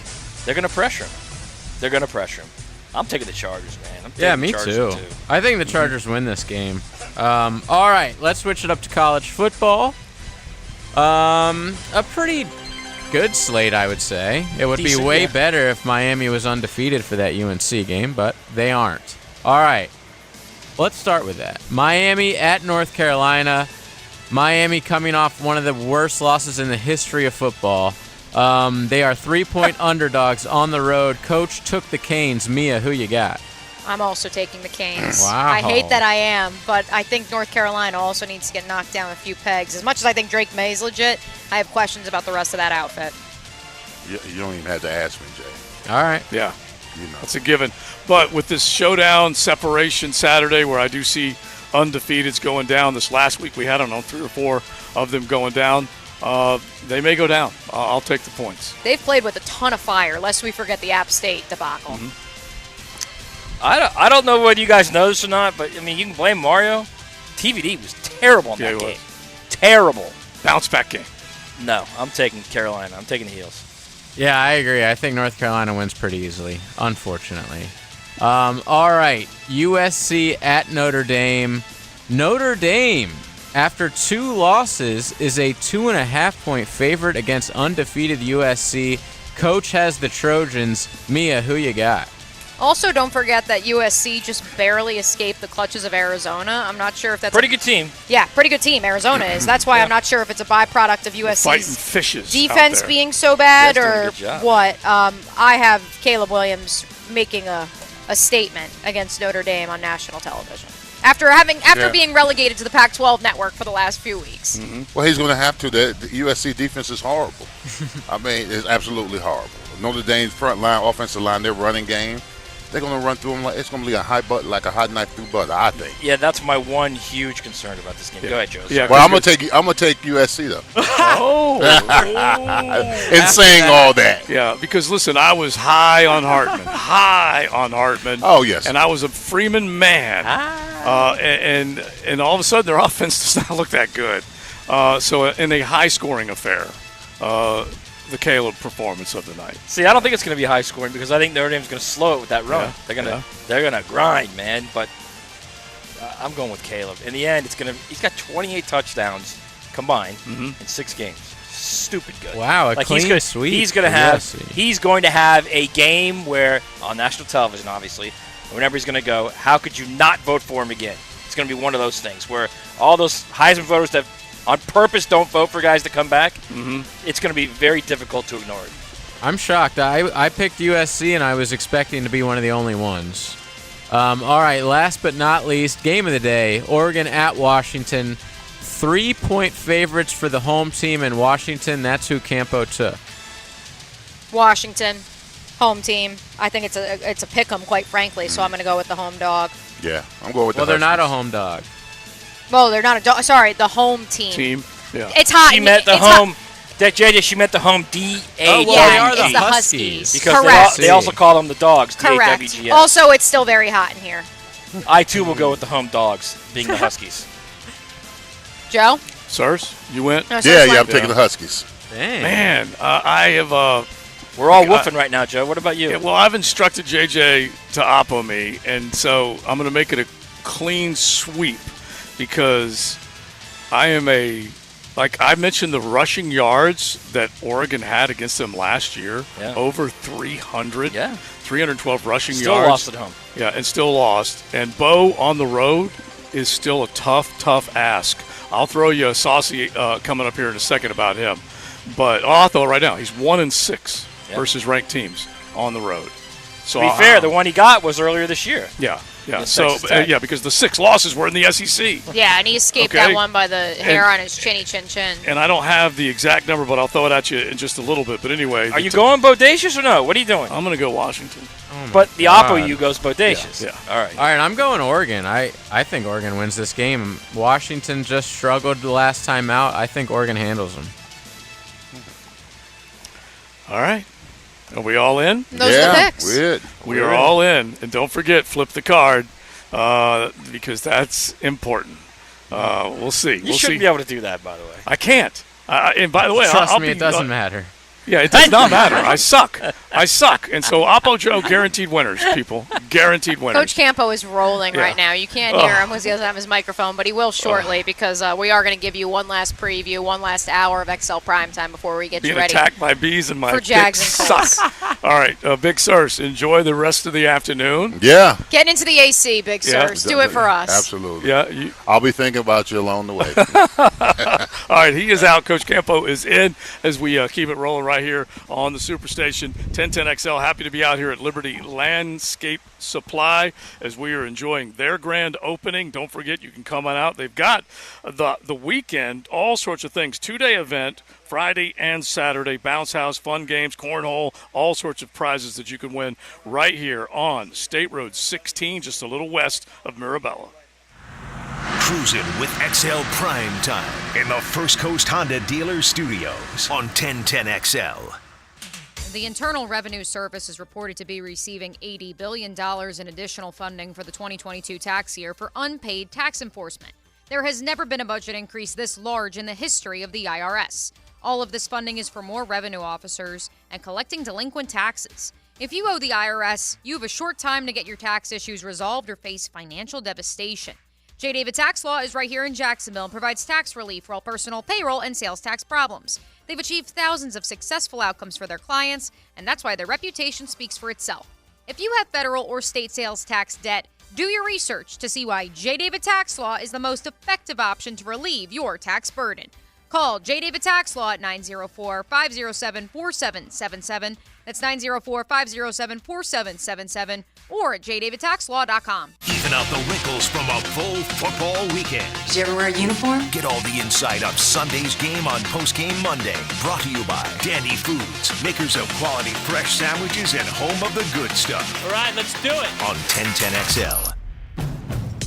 they're going to pressure him. I'm taking the Chargers, man. Me too. I think the Chargers win this game. All right, let's switch it up to college football. A pretty good slate, I would say. It would be way better if Miami was undefeated for that UNC game, but they aren't. All right, let's start with that. Miami at North Carolina. Miami coming off one of the worst losses in the history of football. They are 3-point underdogs on the road. Coach took the Canes. Mia, who you got? I'm also taking the Canes. Wow. I hate that I am, but I think North Carolina also needs to get knocked down a few pegs. As much as I think Drake May's legit, I have questions about the rest of that outfit. You don't even have to ask me, Jay. All right. Yeah, that's a given. But with this showdown separation Saturday where I do see undefeateds going down, this last week we had, 3 or 4 of them going down. They may go down. I'll take the points. They've played with a ton of fire, lest we forget the App State debacle. I don't know whether you guys know this or not, but, I mean, you can blame Mario. TVD was terrible in that game. Terrible. Bounce back game. No, I'm taking Carolina. I'm taking the heels. Yeah, I agree. I think North Carolina wins pretty easily, unfortunately. All right, USC at Notre Dame. Notre Dame, after 2 losses, is a 2.5-point favorite against undefeated USC. Coach has the Trojans. Mia, who you got? Also, don't forget that USC just barely escaped the clutches of Arizona. I'm not sure if that's pretty good team. Yeah, pretty good team. Arizona is. That's why I'm not sure if it's a byproduct of USC's defense being so bad or what. I have Caleb Williams making a statement against Notre Dame on national television after being relegated to the Pac-12 network for the last few weeks. Well, he's going to have to. The USC defense is horrible. I mean, it's absolutely horrible. Notre Dame's front line, offensive line, their running game. They're going to run through them like it's going to be like a hot knife through butter, I think. Yeah, that's my one huge concern about this game. Go ahead, Joe. Yeah, well, I'm going to take USC though. In saying all that. Yeah, because listen, I was high on Hartman. Oh yes. And I was a Freeman man. And all of a sudden their offense does not look that good. So in a high scoring affair. The Caleb performance of the night. See, I don't think it's going to be high scoring because I think Notre Dame's going to slow it with that run. They're gonna grind, man. But I'm going with Caleb. In the end, he's got 28 touchdowns combined in 6 games. Stupid good. Wow, clean sweep. He's going to have a game where on national television, obviously, whenever he's going to go. How could you not vote for him again? It's going to be one of those things where all those Heisman voters that on purpose don't vote for guys to come back, it's going to be very difficult to ignore it. I'm shocked. I picked USC, and I was expecting to be one of the only ones. All right, last but not least, game of the day, Oregon at Washington. 3-point favorites for the home team in Washington. That's who Campo took. Washington, home team. I think it's a pick 'em, quite frankly, so I'm going to go with the home dog. Yeah, I'm going with the Huskies. Well, they're not a home dog. Well, they're not a dog. Sorry, the home team. Yeah. It's hot. She meant the home. That JJ, she meant the home DA. Oh, well, they are the Huskies. Because they also call them the dogs. Correct. DAWGS. Also, it's still very hot in here. I too will go with the home dogs, being the Huskies. Joe? Sirs, you went? No, I'm taking the Huskies. Dang. Man, I have. We're all woofing right now, Joe. What about you? Yeah, well, I've instructed JJ to oppo me, and so I'm going to make it a clean sweep because I am like I mentioned the rushing yards that Oregon had against them last year, over 300. Yeah. 312 rushing yards. Still lost at home. Yeah, and still lost. And Bo on the road is still a tough ask. I'll throw you a saucy coming up here in a second about him. But I'll throw it right now. He's 1-6 versus ranked teams on the road. So to be fair, the one he got was earlier this year. Yeah. So because the 6 losses were in the SEC. Yeah, and he escaped that one by the hair on his chin. And I don't have the exact number, but I'll throw it at you in just a little bit. But anyway, are you going bodacious or no? What are you doing? I'm going to go Washington. But the oppo you goes bodacious. Yeah. All right. I'm going Oregon. I think Oregon wins this game. Washington just struggled the last time out. I think Oregon handles them. All right. Are we all in? Those are the picks. We are all in. And don't forget, flip the card because that's important. We'll see. You shouldn't be able to do that, by the way. I can't. And by the way, Trust me, it doesn't matter. Yeah, it does not matter. I suck. And so Oppo Joe, guaranteed winners, people. Guaranteed winners. Coach Campo is rolling right now. You can't hear him because he doesn't have his microphone, but he will shortly because we are going to give you one last preview, one last hour of XL Primetime before we get you ready. Being attacked by bees and my for Jags and suck. All right, Big Sirs, enjoy the rest of the afternoon. Yeah. Get into the AC, Big Sirs. Do it for us. Absolutely. Yeah. I'll be thinking about you along the way. All right, he is out. Coach Campo is in as we keep it rolling right here on the Superstation 1010XL. Happy to be out here at Liberty Landscape Supply as we are enjoying their grand opening. Don't forget, you can come on out. They've got the weekend, all sorts of things. 2-day event, Friday and Saturday, bounce house, fun games, cornhole, all sorts of prizes that you can win right here on State Road 16, just a little west of Mirabella. Cruising with XL Prime Time in the First Coast Honda Dealer Studios on 1010XL. The Internal Revenue Service is reported to be receiving $80 billion in additional funding for the 2022 tax year for unpaid tax enforcement. There has never been a budget increase this large in the history of the IRS. All of this funding is for more revenue officers and collecting delinquent taxes. If you owe the IRS, you have a short time to get your tax issues resolved or face financial devastation. J. David Tax Law is right here in Jacksonville and provides tax relief for all personal, payroll, and sales tax problems. They've achieved thousands of successful outcomes for their clients, and that's why their reputation speaks for itself. If you have federal or state sales tax debt, do your research to see why J. David Tax Law is the most effective option to relieve your tax burden. Call J. David Tax Law at 904-507-4777. That's 904-507-4777 or at jdavidtaxlaw.com. Even out the wrinkles from a full football weekend. Did you ever wear a uniform? Get all the inside of Sunday's game on Postgame Monday. Brought to you by Dandy Foods, makers of quality fresh sandwiches and home of the good stuff. All right, let's do it. On 1010XL.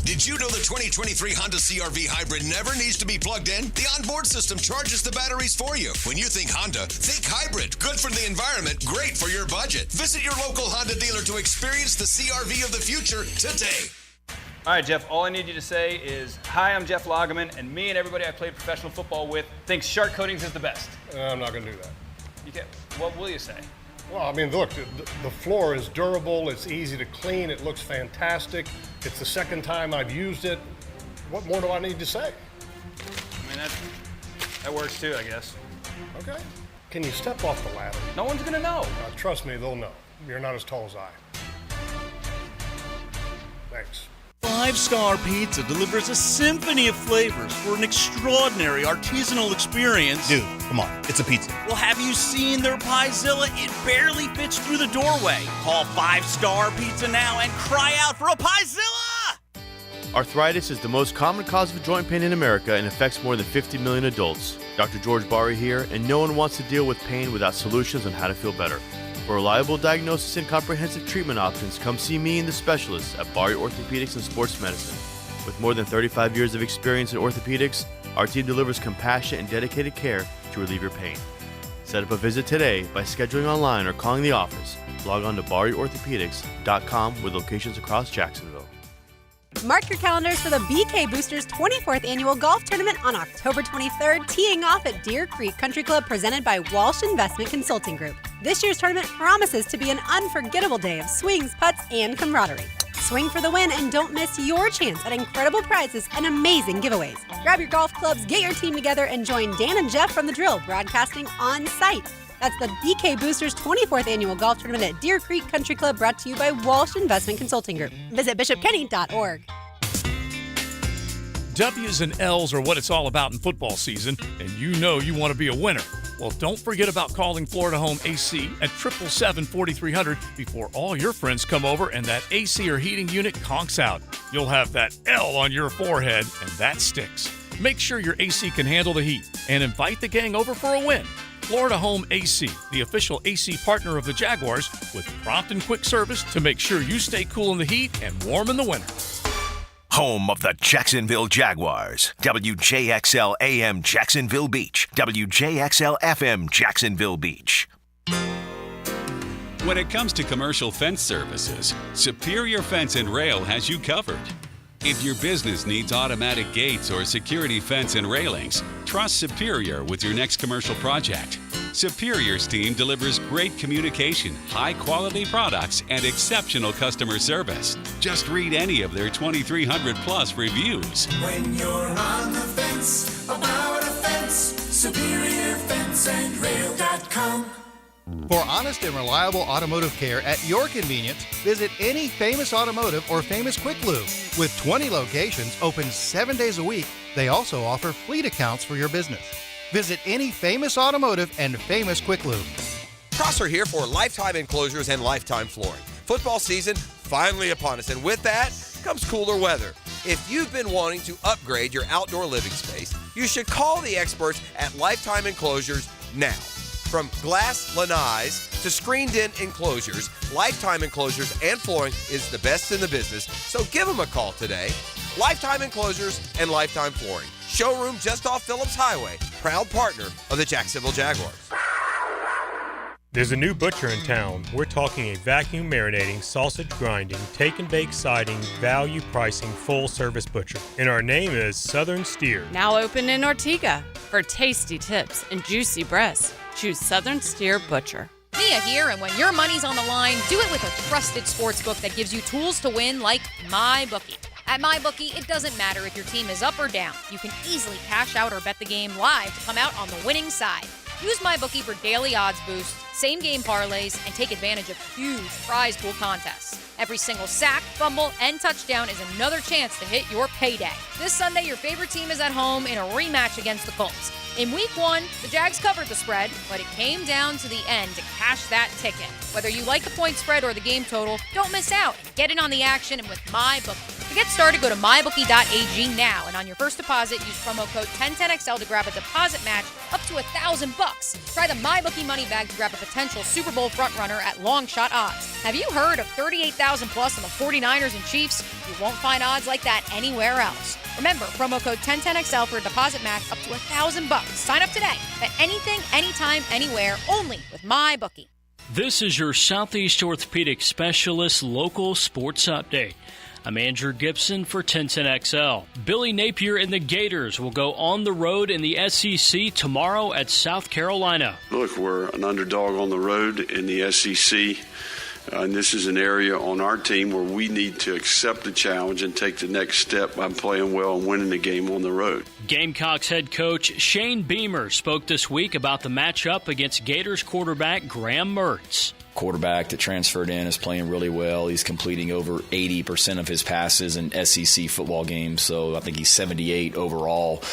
Did you know the 2023 Honda CR-V Hybrid never needs to be plugged in? The onboard system charges the batteries for you. When you think Honda, think hybrid. Good for the environment, great for your budget. Visit your local Honda dealer to experience the CR-V of the future today. All right, Jeff, all I need you to say is, hi, I'm Jeff Lagerman, and me and everybody I played professional football with thinks Shark Coatings is the best. I'm not going to do that. You can't. What will you say? Well, I mean, look, the floor is durable, it's easy to clean, it looks fantastic. It's the second time I've used it. What more do I need to say? I mean, that works too, I guess. Okay. Can you step off the ladder? No one's going to know. Trust me, they'll know. You're not as tall as I. Thanks. 5-Star Pizza delivers a symphony of flavors for an extraordinary artisanal experience. Dude, come on, it's a pizza. Well, have you seen their Piezilla? It barely fits through the doorway. Call 5-Star Pizza now and cry out for a Piezilla! Arthritis is the most common cause of joint pain in America and affects more than 50 million adults. Dr. George Bari here, and no one wants to deal with pain without solutions on how to feel better. For reliable diagnosis and comprehensive treatment options, come see me and the specialists at Bari Orthopedics and Sports Medicine. With more than 35 years of experience in orthopedics, our team delivers compassionate and dedicated care to relieve your pain. Set up a visit today by scheduling online or calling the office. Log on to bariorthopedics.com with locations across Jacksonville. Mark your calendars for the BK Boosters 24th Annual Golf Tournament on October 23rd, teeing off at Deer Creek Country Club, presented by Walsh Investment Consulting Group. This year's tournament promises to be an unforgettable day of swings, putts, and camaraderie. Swing for the win and don't miss your chance at incredible prizes and amazing giveaways. Grab your golf clubs, get your team together, and join Dan and Jeff from The Drill broadcasting on site. That's the BK Boosters 24th Annual Golf Tournament at Deer Creek Country Club, brought to you by Walsh Investment Consulting Group. Visit bishopkenny.org. W's and L's are what it's all about in football season, and you know you want to be a winner. Well, don't forget about calling Florida Home AC at 777-4300 before all your friends come over and that AC or heating unit conks out. You'll have that L on your forehead, and that sticks. Make sure your AC can handle the heat, and invite the gang over for a win. Florida Home AC, the official AC partner of the Jaguars, with prompt and quick service to make sure you stay cool in the heat and warm in the winter. Home of the Jacksonville Jaguars. WJXL AM Jacksonville Beach. WJXL FM Jacksonville Beach. When it comes to commercial fence services, Superior Fence and Rail has you covered. If your business needs automatic gates or security fence and railings, trust Superior with your next commercial project. Superior's team delivers great communication, high-quality products, and exceptional customer service. Just read any of their 2,300-plus reviews. When you're on the fence about a fence, SuperiorFenceandRail.com. For honest and reliable automotive care at your convenience, visit any Famous Automotive or Famous Quick Lube. With 20 locations open 7 days a week, they also offer fleet accounts for your business. Visit any Famous Automotive and Famous Quick Lube. Prosser here for Lifetime Enclosures and Lifetime Flooring. Football season finally upon us, and with that comes cooler weather. If you've been wanting to upgrade your outdoor living space, you should call the experts at Lifetime Enclosures now. From glass lanais to screened-in enclosures, Lifetime Enclosures and Flooring is the best in the business, so give them a call today. Lifetime Enclosures and Lifetime Flooring. Showroom just off Phillips Highway, proud partner of the Jacksonville Jaguars. There's a new butcher in town. We're talking a vacuum marinating, sausage grinding, take and bake siding, value pricing, full service butcher. And our name is Southern Steer. Now open in Ortega. For tasty tips and juicy breasts, choose Southern Steer Butcher. Mia here, and when your money's on the line, do it with a trusted sportsbook that gives you tools to win, like MyBookie. At MyBookie, it doesn't matter if your team is up or down. You can easily cash out or bet the game live to come out on the winning side. Use MyBookie for daily odds boosts, same-game parlays, and take advantage of huge prize pool contests. Every single sack, fumble, and touchdown is another chance to hit your payday. This Sunday, your favorite team is at home in a rematch against the Colts. In Week 1, the Jags covered the spread, but it came down to the end to cash that ticket. Whether you like the point spread or the game total, don't miss out. Get in on the action and with MyBookie. To get started, go to mybookie.ag now, and on your first deposit, use promo code 1010XL to grab a deposit match up to $1,000. Try the MyBookie money bag to grab a potential Super Bowl frontrunner at long shot odds. Have you heard of 38,000 plus on the 49ers and Chiefs? You won't find odds like that anywhere else. Remember, promo code 1010XL for a deposit match up to $1,000. Sign up today. Bet anything, anytime, anywhere, only with MyBookie. This is your Southeast Orthopedic Specialist local sports update. I'm Andrew Gibson for 1010XL. Billy Napier and the Gators will go on the road in the SEC tomorrow at South Carolina. Look, we're an underdog on the road in the SEC. And this is an area on our team where we need to accept the challenge and take the next step by playing well and winning the game on the road. Gamecocks head coach Shane Beamer spoke this week about the matchup against Gators quarterback Graham Mertz. Quarterback that transferred in is playing really well. He's completing over 80% of his passes in SEC football games, so I think he's 78 overall.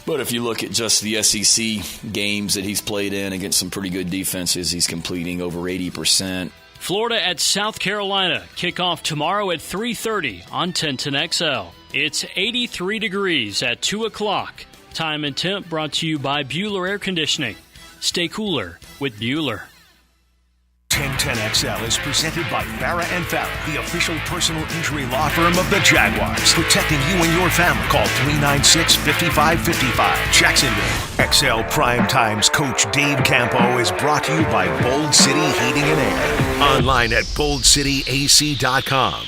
But if you look at just the SEC games that he's played in against some pretty good defenses, he's completing over 80%. Florida at South Carolina. Kickoff tomorrow at 3:30 on 1010XL. It's 83 degrees at 2 o'clock. Time and temp brought to you by Bueller Air Conditioning. Stay cooler with Bueller. 1010XL is presented by Farah & Farah, the official personal injury law firm of the Jaguars. Protecting you and your family. Call 396-5555. Jacksonville. XL Primetime's Coach Dave Campo is brought to you by Bold City Heating and Air. Online at boldcityac.com.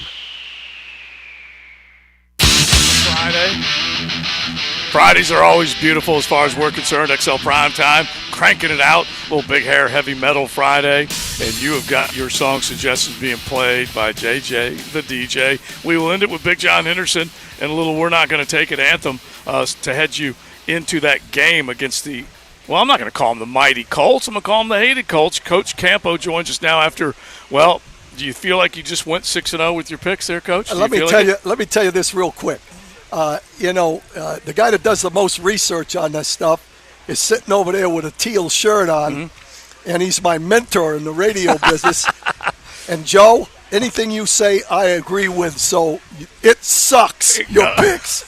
Fridays are always beautiful as far as we're concerned. XL Primetime, cranking it out. Little Big Hair Heavy Metal Friday. And you have got your song suggestions being played by JJ, the DJ. We will end it with Big John Henderson and a little We're Not Gonna Take It anthem to head you into that game against the, well, I'm not going to call them the mighty Colts. I'm going to call them the hated Colts. Coach Campo joins us now after, well, do you feel like you just went 6-0 with your picks there, Coach? Let me tell you this real quick. The guy that does the most research on this stuff is sitting over there with a teal shirt on, and he's my mentor in the radio business. And, Joe, anything you say, I agree with, so it sucks, your picks.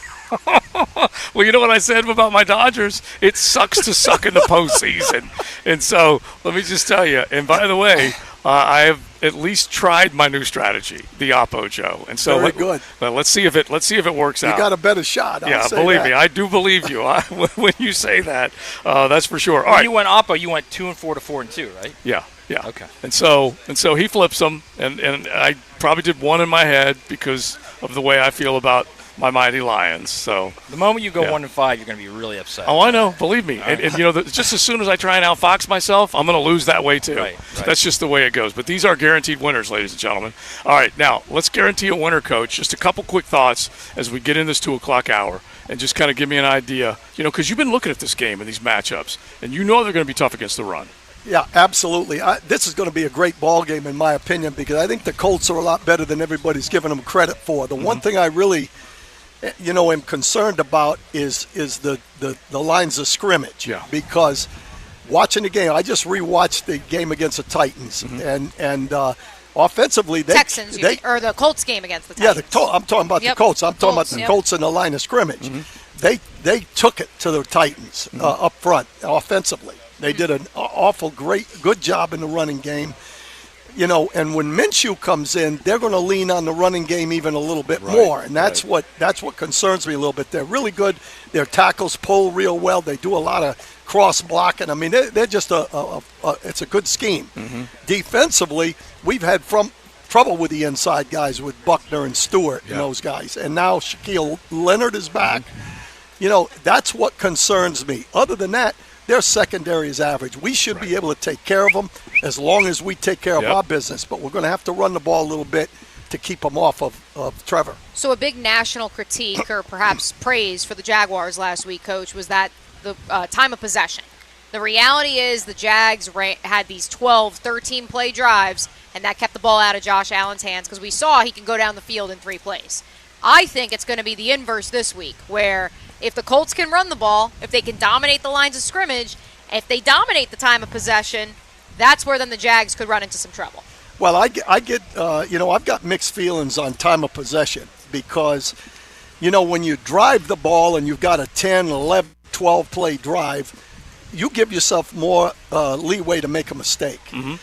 Well, you know what I said about my Dodgers? It sucks to suck in the postseason. And so let me just tell you, and by the way, I have at least tried my new strategy, the Oppo, Joe. And so very good. Well, let's see if it works out. You got a better shot. Yeah, believe me, I do believe you. When you say that, that's for sure. All right. You went Oppo. You went 2-4 to 4-2, right? Yeah. Okay. And so he flips them, and I probably did one in my head because of the way I feel about my mighty Lions. So the moment you go 1-5, you're going to be really upset. Oh, I know. Believe me. And just as soon as I try and outfox myself, I'm going to lose that way too. Right. That's just the way it goes. But these are guaranteed winners, ladies and gentlemen. All right, now let's guarantee a winner, Coach. Just a couple quick thoughts as we get in this 2 o'clock hour, and just kind of give me an idea. Because you've been looking at this game and these matchups, and you know they're going to be tough against the run. Yeah, absolutely. This is going to be a great ball game, in my opinion, because I think the Colts are a lot better than everybody's giving them credit for. The one thing I really am concerned about is the lines of scrimmage. Yeah. Because watching the game, I just rewatched the game against the Titans, and offensively, Texans, or the Colts game against the Titans. Yeah, I'm talking about the Colts. I'm talking about the Colts in the line of scrimmage. They took it to the Titans up front offensively. They did an good job in the running game. And when Minshew comes in, they're going to lean on the running game even a little bit more, and that's what concerns me a little bit. They're really good. Their tackles pull real well. They do a lot of cross blocking. I mean, they're just it's a good scheme. Defensively, we've had trouble with the inside guys with Buckner and Stewart and those guys, and now Shaquille Leonard is back. That's what concerns me. Other than that, their secondary is average. We should be able to take care of them as long as we take care of our business. But we're going to have to run the ball a little bit to keep them off of Trevor. So a big national critique or perhaps praise for the Jaguars last week, Coach, was that the time of possession. The reality is the Jags had these 12, 13 play drives, and that kept the ball out of Josh Allen's hands because we saw he can go down the field in 3 plays. I think it's going to be the inverse this week, where if the Colts can run the ball, if they can dominate the lines of scrimmage, if they dominate the time of possession, that's where then the Jags could run into some trouble. Well, I get I've got mixed feelings on time of possession because, when you drive the ball and you've got a 10, 11, 12 play drive, you give yourself more leeway to make a mistake. Mm-hmm.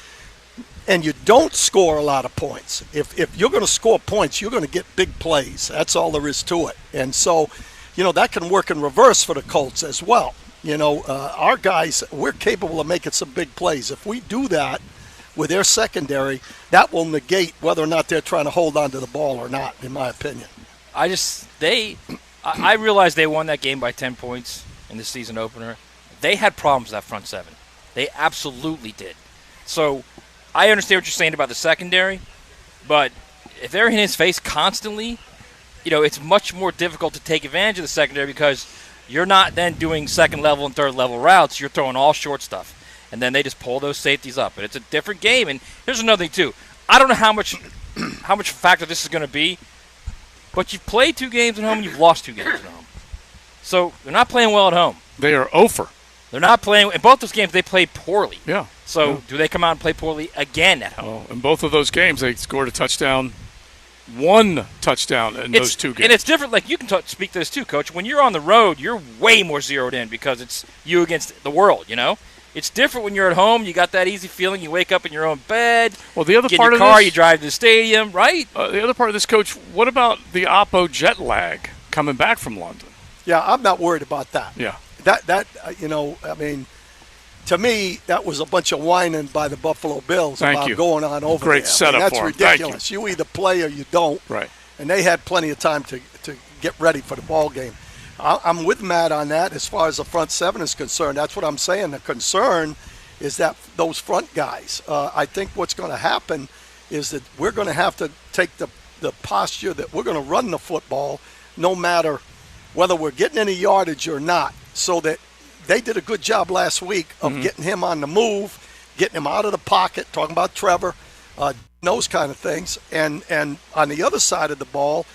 And you don't score a lot of points. If you're going to score points, you're going to get big plays. That's all there is to it. And so, that can work in reverse for the Colts as well. Our guys, we're capable of making some big plays. If we do that with their secondary, that will negate whether or not they're trying to hold on to the ball or not, in my opinion. I realized they won that game by 10 points in the season opener. They had problems with that front seven. They absolutely did. So I understand what you're saying about the secondary, but if they're in his face constantly, it's much more difficult to take advantage of the secondary because you're not then doing second level and third level routes. You're throwing all short stuff. And then they just pull those safeties up. And it's a different game. And here's another thing, too. I don't know how much factor this is going to be, but you've played 2 games at home and you've lost 2 games at home. So they're not playing well at home. They are over. They're not playing. In both those games, they played poorly. Yeah. So do they come out and play poorly again at home? Well, in both of those games, they scored a touchdown. 1 touchdown in those 2 games. And it's different. Like, you can speak to this, too, Coach. When you're on the road, you're way more zeroed in because it's you against the world, It's different when you're at home. You got that easy feeling. You wake up in your own bed. Well, the other get part in your of car, this, you drive to the stadium, right? The other part of this, Coach, what about the Oppo jet lag coming back from London? Yeah, I'm not worried about that. Yeah. To me, that was a bunch of whining by the Buffalo Bills about going on over Great there. setup that's for ridiculous. You either play or you don't. Right. And they had plenty of time to get ready for the ball game. I'm with Matt on that as far as the front seven is concerned. That's what I'm saying. The concern is that those front guys. I think what's going to happen is that we're going to have to take the posture that we're going to run the football no matter whether we're getting any yardage or not, so that they did a good job last week of getting him on the move, getting him out of the pocket, talking about Trevor, those kind of things. And on the other side of the ball,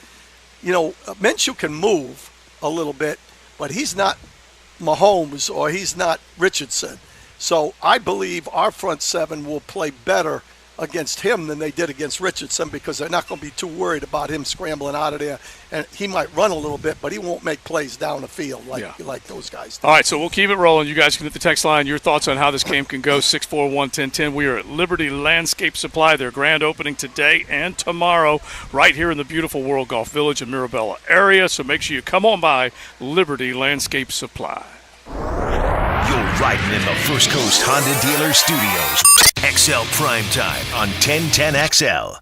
Minshew can move a little bit, but he's not Mahomes or he's not Richardson. So I believe our front seven will play better against him than they did against Richardson because they're not going to be too worried about him scrambling out of there. And he might run a little bit, but he won't make plays down the field like those guys do. All right, so we'll keep it rolling. You guys can hit the text line. Your thoughts on how this game can go, 641-1010. We are at Liberty Landscape Supply, their grand opening today and tomorrow right here in the beautiful World Golf Village in Mirabella area. So make sure you come on by Liberty Landscape Supply. You're riding in the First Coast Honda Dealer Studios. XL Primetime on 1010XL.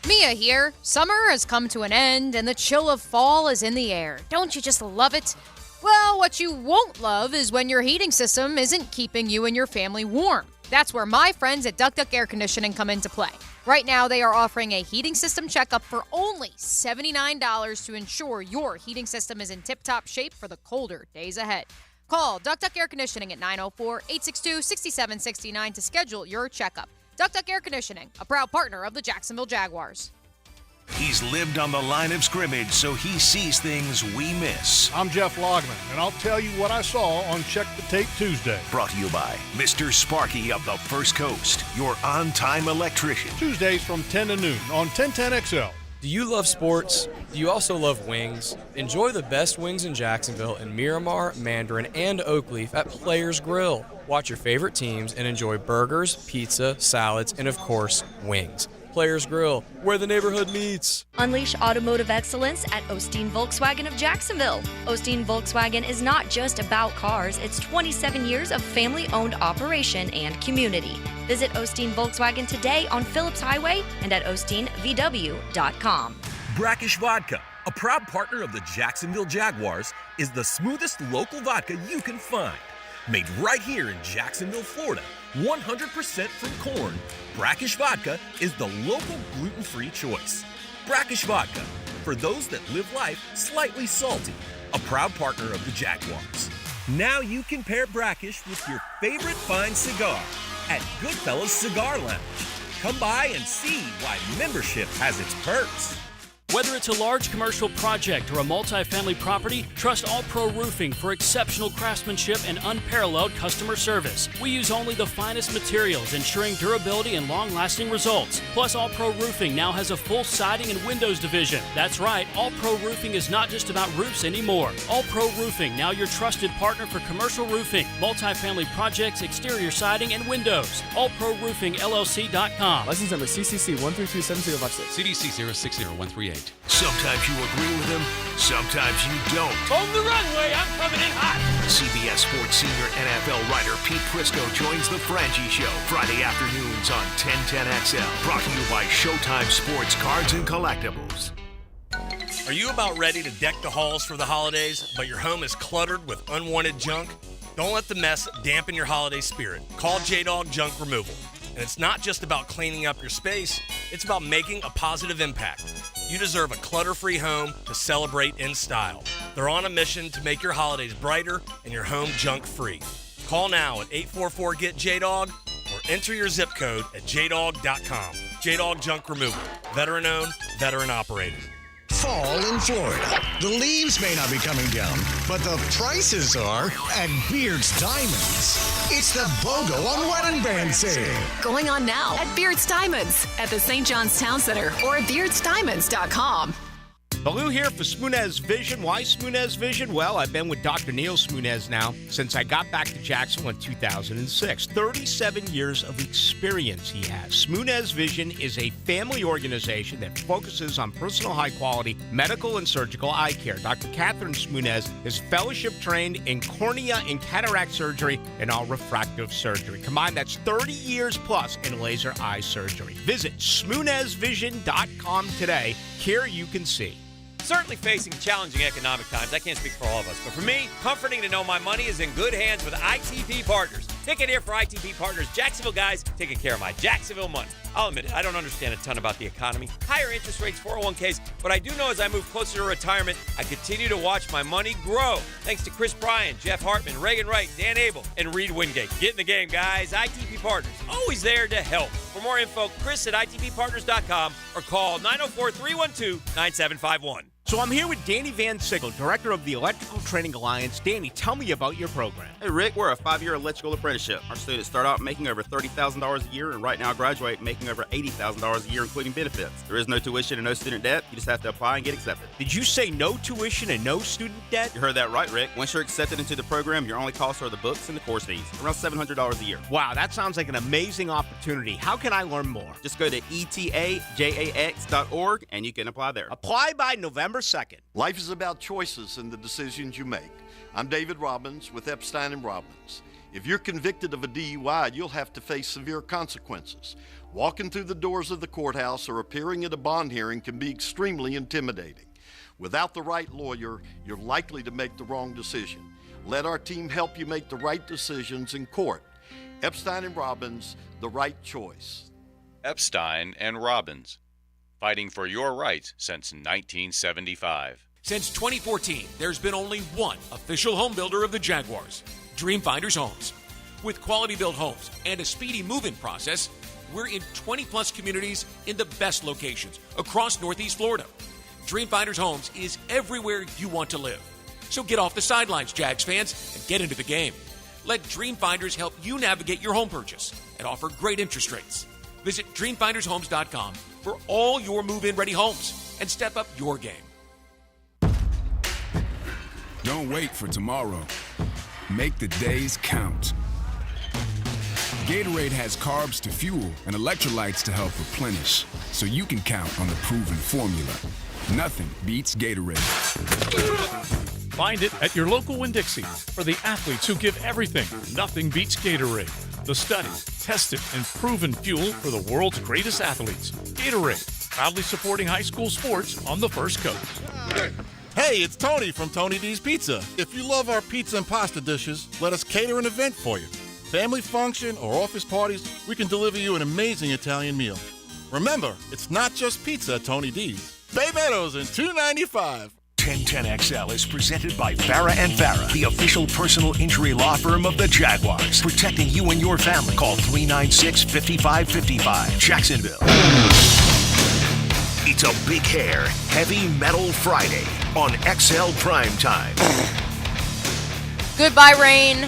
Mia here. Summer has come to an end and the chill of fall is in the air. Don't you just love it? Well, what you won't love is when your heating system isn't keeping you and your family warm. That's where my friends at Duck Duck Air Conditioning come into play. Right now, they are offering a heating system checkup for only $79 to ensure your heating system is in tip-top shape for the colder days ahead. Call Duck Duck Air Conditioning at 904-862-6769 to schedule your checkup. Duck Duck Air Conditioning, a proud partner of the Jacksonville Jaguars. He's lived on the line of scrimmage, so he sees things we miss. I'm Jeff Logman, and I'll tell you what I saw on Check the Tape Tuesday. Brought to you by Mr. Sparky of the First Coast, your on-time electrician. Tuesdays from 10 to noon on 1010XL. Do you love sports? Do you also love wings? Enjoy the best wings in Jacksonville in Miramar, Mandarin, and Oakleaf at Players Grill. Watch your favorite teams and enjoy burgers, pizza, salads, and of course, wings. Players Grill, where the neighborhood meets. Unleash automotive excellence at Osteen Volkswagen of Jacksonville. Osteen Volkswagen is not just about cars, it's 27 years of family-owned operation and community. Visit Osteen Volkswagen today on Phillips Highway and at osteenvw.com. Brackish Vodka, a proud partner of the Jacksonville Jaguars, is the smoothest local vodka you can find. Made right here in Jacksonville, Florida, 100% from corn, Brackish Vodka is the local gluten-free choice. Brackish Vodka, for those that live life slightly salty, a proud partner of the Jaguars. Now you can pair brackish with your favorite fine cigar at Goodfellas Cigar Lounge. Come by and see why membership has its perks. Whether it's a large commercial project or a multifamily property, trust All Pro Roofing for exceptional craftsmanship and unparalleled customer service. We use only the finest materials, ensuring durability and long-lasting results. Plus, All Pro Roofing now has a full siding and windows division. That's right, All Pro Roofing is not just about roofs anymore. All Pro Roofing, now your trusted partner for commercial roofing, multifamily projects, exterior siding, and windows. AllProRoofingLLC.com. License number CCC 1327056. CDC 060138. Sometimes you agree with him, sometimes you don't. On the runway, I'm coming in hot. CBS Sports senior NFL writer Pete Prisco joins the Frangie Show Friday afternoons on 1010XL. Brought to you by Showtime Sports Cards and Collectibles. Are you about ready to deck the halls for the holidays, but your home is cluttered with unwanted junk? Don't let the mess dampen your holiday spirit. Call J-Dog Junk Removal. And it's not just about cleaning up your space, it's about making a positive impact. You deserve a clutter-free home to celebrate in style. They're on a mission to make your holidays brighter and your home junk-free. Call now at 844-GET-JDOG or enter your zip code at jdog.com. J-Dog Junk Removal. Veteran-owned, veteran-operated. Fall in Florida. The leaves may not be coming down, but the prices are at Beard's Diamonds. It's the BOGO on Wedding Band sale. Going on now at Beard's Diamonds at the St. John's Town Center or at beardsdiamonds.com. Baloo here for Smoonez Vision. Why Smoonez Vision? Well, I've been with Dr. Neil Smoonez now since I got back to Jacksonville in 2006. 37 years of experience he has. Smoonez Vision is a family organization that focuses on personal high-quality medical and surgical eye care. Dr. Catherine Smoonez is fellowship-trained in cornea and cataract surgery and all refractive surgery. Combined, that's 30 years plus in laser eye surgery. Visit SmoonezVision.com today. Care you can see. Certainly facing challenging economic times. I can't speak for all of us. But for me, comforting to know my money is in good hands with ITP Partners. Ticket here for ITP Partners. Jacksonville guys taking care of my Jacksonville money. I'll admit it, I don't understand a ton about the economy. Higher interest rates, 401ks. What I do know as I move closer to retirement, I continue to watch my money grow. Thanks to Chris Bryan, Jeff Hartman, Reagan Wright, Dan Abel, and Reed Wingate. Get in the game, guys. ITP Partners. Always there to help. For more info, Chris at ITPPartners.com or call 904-312-9751. So I'm here with Danny Van Sickle, Director of the Electrical Training Alliance. Danny, tell me about your program. Hey, Rick, we're a 5-year electrical apprenticeship. Our students start out making over $30,000 a year, and right now graduate making over $80,000 a year, including benefits. There is no tuition and no student debt. You just have to apply and get accepted. Did you say no tuition and no student debt? You heard that right, Rick. Once you're accepted into the program, your only costs are the books and the course fees, around $700 a year. Wow, that sounds like an amazing opportunity. How can I learn more? Just go to etajax.org, and you can apply there. Apply by November 2nd. Life is about choices and the decisions you make. I'm David Robbins with Epstein & Robbins. If you're convicted of a DUI, you'll have to face severe consequences. Walking through the doors of the courthouse or appearing at a bond hearing can be extremely intimidating. Without the right lawyer, you're likely to make the wrong decision. Let our team help you make the right decisions in court. Epstein & Robbins, the right choice. Epstein & Robbins, fighting for your rights since 1975. Since 2014, there's been only one official home builder of the Jaguars, Dreamfinders Homes. With quality-built homes and a speedy move-in process, we're in 20-plus communities in the best locations across Northeast Florida. Dreamfinders Homes is everywhere you want to live. So get off the sidelines, Jags fans, and get into the game. Let Dreamfinders help you navigate your home purchase and offer great interest rates. Visit DreamfindersHomes.com for all your move-in ready homes and step up your game. Don't wait for tomorrow. Make the days count. Gatorade has carbs to fuel and electrolytes to help replenish, so you can count on the proven formula. Nothing beats Gatorade. Find it at your local Winn-Dixie. For the athletes who give everything, nothing beats Gatorade. The studied, tested, and proven fuel for the world's greatest athletes. Gatorade, proudly supporting high school sports on the First Coast. Hey, it's Tony from Tony D's Pizza. If you love our pizza and pasta dishes, let us cater an event for you. Family function or office parties, we can deliver you an amazing Italian meal. Remember, it's not just pizza at Tony D's. Bay Meadows in $2.95. 1010XL is presented by Farah & Farah, the official personal injury law firm of the Jaguars, protecting you and your family. Call 396-5555. Jacksonville. It's a big hair, heavy metal Friday on XL Primetime. Goodbye, rain.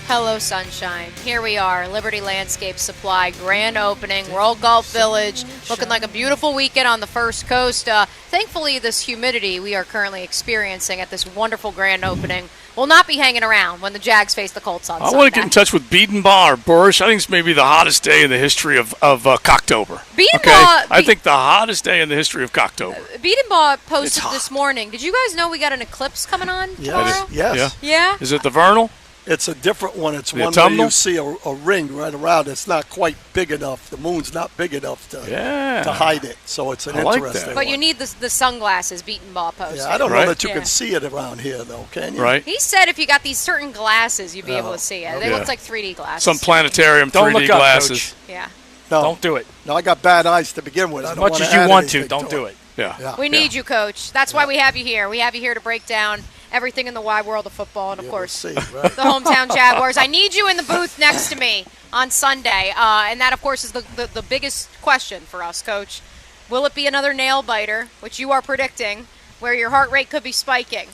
Hello, sunshine. Here we are, Liberty Landscape Supply, grand opening, World Golf Village, looking like a beautiful weekend on the First Coast. Thankfully, this humidity we are currently experiencing at this wonderful grand opening will not be hanging around when the Jags face the Colts on Sunday. I want to get in touch with Biedenbaugh or Bursch. I think it's maybe the hottest day in the history of Cocktober. Biedenbaugh, I think the hottest day in the history of Cocktober. Biedenbaugh posted this morning. Did you guys know we got an eclipse coming on tomorrow? Yes. Yeah? Is it the vernal? It's a different one. It's The one where autumnal? you see a ring right around. It's not quite big enough. The moon's not big enough to hide it. So it's an interesting But one. you need the sunglasses Biedenbaugh posted. Yeah, I don't know that you can see it around here, though, can you? Right. He said if you got these certain glasses, you'd be able to see it. They Yeah. look like 3D glasses. Some planetarium Don't 3D look up, glasses. Coach. Yeah. No. Don't do it. No, I got bad eyes to begin with. I As don't much wanna as you add want to, anything don't do it. Yeah. We need you, Coach. That's why we have you here. We have you here to break down everything in the wide world of football and, of course, the hometown Jaguars. I need you in the booth next to me on Sunday. And that, of course, is the biggest question for us, Coach. Will it be another nail biter, which you are predicting, where your heart rate could be spiking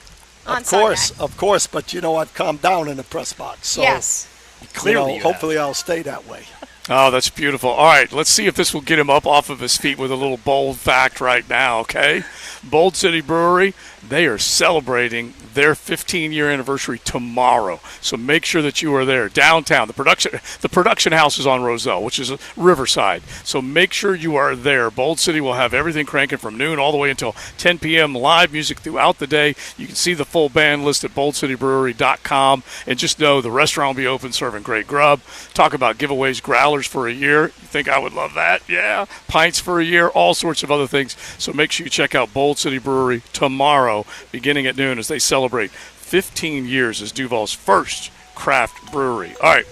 on Sunday? Of course. But, I've calmed down in the press box. So, yes. Clearly, hopefully I'll stay that way. Oh, that's beautiful. All right, let's see if this will get him up off of his feet with a little bold fact right now, okay? Bold City Brewery, they are celebrating their 15-year anniversary tomorrow. So make sure that you are there. Downtown, the production house is on Roselle, which is Riverside. So make sure you are there. Bold City will have everything cranking from noon all the way until 10 p.m. Live music throughout the day. You can see the full band list at boldcitybrewery.com. And just know the restaurant will be open serving great grub. Talk about giveaways, growlers for a year. You think I would love that? Yeah. Pints for a year, all sorts of other things. So make sure you check out Bold City Brewery tomorrow, beginning at noon, as they celebrate 15 years as Duval's first craft brewery. All right.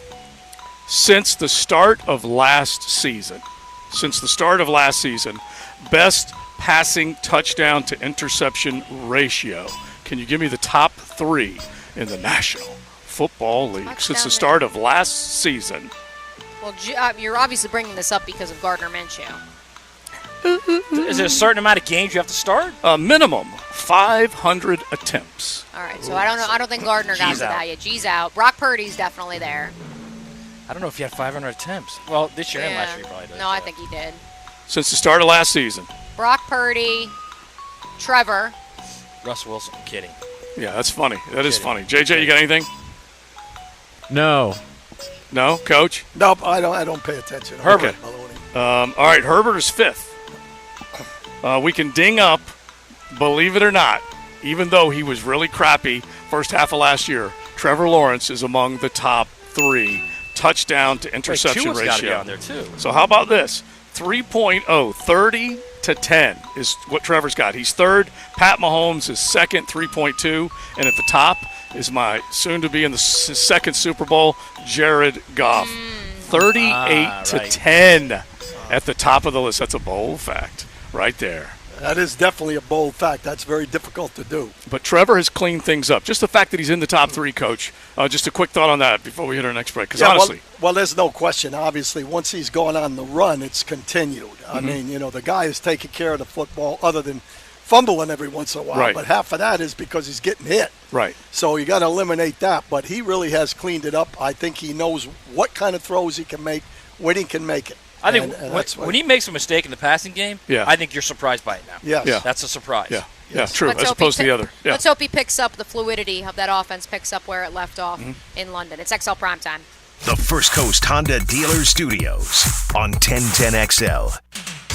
Since the start of last season, best passing touchdown to interception ratio. Can you give me the top three in the National Football League since the start of last season? Well, you're obviously bringing this up because of Gardner Minshew. Is it a certain amount of games you have to start? Minimum 500 attempts. All right, so I don't know. I don't think Gardner got to that yet. G's out. Brock Purdy's definitely there. I don't know if he had 500 attempts. Well, this year and last year he probably did. No, I think he did. Since the start of last season. Brock Purdy, Trevor. Russ Wilson. I'm kidding. Yeah, that's funny. That is funny. JJ, you got anything? No. No, Coach? Nope, I don't pay attention. Herbert. All right, Herbert is fifth. We can ding up, believe it or not, even though he was really crappy first half of last year, Trevor Lawrence is among the top three touchdown to interception ratio. Gotta be on there too. So how about this? 3.0, 30 to 10 is what Trevor's got. He's third. Pat Mahomes is second, 3.2. And at the top is my soon-to-be in the second Super Bowl, Jared Goff. 38 to 10 at the top of the list. That's a bold fact right there. That is definitely a bold fact. That's very difficult to do. But Trevor has cleaned things up. Just the fact that he's in the top three, Coach. Just a quick thought on that before we hit our next break. Because honestly. Well, there's no question. Obviously, once he's gone on the run, it's continued. I mean, the guy is taking care of the football other than fumbling every once in a while. Right. But half of that is because he's getting hit. Right. So you got to eliminate that. But he really has cleaned it up. I think he knows what kind of throws he can make, when he can make it. I think when he makes a mistake in the passing game, I think you're surprised by it now. Yes. Yeah. That's a surprise. Yeah, yeah, true, as opposed to the other. Yeah. Let's hope he picks up the fluidity of that offense, picks up where it left off in London. It's XL Primetime. The First Coast Honda Dealer Studios on 1010XL.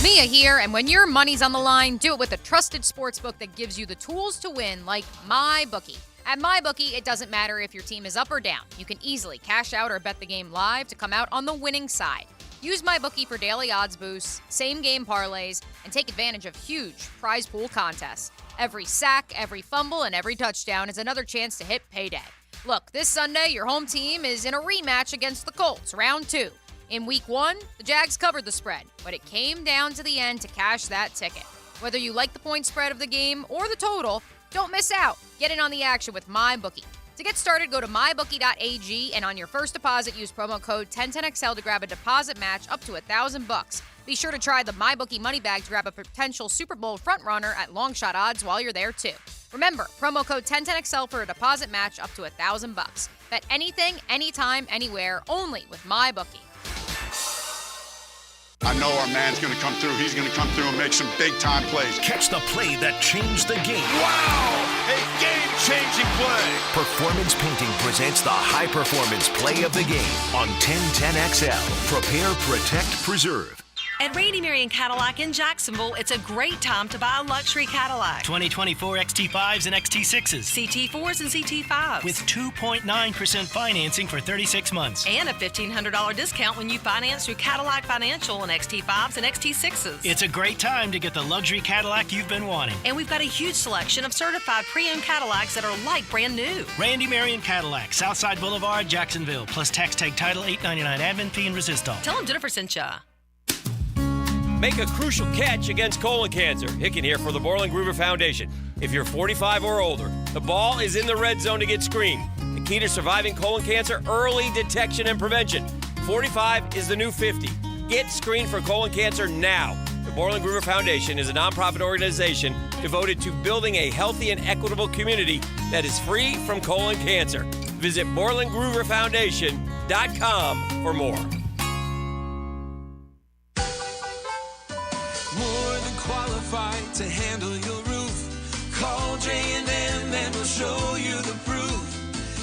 Mia here, and when your money's on the line, do it with a trusted sportsbook that gives you the tools to win, like MyBookie. At MyBookie, it doesn't matter if your team is up or down. You can easily cash out or bet the game live to come out on the winning side. Use MyBookie for daily odds boosts, same-game parlays, and take advantage of huge prize pool contests. Every sack, every fumble, and every touchdown is another chance to hit payday. Look, this Sunday, your home team is in a rematch against the Colts, round 2. In week 1, the Jags covered the spread, but it came down to the end to cash that ticket. Whether you like the point spread of the game or the total, Don't miss out. Get in on the action with MyBookie. To get started, go to mybookie.ag and on your first deposit, use promo code 1010XL to grab a deposit match up to $1,000. Be sure to try the MyBookie money bag to grab a potential Super Bowl frontrunner at long shot odds while you're there too. Remember, promo code 1010XL for a deposit match up to $1,000. Bet anything, anytime, anywhere, only with MyBookie. I know our man's going to come through. He's going to come through and make some big-time plays. Catch the play that changed the game. Wow! A game-changing play. Performance Painting presents the high-performance play of the game on 1010XL. Prepare, protect, preserve. At Randy Marion Cadillac in Jacksonville, it's a great time to buy a luxury Cadillac. 2024 XT5s and XT6s. CT4s and CT5s. With 2.9% financing for 36 months. And a $1,500 discount when you finance through Cadillac Financial on XT5s and XT6s. It's a great time to get the luxury Cadillac you've been wanting. And we've got a huge selection of certified pre-owned Cadillacs that are like brand new. Randy Marion Cadillac, Southside Boulevard, Jacksonville. Plus tax tag title, $8.99 admin fee and resistol. Tell them Jennifer sent ya. Make a crucial catch against colon cancer. Hicken here for the Borland Gruber Foundation. If you're 45 or older, the ball is in the red zone to get screened. The key to surviving colon cancer, early detection and prevention. 45 is the new 50. Get screened for colon cancer now. The Borland Gruber Foundation is a nonprofit organization devoted to building a healthy and equitable community that is free from colon cancer. Visit BorlandGruberFoundation.com for more. More than qualified to handle your roof. Call J&M and we'll show you the proof.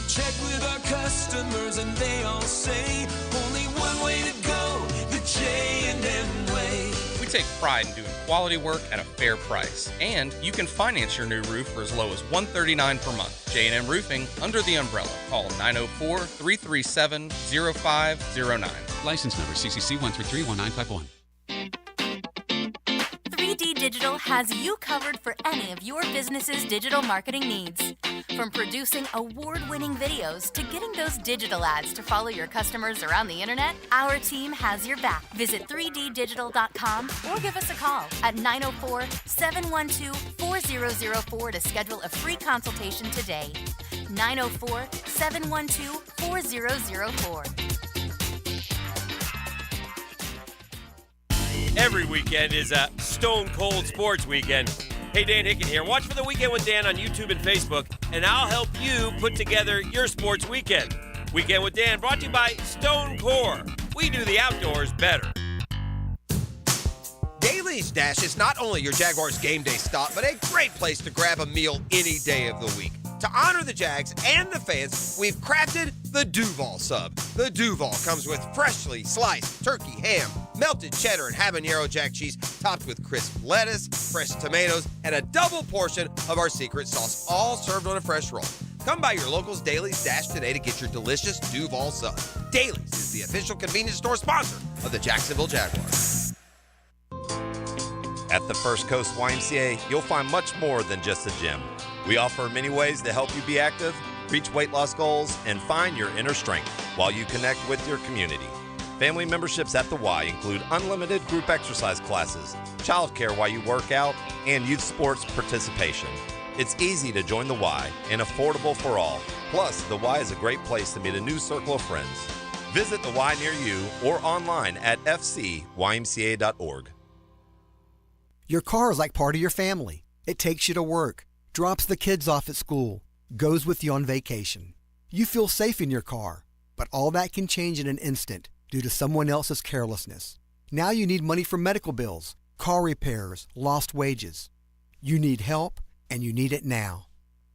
Check with our customers and they all say only one way to go, the J&M way. We take pride in doing quality work at a fair price, and you can finance your new roof for as low as $139 per month. J&M Roofing, under the umbrella. Call 904-337-0509. License number CCC 1331951. 3D Digital has you covered for any of your business's digital marketing needs. From producing award-winning videos to getting those digital ads to follow your customers around the internet, our team has your back. Visit 3ddigital.com or give us a call at 904-712-4004 to schedule a free consultation today. 904-712-4004. Every weekend is a Stone Cold Sports Weekend. Hey, Dan Hicken here. Watch for the Weekend with Dan on YouTube and Facebook, and I'll help you put together your sports weekend. Weekend with Dan brought to you by Stone Core. We do the outdoors better. Daly's Dash is not only your Jaguars game day stop, but a great place to grab a meal any day of the week. To honor the Jags and the fans, we've crafted the Duval Sub. The Duval comes with freshly sliced turkey, ham, melted cheddar, and habanero jack cheese, topped with crisp lettuce, fresh tomatoes, and a double portion of our secret sauce, all served on a fresh roll. Come by your local's Daly's Dash today to get your delicious Duval Sub. Daly's is the official convenience store sponsor of the Jacksonville Jaguars. At the First Coast YMCA, you'll find much more than just a gym. We offer many ways to help you be active, reach weight loss goals, and find your inner strength while you connect with your community. Family memberships at the Y include unlimited group exercise classes, childcare while you work out, and youth sports participation. It's easy to join the Y and affordable for all. Plus, the Y is a great place to meet a new circle of friends. Visit the Y near you or online at fcymca.org. Your car is like part of your family. It takes you to work, drops the kids off at school, goes with you on vacation. You feel safe in your car, but all that can change in an instant due to someone else's carelessness. Now you need money for medical bills, car repairs, lost wages. You need help, and you need it now.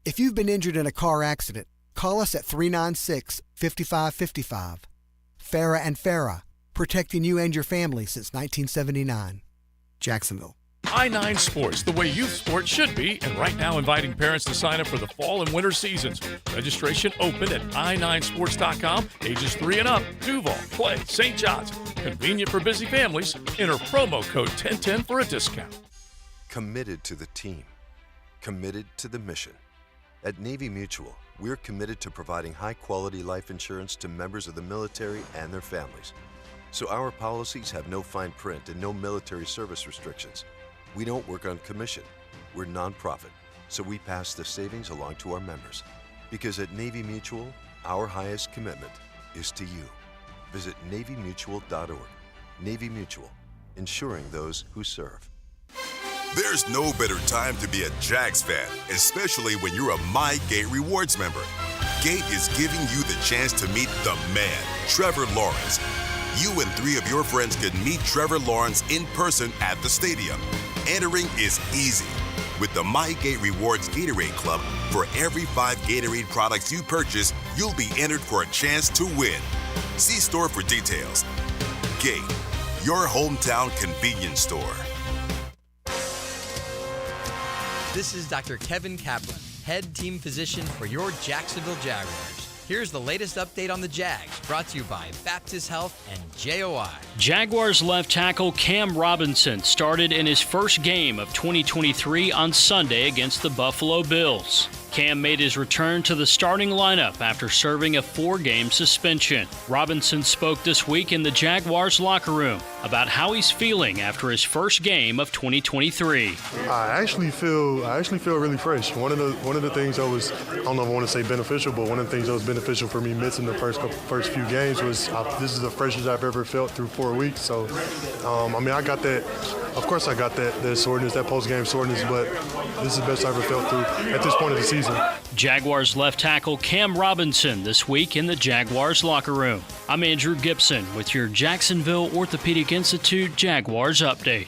If you've been injured in a car accident, call us at 396-5555. Farah and Farah, protecting you and your family since 1979. Jacksonville. I-9 Sports, the way youth sports should be, and right now inviting parents to sign up for the fall and winter seasons. Registration open at i9sports.com, ages 3 and up, Duval, Clay, St. John's. Convenient for busy families. Enter promo code 1010 for a discount. Committed to the team. Committed to the mission. At Navy Mutual, we're committed to providing high-quality life insurance to members of the military and their families. So our policies have no fine print and no military service restrictions. We don't work on commission. We're nonprofit. So we pass the savings along to our members. Because at Navy Mutual, our highest commitment is to you. Visit NavyMutual.org. Navy Mutual, insuring those who serve. There's no better time to be a Jags fan, especially when you're a My Gate Rewards member. Gate is giving you the chance to meet the man, Trevor Lawrence. You and 3 of your friends can meet Trevor Lawrence in person at the stadium. Entering is easy. With the My Gate Rewards Gatorade Club, for every 5 Gatorade products you purchase, you'll be entered for a chance to win. See store for details. Gate, your hometown convenience store. This is Dr. Kevin Kaplan, head team physician for your Jacksonville Jaguars. Here's the latest update on the Jags, brought to you by Baptist Health and JOI. Jaguars left tackle Cam Robinson started in his first game of 2023 on Sunday against the Buffalo Bills. Cam made his return to the starting lineup after serving a 4-game suspension. Robinson spoke this week in the Jaguars locker room about how he's feeling after his first game of 2023. I actually feel really fresh. One of the things that was, I don't know if I want to say beneficial, but one of the things that was beneficial for me missing the first few games was this is the freshest I've ever felt through 4 weeks. So, I got that. Of course, I got that soreness, that post-game soreness, but this is the best I've ever felt through at this point of the season. Jaguars left tackle Cam Robinson this week in the Jaguars locker room. I'm Andrew Gibson with your Jacksonville Orthopedic Institute Jaguars update.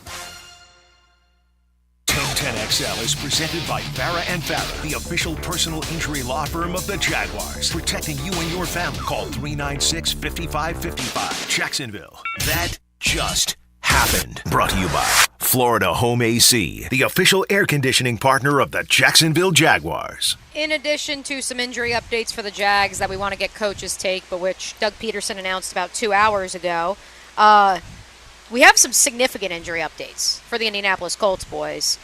1010XL is presented by Farah & Farah, the official personal injury law firm of the Jaguars. Protecting you and your family. Call 396-5555. Jacksonville. That just happened. Brought to you by Florida Home AC, the official air conditioning partner of the Jacksonville Jaguars. In addition to some injury updates for the Jags that we want to get coach's take, but which Doug Peterson announced about 2 hours ago, we have some significant injury updates for the Indianapolis Colts boys.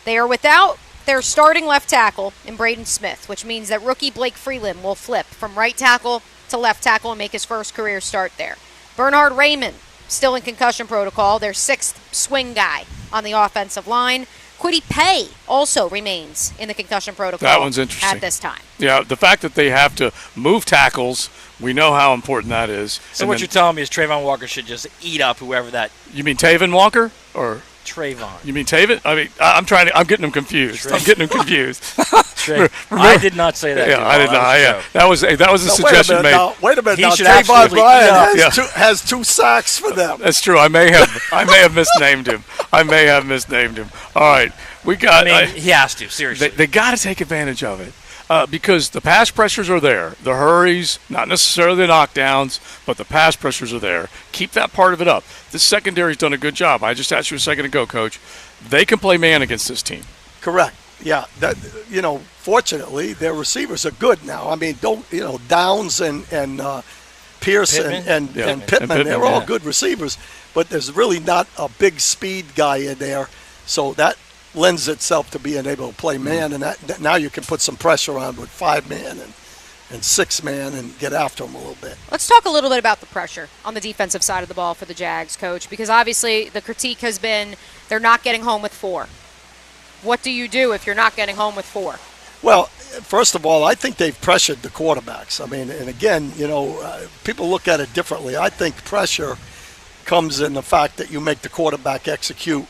They are without their starting left tackle in Braden Smith, which means that rookie Blake Freeland will flip from right tackle to left tackle and make his first career start there. Bernhard Raymond, still in concussion protocol, their 6th swing guy on the offensive line. Kwity Paye also remains in the concussion protocol. That one's interesting at this time. Yeah, the fact that they have to move tackles, we know how important that is. So what you're telling me is Trayvon Walker should just eat up whoever that. You mean Tavon Walker or Trayvon? You mean Tavon? I mean, I'm getting them confused. I'm getting them confused. I did not say that. Yeah, I did not. Yeah, that was a suggestion made. Wait a minute. He Now, should Trayvon Bryan Yeah. has 2 sacks for them. That's true. I may have misnamed him. All right, we got. He has to, seriously. They got to take advantage of it because the pass pressures are there. The hurries, not necessarily the knockdowns, but the pass pressures are there. Keep that part of it up. The secondary's done a good job. I just asked you a second ago, Coach. They can play man against this team. Correct. Yeah, fortunately, their receivers are good now. I mean, Downs and Pierce and Pittman, they're all good receivers, but there's really not a big speed guy in there, so that lends itself to being able to play man, and that now you can put some pressure on with 5-man and 6-man and get after them a little bit. Let's talk a little bit about the pressure on the defensive side of the ball for the Jags, Coach, because obviously the critique has been they're not getting home with 4. What do you do if you're not getting home with 4? Well, first of all, I think they've pressured the quarterbacks. I mean, and again, people look at it differently. I think pressure comes in the fact that you make the quarterback execute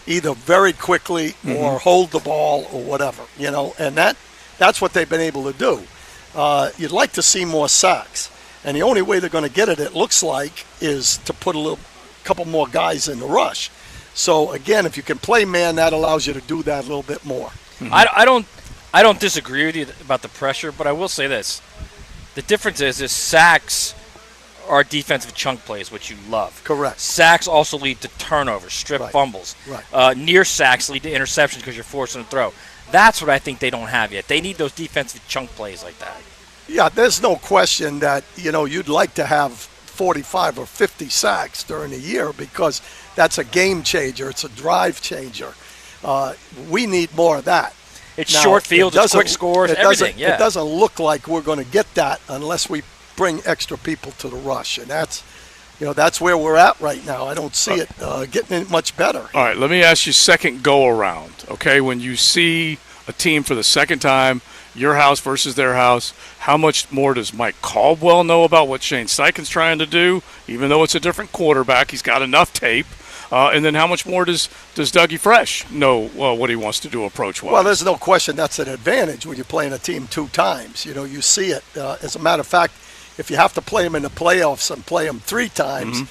either very quickly or hold the ball or whatever, and that's what they've been able to do. You'd like to see more sacks, and the only way they're going to get it, it looks like, is to put a couple more guys in the rush. So again, if you can play man, that allows you to do that a little bit more. I don't disagree with you about the pressure, but I will say this: the difference is sacks are defensive chunk plays, which you love. Correct. Sacks also lead to turnovers, strip fumbles. Right. Near sacks lead to interceptions because you're forcing to throw. That's what I think they don't have yet. They need those defensive chunk plays like that. Yeah, there's no question that you'd like to have 45 or 50 sacks during the year because that's a game changer. It's a drive changer. We need more of that. It's short fields, it's quick scores, everything. It doesn't look like we're going to get that unless we bring extra people to the rush, and that's where we're at right now. I don't see it getting much better. All right, let me ask you second go around. Okay, when you see a team for the second time, your house versus their house. How much more does Mike Caldwell know about what Shane Steichen's trying to do, even though it's a different quarterback? He's got enough tape. And then how much more does Dougie Fresh know what he wants to do approach-wise? Well, there's no question that's an advantage when you're playing a team 2 times. You know, you see it. As a matter of fact, if you have to play them in the playoffs and play them 3 times,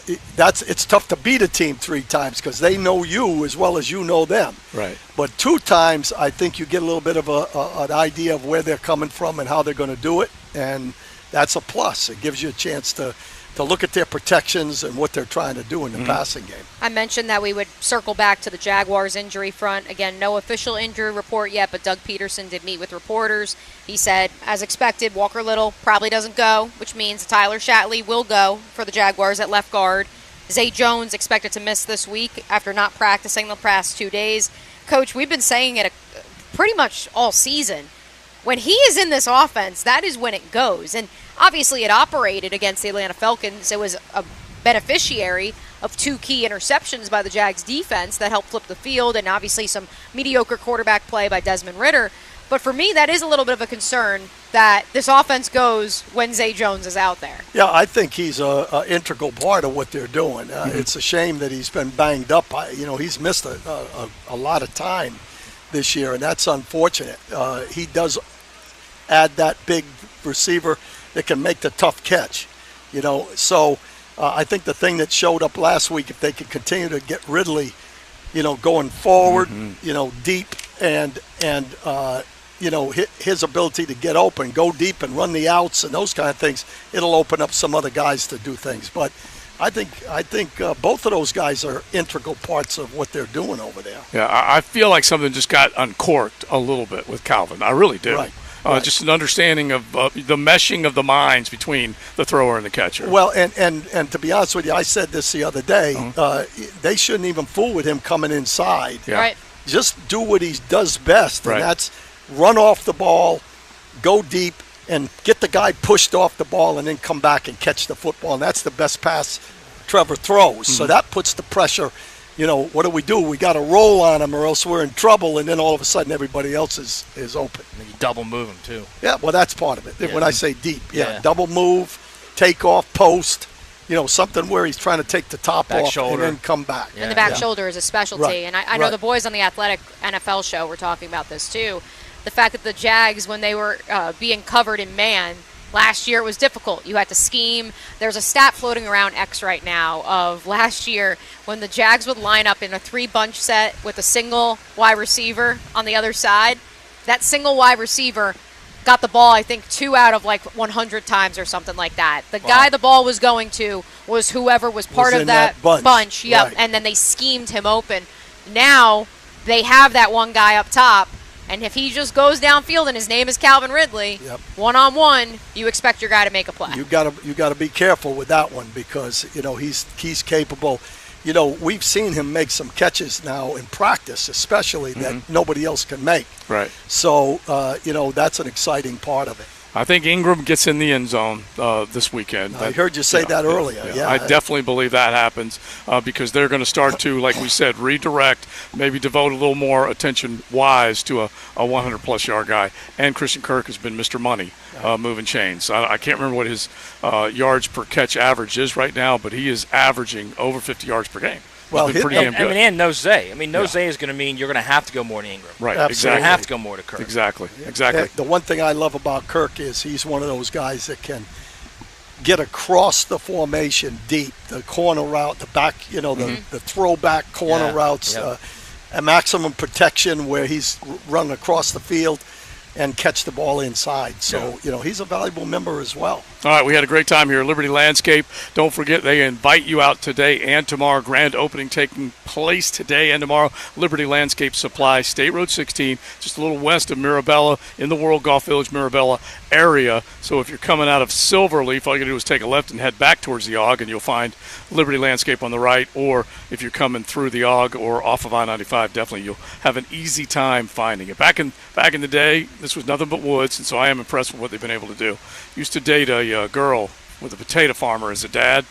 it's tough to beat a team 3 times because they know you as well as you know them. Right. But 2 times, I think you get a little bit of an idea of where they're coming from and how they're going to do it, and that's a plus. It gives you a chance to look at their protections and what they're trying to do in the passing game. I mentioned that we would circle back to the Jaguars injury front. Again, no official injury report yet, but Doug Peterson did meet with reporters. He said, as expected, Walker Little probably doesn't go, which means Tyler Shatley will go for the Jaguars at left guard. Zay Jones expected to miss this week after not practicing the past 2 days. Coach, we've been saying it pretty much all season. When he is in this offense, that is when it goes. And obviously it operated against the Atlanta Falcons. It was a beneficiary of 2 key interceptions by the Jags defense that helped flip the field, and obviously some mediocre quarterback play by Desmond Ridder. But for me, that is a little bit of a concern that this offense goes when Zay Jones is out there. Yeah, I think he's an integral part of what they're doing. It's a shame that he's been banged up. He's missed a lot of time this year, and that's unfortunate. He does add that big receiver that can make the tough catch, So I think the thing that showed up last week, if they could continue to get Ridley, going forward, deep, and his ability to get open, go deep, and run the outs and those kind of things, it'll open up some other guys to do things. But I think both of those guys are integral parts of what they're doing over there. Yeah, I feel like something just got uncorked a little bit with Calvin. I really do. Right. Just an understanding of the meshing of the minds between the thrower and the catcher. Well, and to be honest with you, I said this the other day. They shouldn't even fool with him coming inside. Yeah. Right. Just do what he does best, and Right. that's run off the ball, go deep, and get the guy pushed off the ball and then come back and catch the football. And that's the best pass Trevor throws. So that puts the pressure. What do? We got to roll on him or else we're in trouble, and then all of a sudden everybody else is open. And you double move him, too. Yeah, well, that's part of it. Yeah. When I say deep, Yeah. double move, take off, post, something where he's trying to take the top Back off shoulder. and then come back. And the back shoulder is a specialty. Right. And I know Right. the boys on the Athletic NFL show were talking about this too. The fact that the Jags, when they were being covered in man, last year it was difficult. You had to scheme. There's a stat floating around X right now of last year when the Jags would line up in a 3-bunch set with a single wide receiver on the other side. That single wide receiver got the ball, I think, 2 out of 100 times or something like that. The guy the ball was going to was whoever was part of in that bunch. Yep. Right. And then they schemed him open. Now they have that one guy up top. And if he just goes downfield and his name is Calvin Ridley, one-on-one, you expect your guy to make a play. You got to be careful with that one because he's capable. We've seen him make some catches now in practice, especially that nobody else can make. Right. So that's an exciting part of it. I think Ingram gets in the end zone this weekend. I heard you say that earlier. Yeah. I definitely believe that happens because they're going to start to, like we said, redirect, maybe devote a little more attention wise to a 100-plus yard guy. And Christian Kirk has been Mr. Money moving chains. I can't remember what his yards per catch average is right now, but he is averaging over 50 yards per game. Well, pretty damn good. And no Zay. No Zay is going to mean you're going to have to go more to Ingram. Right, Absolutely. You're going to have to go more to Kirk. Exactly. The one thing I love about Kirk is he's one of those guys that can get across the formation deep, the corner route, the back, the throwback corner routes, a maximum protection where he's running across the field and catch the ball inside. So, he's a valuable member as well. All right, we had a great time here at Liberty Landscape. Don't forget, they invite you out today and tomorrow. Grand opening taking place today and tomorrow. Liberty Landscape Supply, State Road 16, just a little west of Mirabella in the World Golf Village, Mirabella area. So if you're coming out of Silverleaf, all you got to do is take a left and head back towards the Ogg, and you'll find Liberty Landscape on the right. Or if you're coming through the Ogg or off of I-95, definitely you'll have an easy time finding it. Back in the day, this was nothing but woods, and so I am impressed with what they've been able to do. Used to date a girl with a potato farmer as a dad.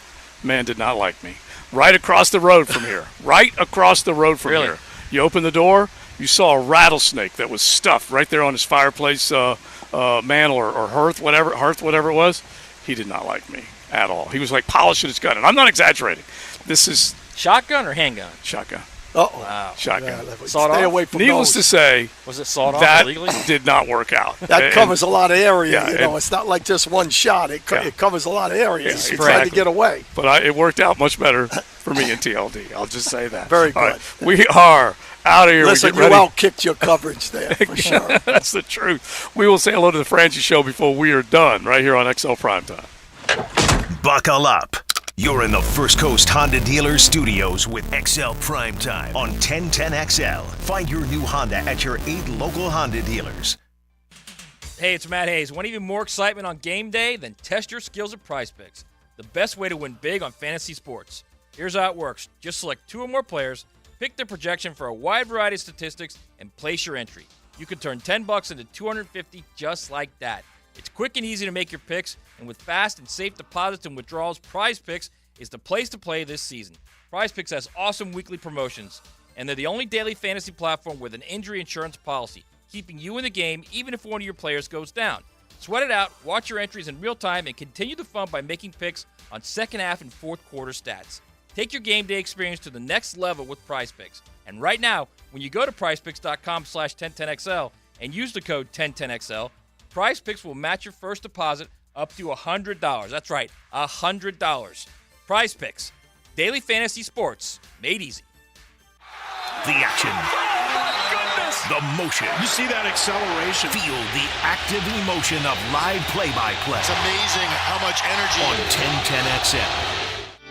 Man did not like me. Right across the road from here. Right across the road from here. You open the door, you saw a rattlesnake that was stuffed right there on his fireplace mantle or hearth, whatever it was, he did not like me at all. He was like polishing his gun, and I'm not exaggerating. This is shotgun or handgun? Shotgun. Uh-oh. Wow. Shotgun. Stay away from Needless to say, was it sawed off that illegally? did not work out. That covers a lot of area. Yeah, It's not like just one shot. It covers a lot of area. Yeah, He tried to get away. But it worked out much better for me in TLD. I'll just say that. Very good. All right. We are out of here. Listen, you outkicked your coverage there, for sure. That's the truth. We will say hello to the Franchi Show before we are done right here on XL Primetime. Buckle up. You're in the First Coast Honda Dealer Studios with XL Primetime on 1010XL. Find your new Honda at your 8 local Honda dealers. Hey, it's Matt Hayes. Want even more excitement on game day? Then test your skills at PrizePicks, the best way to win big on fantasy sports. Here's how it works. Just select 2 or more players, pick their projection for a wide variety of statistics, and place your entry. You can turn $10 into $250 just like that. It's quick and easy to make your picks, and with fast and safe deposits and withdrawals, PrizePicks is the place to play this season. PrizePicks has awesome weekly promotions, and they're the only daily fantasy platform with an injury insurance policy, keeping you in the game even if one of your players goes down. Sweat it out, watch your entries in real time, and continue the fun by making picks on second half and fourth quarter stats. Take your game day experience to the next level with PrizePicks. And right now, when you go to prizepicks.com/1010XL and use the code 1010XL, PrizePicks will match your first deposit up to $100. That's right, $100. PrizePicks, daily fantasy sports made easy. The action. The motion. You see that acceleration. Feel the active emotion of live play-by-play. It's amazing how much energy. On 1010XL.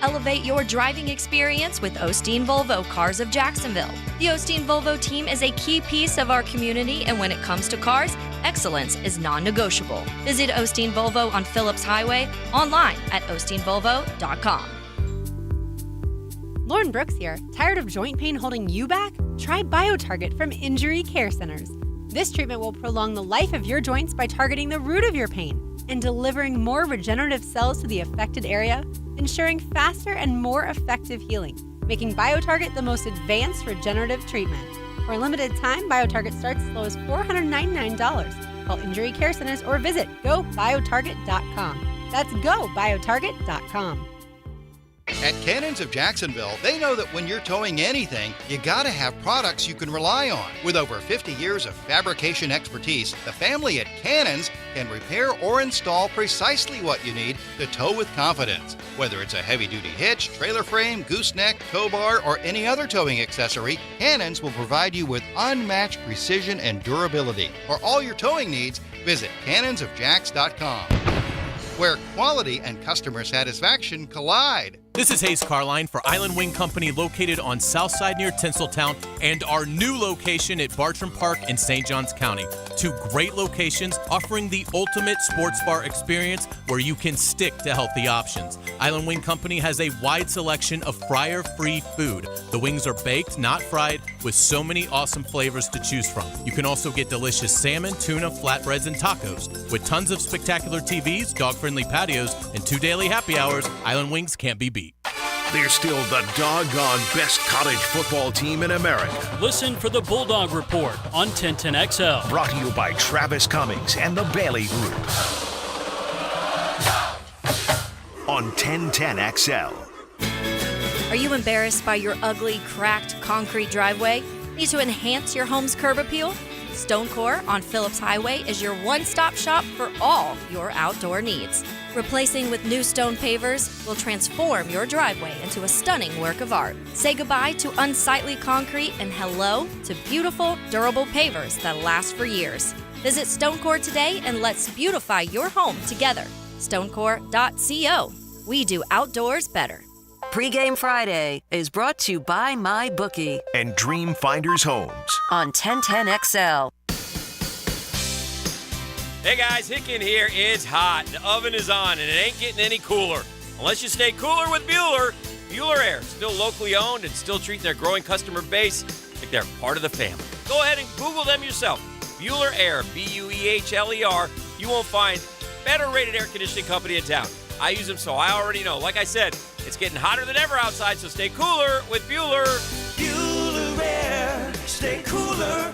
Elevate your driving experience with Osteen Volvo Cars of Jacksonville. The Osteen Volvo team is a key piece of our community, and when it comes to cars, excellence is non-negotiable. Visit Osteen Volvo on Phillips Highway, online at osteenvolvo.com. Lauren Brooks here. Tired of joint pain holding you back? Try BioTarget from Injury Care Centers. This treatment will prolong the life of your joints by targeting the root of your pain and delivering more regenerative cells to the affected area, ensuring faster and more effective healing, making BioTarget the most advanced regenerative treatment. For a limited time, BioTarget starts as low as $499. Call Injury Care Centers or visit GoBioTarget.com. That's GoBioTarget.com. At Cannons of Jacksonville, they know that when you're towing anything, you gotta have products you can rely on. With over 50 years of fabrication expertise, the family at Cannons can repair or install precisely what you need to tow with confidence. Whether it's a heavy-duty hitch, trailer frame, gooseneck, tow bar, or any other towing accessory, Cannons will provide you with unmatched precision and durability. For all your towing needs, visit cannonsofjacks.com, where quality and customer satisfaction collide. This is Hayes Carline for Island Wing Company, located on Southside near Tinseltown, and our new location at Bartram Park in St. Johns County. 2 great locations offering the ultimate sports bar experience where you can stick to healthy options. Island Wing Company has a wide selection of fryer-free food. The wings are baked, not fried, with so many awesome flavors to choose from. You can also get delicious salmon, tuna, flatbreads, and tacos. With tons of spectacular TVs, dog-friendly patios, and 2 daily happy hours, Island Wings can't be beat. They're still the doggone best college football team in America. Listen for the Bulldog Report on 1010XL. Brought to you by Travis Cummings and the Bailey Group. On 1010XL. Are you embarrassed by your ugly, cracked concrete driveway? Need to enhance your home's curb appeal? Stonecore on Phillips Highway is your one-stop shop for all your outdoor needs. Replacing with new stone pavers will transform your driveway into a stunning work of art. Say goodbye to unsightly concrete and hello to beautiful, durable pavers that last for years. Visit Stonecore today and let's beautify your home together. Stonecore.co. We do outdoors better. Pre-Game Friday is brought to you by MyBookie and Dream Finders Homes on 1010XL. Hey guys, Hicken here. It's hot. The oven is on and it ain't getting any cooler. Unless you stay cooler with Bueller. Bueller Air, still locally owned and still treat their growing customer base like they're part of the family. Go ahead and Google them yourself. Bueller Air, Buehler. You won't find better rated air conditioning company in town. I use them, so I already know. Like I said, it's getting hotter than ever outside, so stay cooler with Bueller. Bueller Air, stay cooler.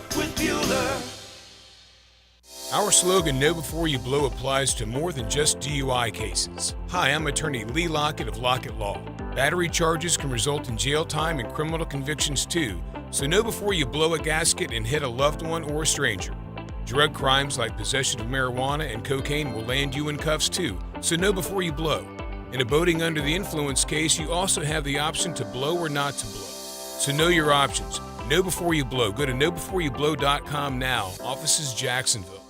Our slogan, Know Before You Blow, applies to more than just DUI cases. Hi, I'm attorney Lee Lockett of Lockett Law. Battery charges can result in jail time and criminal convictions too, so know before you blow a gasket and hit a loved one or a stranger. Drug crimes like possession of marijuana and cocaine will land you in cuffs too, so know before you blow. In a boating under the influence case, you also have the option to blow or not to blow. So know your options. Know before you blow. Go to knowbeforeyouBlow.com now. Offices Jacksonville.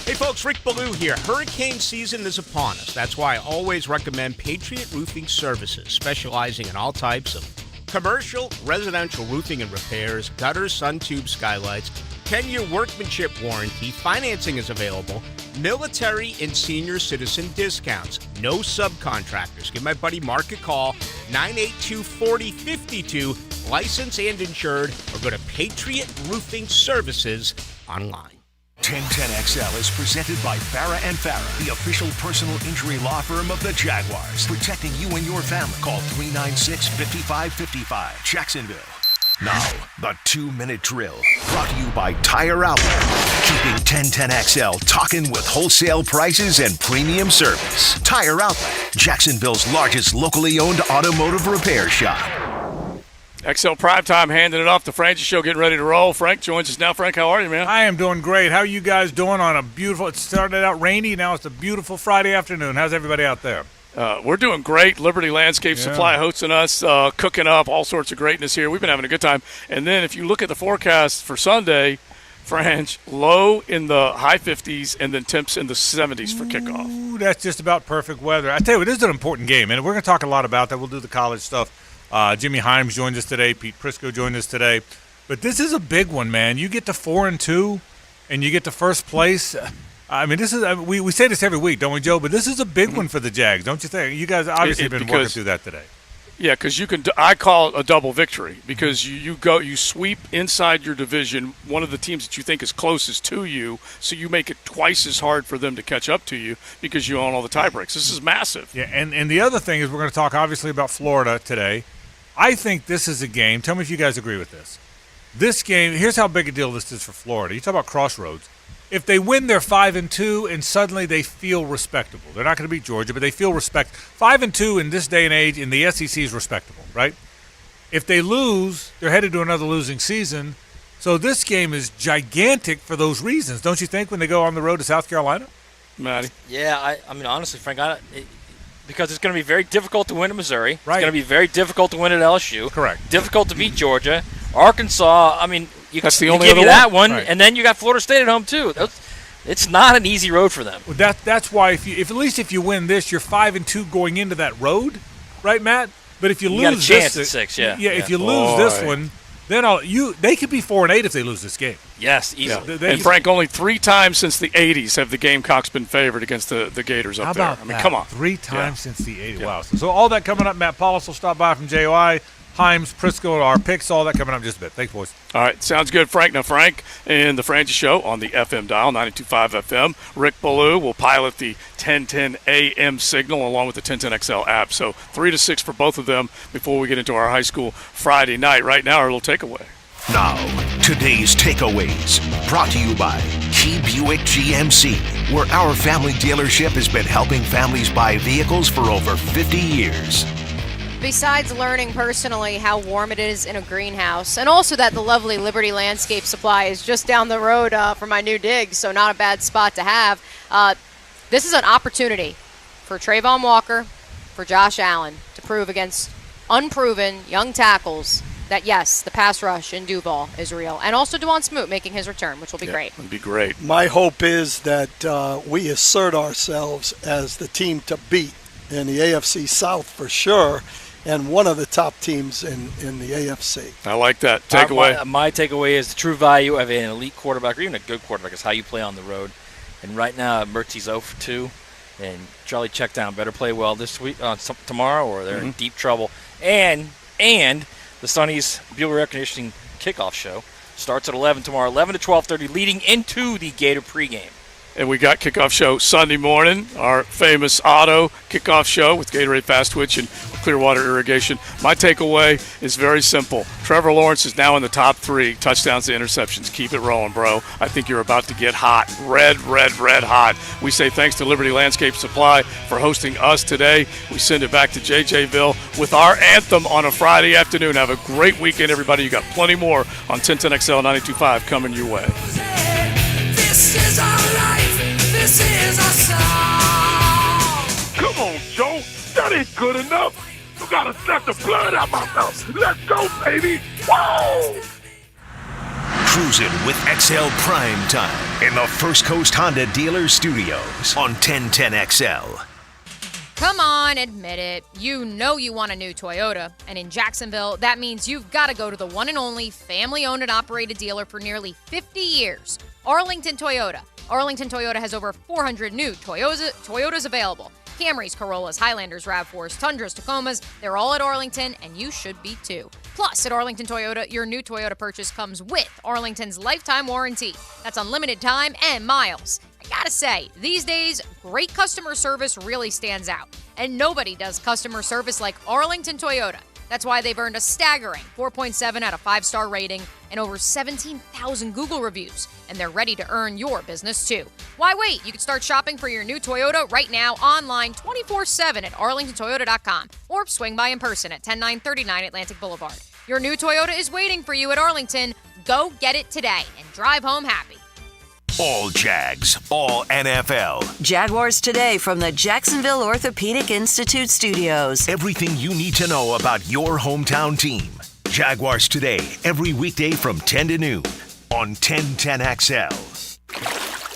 Hey folks, Rick Ballou here. Hurricane season is upon us. That's why I always recommend Patriot Roofing Services, specializing in all types of commercial, residential roofing and repairs, gutters, sun tubes, skylights, 10-year workmanship warranty, financing is available, military and senior citizen discounts, no subcontractors. Give my buddy Mark a call, 982-4052, licensed and insured, or go to Patriot Roofing Services online. 1010XL is presented by Farah & Farah, the official personal injury law firm of the Jaguars, protecting you and your family. Call 396-5555, Jacksonville. Now, the 2-minute drill, brought to you by Tire Outlet, keeping 1010XL talking with wholesale prices and premium service. Tire Outlet, Jacksonville's largest locally owned automotive repair shop. XL Primetime handing it off. The Francis Show getting ready to roll. Frank joins us now. Frank, how are you, man? I am doing great. How are you guys doing on a beautiful – it started out rainy. Now it's a beautiful Friday afternoon. How's everybody out there? We're doing great. Liberty Landscape Supply hosting us, cooking up all sorts of greatness here. We've been having a good time. And then if you look at the forecast for Sunday, Franch, low in the high 50s and then temps in the 70s for kickoff. Ooh, that's just about perfect weather. I tell you what, this is an important game, and we're going to talk a lot about that. We'll do the college stuff. Jimmy Himes joined us today. Pete Prisco joined us today. But this is a big one, man. You get to 4-2, and you get to first place. I mean, this is we say this every week, don't we, Joe? But this is a big one for the Jags, don't you think? You guys obviously have been working through that today. Yeah, because you can. I call it a double victory because you sweep inside your division one of the teams that you think is closest to you, so you make it twice as hard for them to catch up to you because you own all the tie breaks. This is massive. Yeah, and the other thing is we're going to talk obviously about Florida today. I think this is a game. Tell me if you guys agree with this. This game, here's how big a deal this is for Florida. You talk about crossroads. If they win, they're 5-2, and suddenly they feel respectable. They're not going to beat Georgia, but they feel 5-2 in this day and age in the SEC is respectable, right? If they lose, they're headed to another losing season. So this game is gigantic for those reasons, don't you think, when they go on the road to South Carolina? Maddie? Yeah, I mean, honestly, Frank, because it's going to be very difficult to win at Missouri. Right. It's going to be very difficult to win at LSU. Correct. Difficult to beat Georgia. Arkansas, I mean, that's the you only give other you that one, Right. and then you got Florida State at home too. It's not an easy road for them. Well, that's why if at least if you win this, you're 5-2 going into that road, right, Matt? But if you lose got a chance this, at 6, yeah. if you lose this one, then they could be 4-8 if they lose this game. Yes, easily. And Frank, only 3 times since the 80s have the Gamecocks been favored against the Gators up How there. about I mean, that? come on. 3 times since the 80s. Wow. So all that coming up. Matt Paulus will stop by from JOI. Himes, Prisco, our picks, all that coming up in just a bit. Thanks, boys. All right, sounds good, Frank. Now, Frank and the Francis Show on the FM dial, 92.5 FM. Rick Ballou will pilot the 1010 AM signal along with the 1010XL app. So 3 to 6 for both of them before we get into our high school Friday night. Right now, our little takeaway. Now, today's takeaways, brought to you by Key Buick GMC, where our family dealership has been helping families buy vehicles for over 50 years. Besides learning personally how warm it is in a greenhouse, and also that the lovely Liberty Landscape Supply is just down the road from my new dig, so not a bad spot to have, this is an opportunity for Trayvon Walker, for Josh Allen, to prove against unproven young tackles that, yes, the pass rush in Duval is real. And also Dwan Smoot making his return, which will be great. It'll be great. My hope is that we assert ourselves as the team to beat in the AFC South for sure, and one of the top teams in the AFC. I like that. Takeaway. My takeaway is the true value of an elite quarterback, or even a good quarterback, is how you play on the road. And right now, Murtzy's 0 for 2, and Charlie Checkdown better play well this week, tomorrow, or they're in deep trouble. And the Sonny's Bueller Air Conditioning kickoff show starts at 11 tomorrow, 11 to 12:30, leading into the Gator pregame. And we got kickoff show Sunday morning, our famous auto kickoff show with Gatorade Fast Twitch and Clearwater Irrigation. My takeaway is very simple. Trevor Lawrence is now in the top 3 touchdowns to interceptions. Keep it rolling, bro. I think you're about to get hot. Red hot. We say thanks to Liberty Landscape Supply for hosting us today. We send it back to JJville with our anthem on a Friday afternoon. Have a great weekend, everybody. You got plenty more on 1010XL 92.5 coming your way. This is our life. This is our song. Come on, Joe. That ain't good enough. You gotta suck the blood out my mouth. Let's go, baby. Whoa! Cruising with XL Prime Time in the First Coast Honda Dealer Studios on 1010XL. Come on, admit it. You know you want a new Toyota. And in Jacksonville, that means you've got to go to the one and only family-owned and operated dealer for nearly 50 years, Arlington Toyota. Arlington Toyota has over 400 new Toyotas available. Camrys, Corollas, Highlanders, RAV4s, Tundras, Tacomas, they're all at Arlington, and you should be too. Plus, at Arlington Toyota, your new Toyota purchase comes with Arlington's lifetime warranty. That's unlimited time and miles. I gotta say, these days, great customer service really stands out. And nobody does customer service like Arlington Toyota. That's why they've earned a staggering 4.7 out of 5-star rating and over 17,000 Google reviews. And they're ready to earn your business too. Why wait? You can start shopping for your new Toyota right now online 24/7 at arlingtontoyota.com or swing by in person at 10939 Atlantic Boulevard. Your new Toyota is waiting for you at Arlington. Go get it today and drive home happy. All Jags, all NFL. Jaguars Today from the Jacksonville Orthopedic Institute Studios. Everything you need to know about your hometown team. Jaguars Today, every weekday from 10 to noon on 1010XL.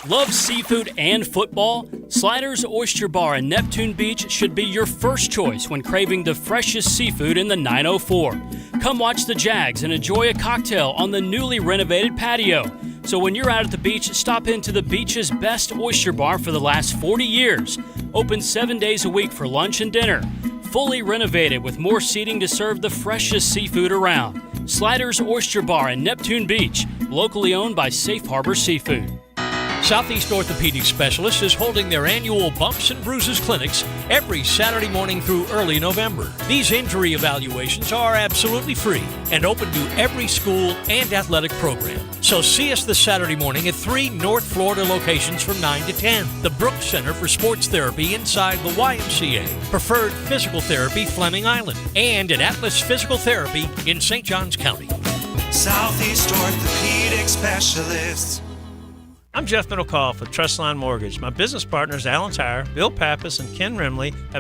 Love seafood and football? Sliders Oyster Bar in Neptune Beach should be your first choice when craving the freshest seafood in the 904. Come watch the Jags and enjoy a cocktail on the newly renovated patio. So when you're out at the beach, stop into the beach's best oyster bar for the last 40 years. Open 7 days a week for lunch and dinner. Fully renovated with more seating to serve the freshest seafood around. Sliders Oyster Bar in Neptune Beach, locally owned by Safe Harbor Seafood. Southeast Orthopedic Specialists is holding their annual Bumps and Bruises clinics every Saturday morning through early November. These injury evaluations are absolutely free and open to every school and athletic program. So see us this Saturday morning at 3 North Florida locations from 9 to 10. The Brooks Center for Sports Therapy inside the YMCA. Preferred Physical Therapy, Fleming Island. And at Atlas Physical Therapy in St. Johns County. Southeast Orthopedic Specialists. I'm Jeff Middlecoff with Trustline Mortgage. My business partners, Alan Tyre, Bill Pappas, and Ken Rimley, have